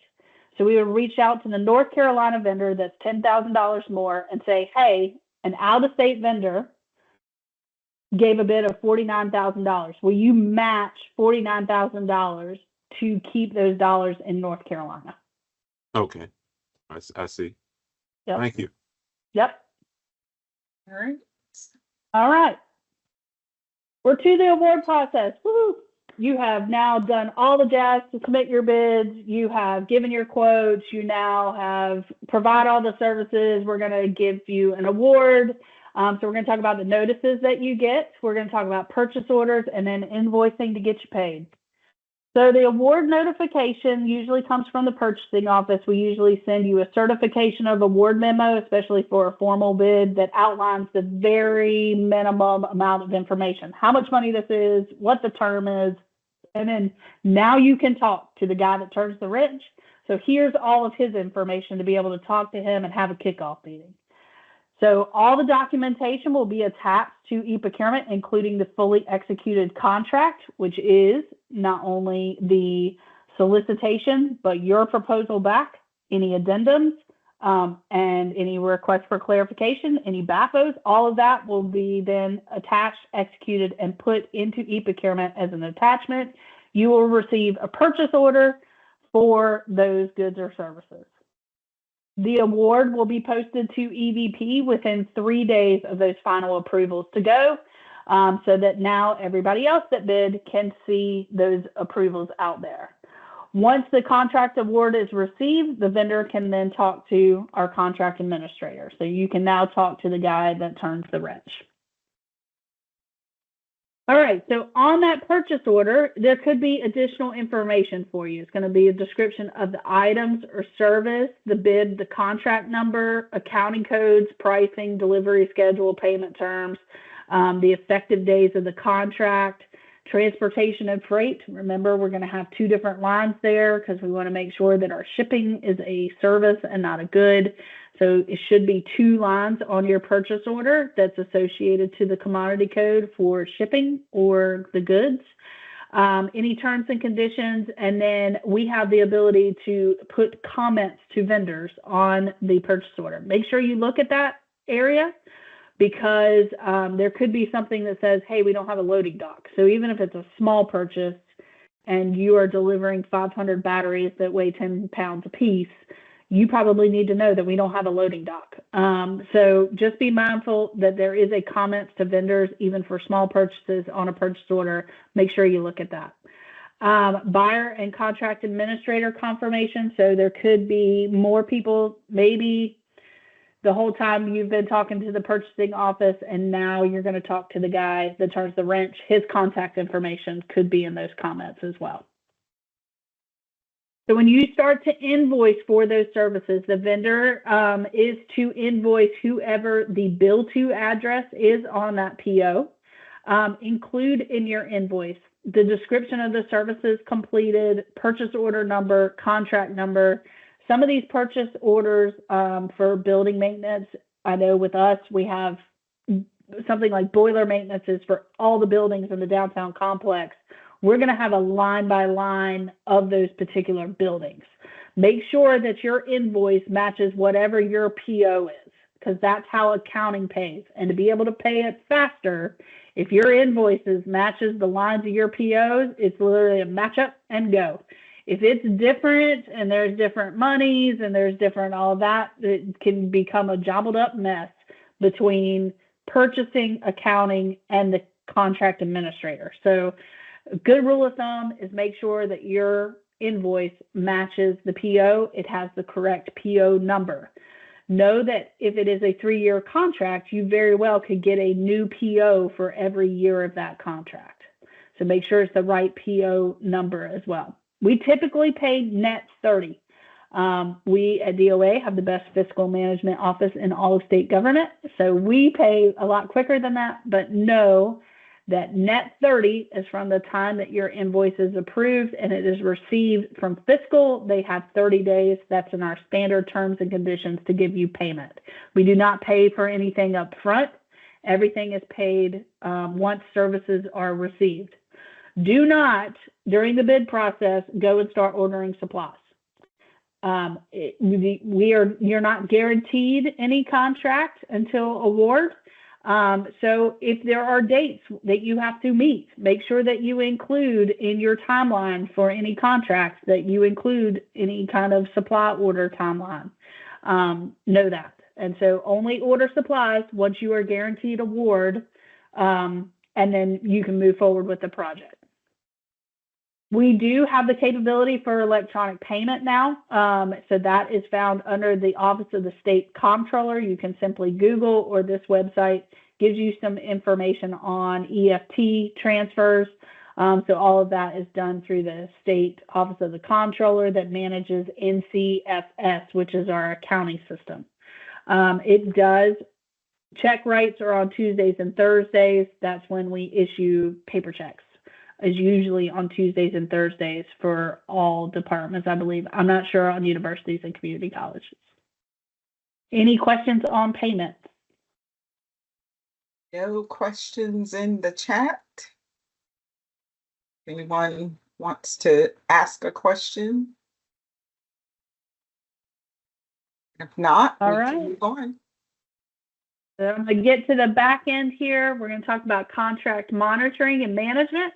So we would reach out to the North Carolina vendor that's $10,000 more and say, hey, an out-of-state vendor gave a bid of $49,000. Will you match $49,000 to keep those dollars in North Carolina? Okay. I see. Yep. Thank you. Yep. All right. All right. We're to the award process. Woo! You have now done all the jazz to submit your bids. You have given your quotes. You now have provide all the services. We're going to give you an award. So we're going to talk about the notices that you get. We're going to talk about purchase orders and then invoicing to get you paid. So the award notification usually comes from the purchasing office. We usually send you a certification of award memo, especially for a formal bid that outlines the very minimum amount of information, how much money this is, what the term is, and then now you can talk to the guy that turns the wrench. So here's all of his information to be able to talk to him and have a kickoff meeting. So all the documentation will be attached to e-procurement, including the fully executed contract, which is not only the solicitation, but your proposal back, any addendums, and any requests for clarification, any BAFOs, all of that will be then attached, executed, and put into e-procurement as an attachment. You will receive a purchase order for those goods or services. The award will be posted to EVP within 3 days of those final approvals to go, so that now everybody else that bid can see those approvals out there. Once the contract award is received, the vendor can then talk to our contract administrator. So you can now talk to the guy that turns the wrench. All right, so on that purchase order, there could be additional information for you. It's going to be a description of the items or service, the bid, the contract number, accounting codes, pricing, delivery schedule, payment terms, the effective days of the contract, transportation and freight. Remember, we're going to have two different lines there because we want to make sure that our shipping is a service and not a good. So it should be 2 lines on your purchase order that's associated to the commodity code for shipping or the goods. Any terms and conditions, and then we have the ability to put comments to vendors on the purchase order. Make sure you look at that area because there could be something that says, hey, we don't have a loading dock. So even if it's a small purchase and you are delivering 500 batteries that weigh 10 pounds a piece, you probably need to know that we don't have a loading dock. So just be mindful that there is a comments to vendors, even for small purchases on a purchase order. Make sure you look at that. Buyer and contract administrator confirmation. So there could be more people, maybe the whole time you've been talking to the purchasing office and now you're going to talk to the guy that turns the wrench. His contact information could be in those comments as well. So when you start to invoice for those services, the vendor is to invoice whoever the bill to address is on that PO. Include in your invoice the description of the services completed, purchase order number, contract number, some of these purchase orders for building maintenance, I know with us, we have something like boiler maintenances for all the buildings in the downtown complex. We're going to have a line by line of those particular buildings. Make sure that your invoice matches whatever your PO is, because that's how accounting pays. And to be able to pay it faster, if your invoices matches the lines of your POs, it's literally a match up and go. If it's different and there's different monies and there's different all of that, it can become a jumbled up mess between purchasing, accounting, and the contract administrator. So a good rule of thumb is make sure that your invoice matches the PO. It has the correct PO number. Know that if it is a 3-year contract, you very well could get a new PO for every year of that contract. So make sure it's the right PO number as well. We typically pay net 30. We at DOA have the best fiscal management office in all of state government. So we pay a lot quicker than that, but know that net 30 is from the time that your invoice is approved and it is received from fiscal. They have 30 days. That's in our standard terms and conditions to give you payment. We do not pay for anything up front. Everything is paid once services are received. Do not, during the bid process, go and start ordering supplies. You're not guaranteed any contract until award. So if there are dates that you have to meet, make sure that you include in your timeline for any contracts that you include any kind of supply order timeline. Know that. And so only order supplies once you are guaranteed award, and then you can move forward with the project. We do have the capability for electronic payment now. So that is found under the Office of the State Comptroller. You can simply Google, or this website gives you some information on EFT transfers. So all of that is done through the State Office of the Comptroller that manages NCFS, which is our accounting system. It does, check writes are on Tuesdays and Thursdays. That's when we issue paper checks. Is usually on Tuesdays and Thursdays for all departments, I believe. I'm not sure on universities and community colleges. Any questions on payments? No questions in the chat. Anyone wants to ask a question? If not, all we right. can move on. So I'm going to get to the back end here. We're going to talk about contract monitoring and management.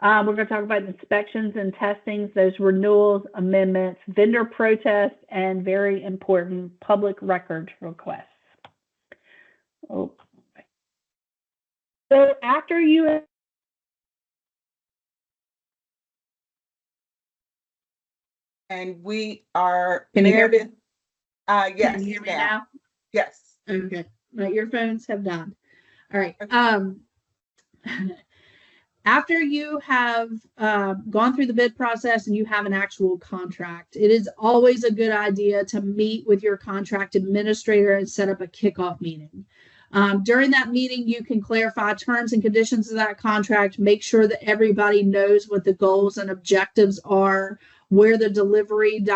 We're going to talk about inspections and testings, those renewals, amendments, vendor protests, and very important public record requests. Oh. So after you and we are Can you hear me? Yes. Can you hear me now? Yes. Okay. My earphones have died. All right. After you have gone through the bid process and you have an actual contract, it is always a good idea to meet with your contract administrator and set up a kickoff meeting. During that meeting, you can clarify terms and conditions of that contract, make sure that everybody knows what the goals and objectives are, where the delivery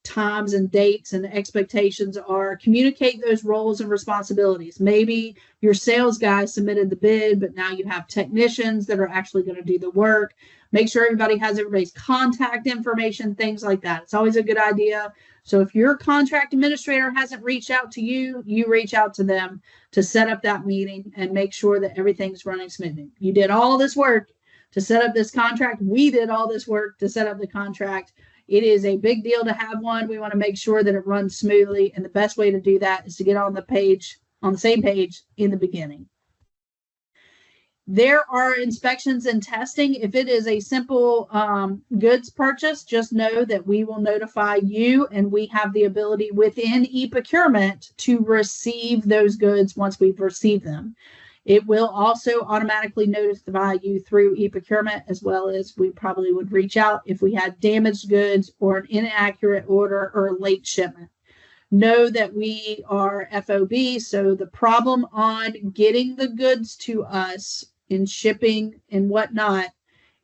times and dates and expectations are. Communicate those roles and responsibilities. Maybe your sales guy submitted the bid, but now you have technicians that are actually going to do the work. Make sure everybody has everybody's contact information, things like that. It's always a good idea. So if your contract administrator hasn't reached out to you, you reach out to them to set up that meeting and make sure that everything's running smoothly. You did all this work to set up this contract. We did all this work to set up the contract. It is a big deal to have one. We want to make sure that it runs smoothly. And the best way to do that is to get on the same page in the beginning. There are inspections and testing. If it is a simple goods purchase, just know that we will notify you, and we have the ability within e-procurement to receive those goods once we've received them. It will also automatically notify you through e-procurement, as well as we probably would reach out if we had damaged goods or an inaccurate order or a late shipment. Know that we are FOB, so the problem on getting the goods to us in shipping and whatnot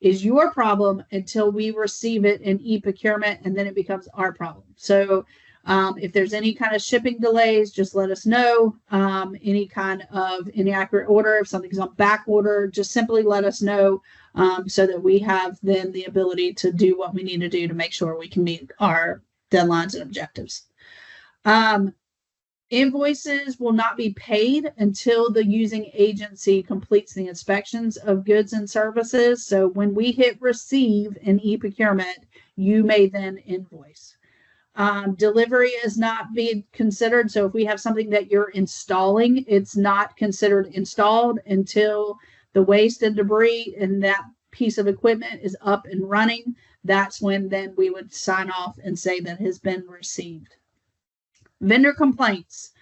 is your problem until we receive it in e-procurement, and then it becomes our problem. So if there's any kind of shipping delays, just let us know. Any kind of inaccurate order, if something's on back order, just simply let us know, so that we have then the ability to do what we need to do to make sure we can meet our deadlines and objectives. Invoices will not be paid until the using agency completes the inspections of goods and services. So when we hit receive in e-procurement, you may then invoice. Delivery is not being considered. So if we have something that you're installing, it's not considered installed until the waste and debris and that piece of equipment is up and running. That's when then we would sign off and say that has been received. Vendor complaints.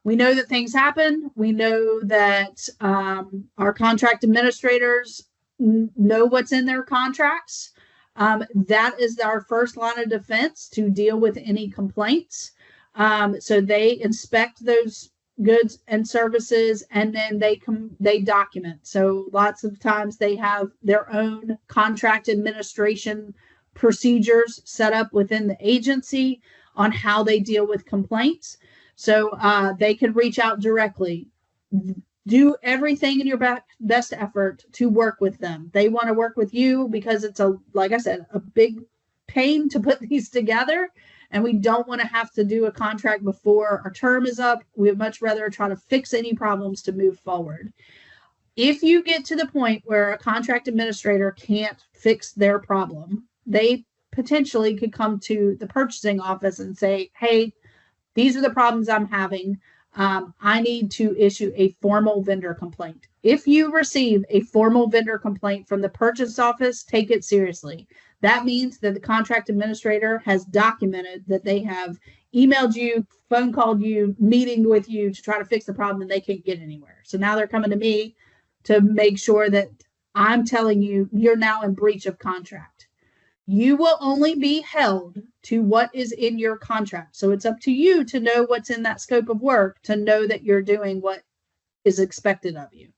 We know that things happen. We know that our contract administrators know what's in their contracts. That is our first line of defense to deal with any complaints. So they inspect those goods and services, and then they document. So lots of times they have their own contract administration procedures set up within the agency on how they deal with complaints. So they can reach out directly. Do everything in your best effort to work with them. They want to work with you because it's like I said, a big pain to put these together. And we don't want to have to do a contract before our term is up. We'd much rather try to fix any problems to move forward. If you get to the point where a contract administrator can't fix their problem, they potentially could come to the purchasing office and say, hey, these are the problems I'm having. I need to issue a formal vendor complaint. If you receive a formal vendor complaint from the purchase office, take it seriously. That means that the contract administrator has documented that they have emailed you, phone called you, meeting with you to try to fix the problem, and they can't get anywhere. So now they're coming to me to make sure that I'm telling you, you're now in breach of contract. You will only be held to what is in your contract. So it's up to you to know what's in that scope of work, to know that you're doing what is expected of you.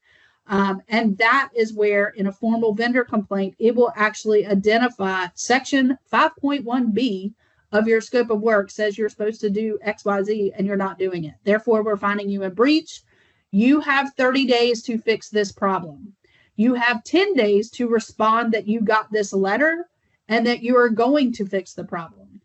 And that is where in a formal vendor complaint, it will actually identify section 5.1b of your scope of work says you're supposed to do XYZ and you're not doing it. Therefore, we're finding you in breach. You have 30 days to fix this problem. You have 10 days to respond that you got this letter and that you are going to fix the problem.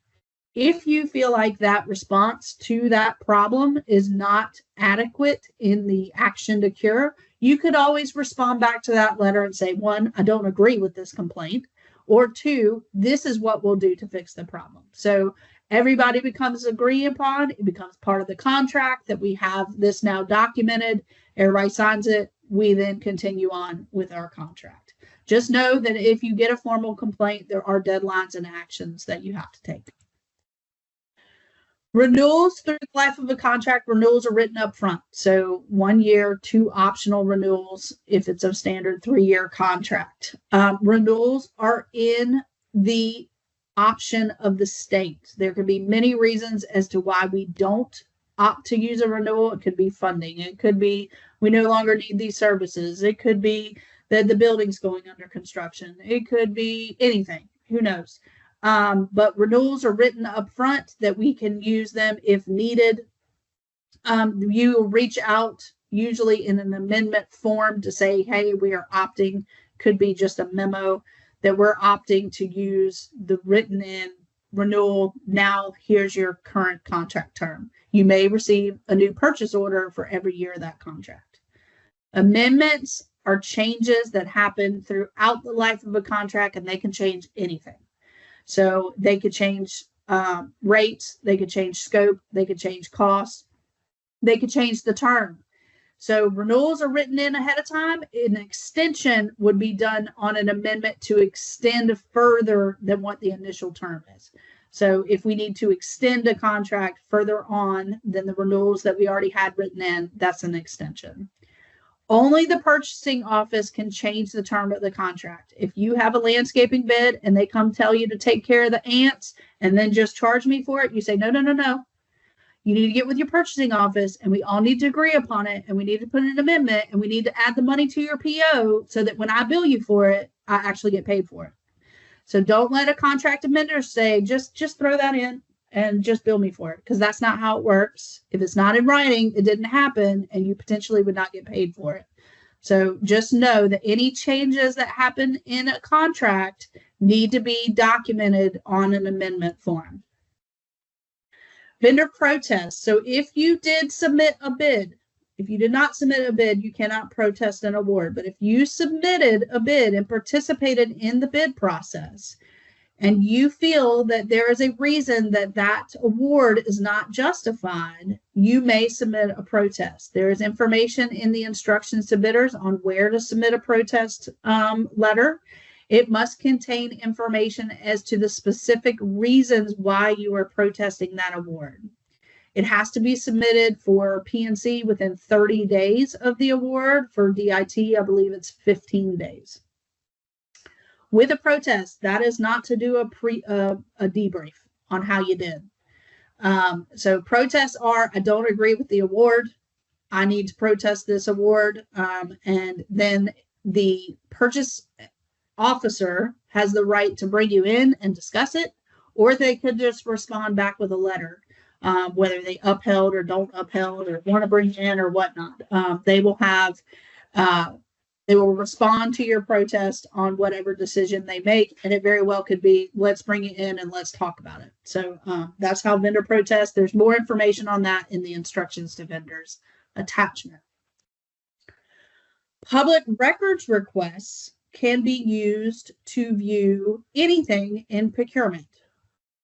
If you feel like that response to that problem is not adequate in the action to cure, you could always respond back to that letter and say, 1, I don't agree with this complaint, or 2, this is what we'll do to fix the problem. So everybody becomes agreed upon. It becomes part of the contract that we have this now documented. Everybody signs it. We then continue on with our contract. Just know that if you get a formal complaint, there are deadlines and actions that you have to take. Renewals through the life of a contract, renewals are written up front. So 1 year, 2 optional renewals if it's a standard 3-year contract. Renewals are in the option of the state. There could be many reasons as to why we don't opt to use a renewal. It could be funding. It could be we no longer need these services. It could be that the building's going under construction. It could be anything. Who knows? But renewals are written up front that we can use them if needed. You reach out usually in an amendment form to say, hey, we are opting, could be just a memo that we're opting to use the written in renewal. Now here's your current contract term. You may receive a new purchase order for every year of that contract. Amendments are changes that happen throughout the life of a contract, and they can change anything. So they could change rates, they could change scope, they could change costs, they could change the term. So renewals are written in ahead of time. An extension would be done on an amendment to extend further than what the initial term is. So if we need to extend a contract further on than the renewals that we already had written in, that's an extension. Only the purchasing office can change the term of the contract. If you have a landscaping bid and they come tell you to take care of the ants and then just charge me for it, you say, no. You need to get with your purchasing office and we all need to agree upon it, and we need to put in an amendment, and we need to add the money to your PO so that when I bill you for it, I actually get paid for it. So don't let a contract amender say, just throw that in and just bill me for it, because that's not how it works. If it's not in writing, it didn't happen, and you potentially would not get paid for it. So just know that any changes that happen in a contract need to be documented on an amendment form. Vendor protest. So if you did submit a bid, if you did not submit a bid, you cannot protest an award. But if you submitted a bid and participated in the bid process, and you feel that there is a reason that that award is not justified, you may submit a protest. There is information in the instructions to bidders on where to submit a protest letter. It must contain information as to the specific reasons why you are protesting that award. It has to be submitted for P&C within 30 days of the award. For DIT, I believe it's 15 days. With a protest, that is not to do a debrief on how you did. So protests are, I don't agree with the award. I need to protest this award. And then the purchase officer has the right to bring you in and discuss it, or they could just respond back with a letter, whether they upheld or don't upheld or want to bring you in or whatnot. They will have, they will respond to your protest on whatever decision they make. And it very well could be, let's bring it in and let's talk about it. So that's how vendor protest. There's more information on that in the instructions to vendors attachment. Public records requests can be used to view anything in procurement.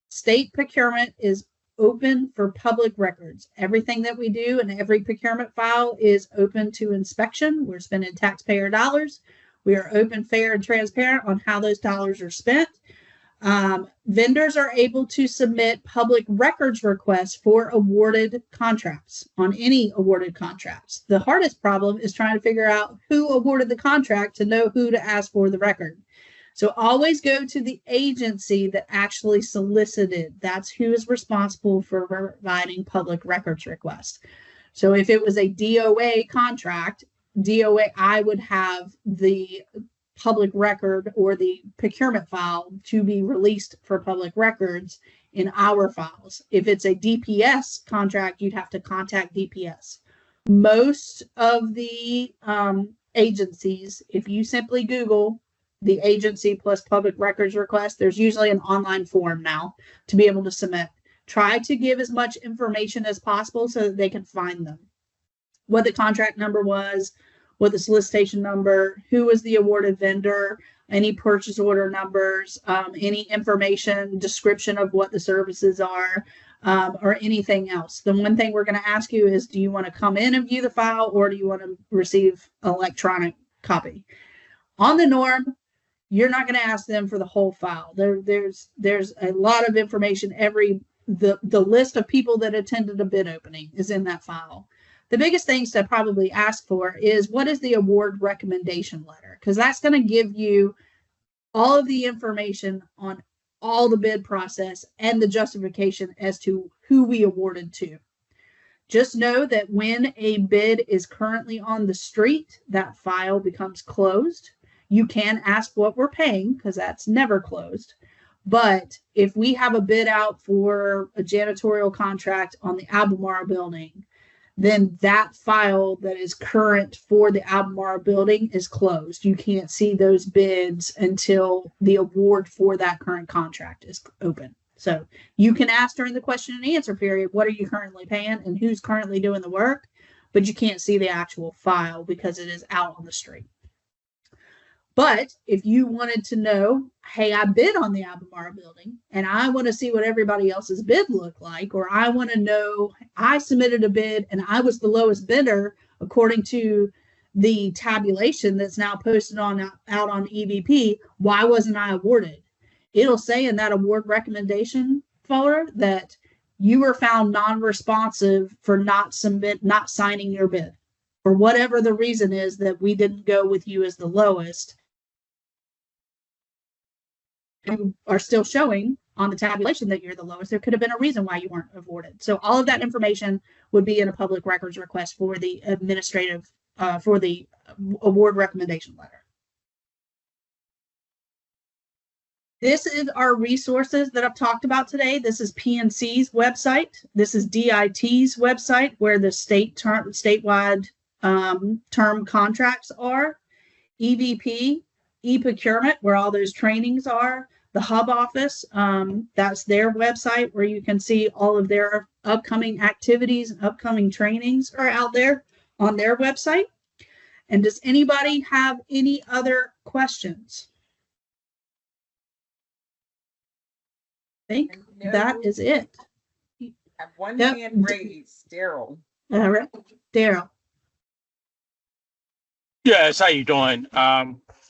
State procurement is open for public records. Everything that we do in every procurement file is open to inspection. We're spending taxpayer dollars. We are open, fair, and transparent on how those dollars are spent. Vendors are able to submit public records requests for awarded contracts on any awarded contracts. The hardest problem is trying to figure out who awarded the contract to know who to ask for the record. So always go to the agency that actually solicited. That's who is responsible for providing public records requests. So if it was a DOA contract, I would have the public record or the procurement file to be released for public records in our files. If it's a DPS contract, you'd have to contact DPS. Most of the agencies, if you simply Google the agency plus public records request, there's usually an online form now to be able to submit. Try to give as much information as possible so that they can find them. What the contract number was, what the solicitation number, who was the awarded vendor, any purchase order numbers, any information, description of what the services are, or anything else. The one thing we're going to ask you is, do you want to come in and view the file, or do you want to receive an electronic copy? On the norm, you're not going to ask them for the whole file. There's a lot of information. The list of people that attended a bid opening is in that file. The biggest things to probably ask for is, what is the award recommendation letter? Because that's going to give you all of the information on all the bid process and the justification as to who we awarded to. Just know that when a bid is currently on the street, that file becomes closed. You can ask what we're paying, because that's never closed. But if we have a bid out for a janitorial contract on the Albemarle building, then that file that is current for the Albemarle building is closed. You can't see those bids until the award for that current contract is open. So you can ask during the question and answer period, what are you currently paying and who's currently doing the work? But you can't see the actual file because it is out on the street. But if you wanted to know, hey, I bid on the Albemarle building and I want to see what everybody else's bid looked like, or I want to know, I submitted a bid and I was the lowest bidder according to the tabulation that's now posted out on EVP, why wasn't I awarded? It'll say in that award recommendation folder that you were found non-responsive for not signing your bid, for whatever the reason is that we didn't go with you as the lowest. You are still showing on the tabulation that you're the lowest. There could have been a reason why you weren't awarded. So all of that information would be in a public records request for the administrative, for the award recommendation letter. This is our resources that I've talked about today. This is PNC's website. This is DIT's website, where the statewide term contracts are. EVP, e-procurement, where all those trainings are. The Hub office, that's their website, where you can see all of their upcoming activities and upcoming trainings are out there on their website. And does anybody have any other questions? I think that is it. Have one Yep. hand raised, Daryl. All right, Daryl. Yes, how you doing?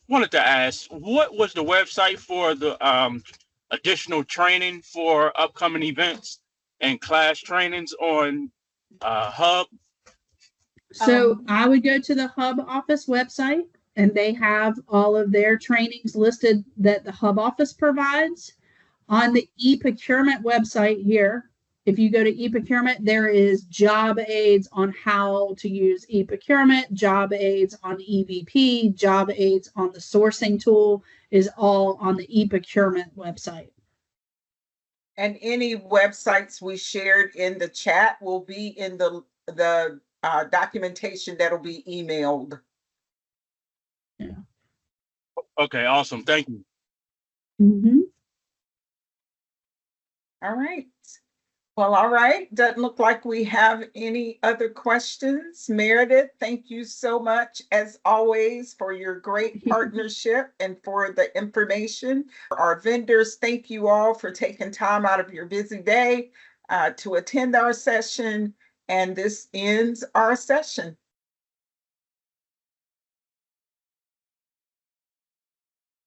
Wanted to ask, what was the website for the additional training for upcoming events and class trainings on Hub? So I would go to the Hub office website, and they have all of their trainings listed that the Hub office provides. On the e-procurement website here, if you go to e-procurement, there is job aids on how to use e-procurement, job aids on EVP, job aids on the sourcing tool, is all on the e-procurement website. And any websites we shared in the chat will be in the documentation that'll be emailed. Yeah. Okay, awesome. Thank you. Mm-hmm. All right. Well, all right. Doesn't look like we have any other questions. Meredith, thank you so much, as always, for your great partnership and for the information. Our vendors, thank you all for taking time out of your busy day to attend our session. And this ends our session.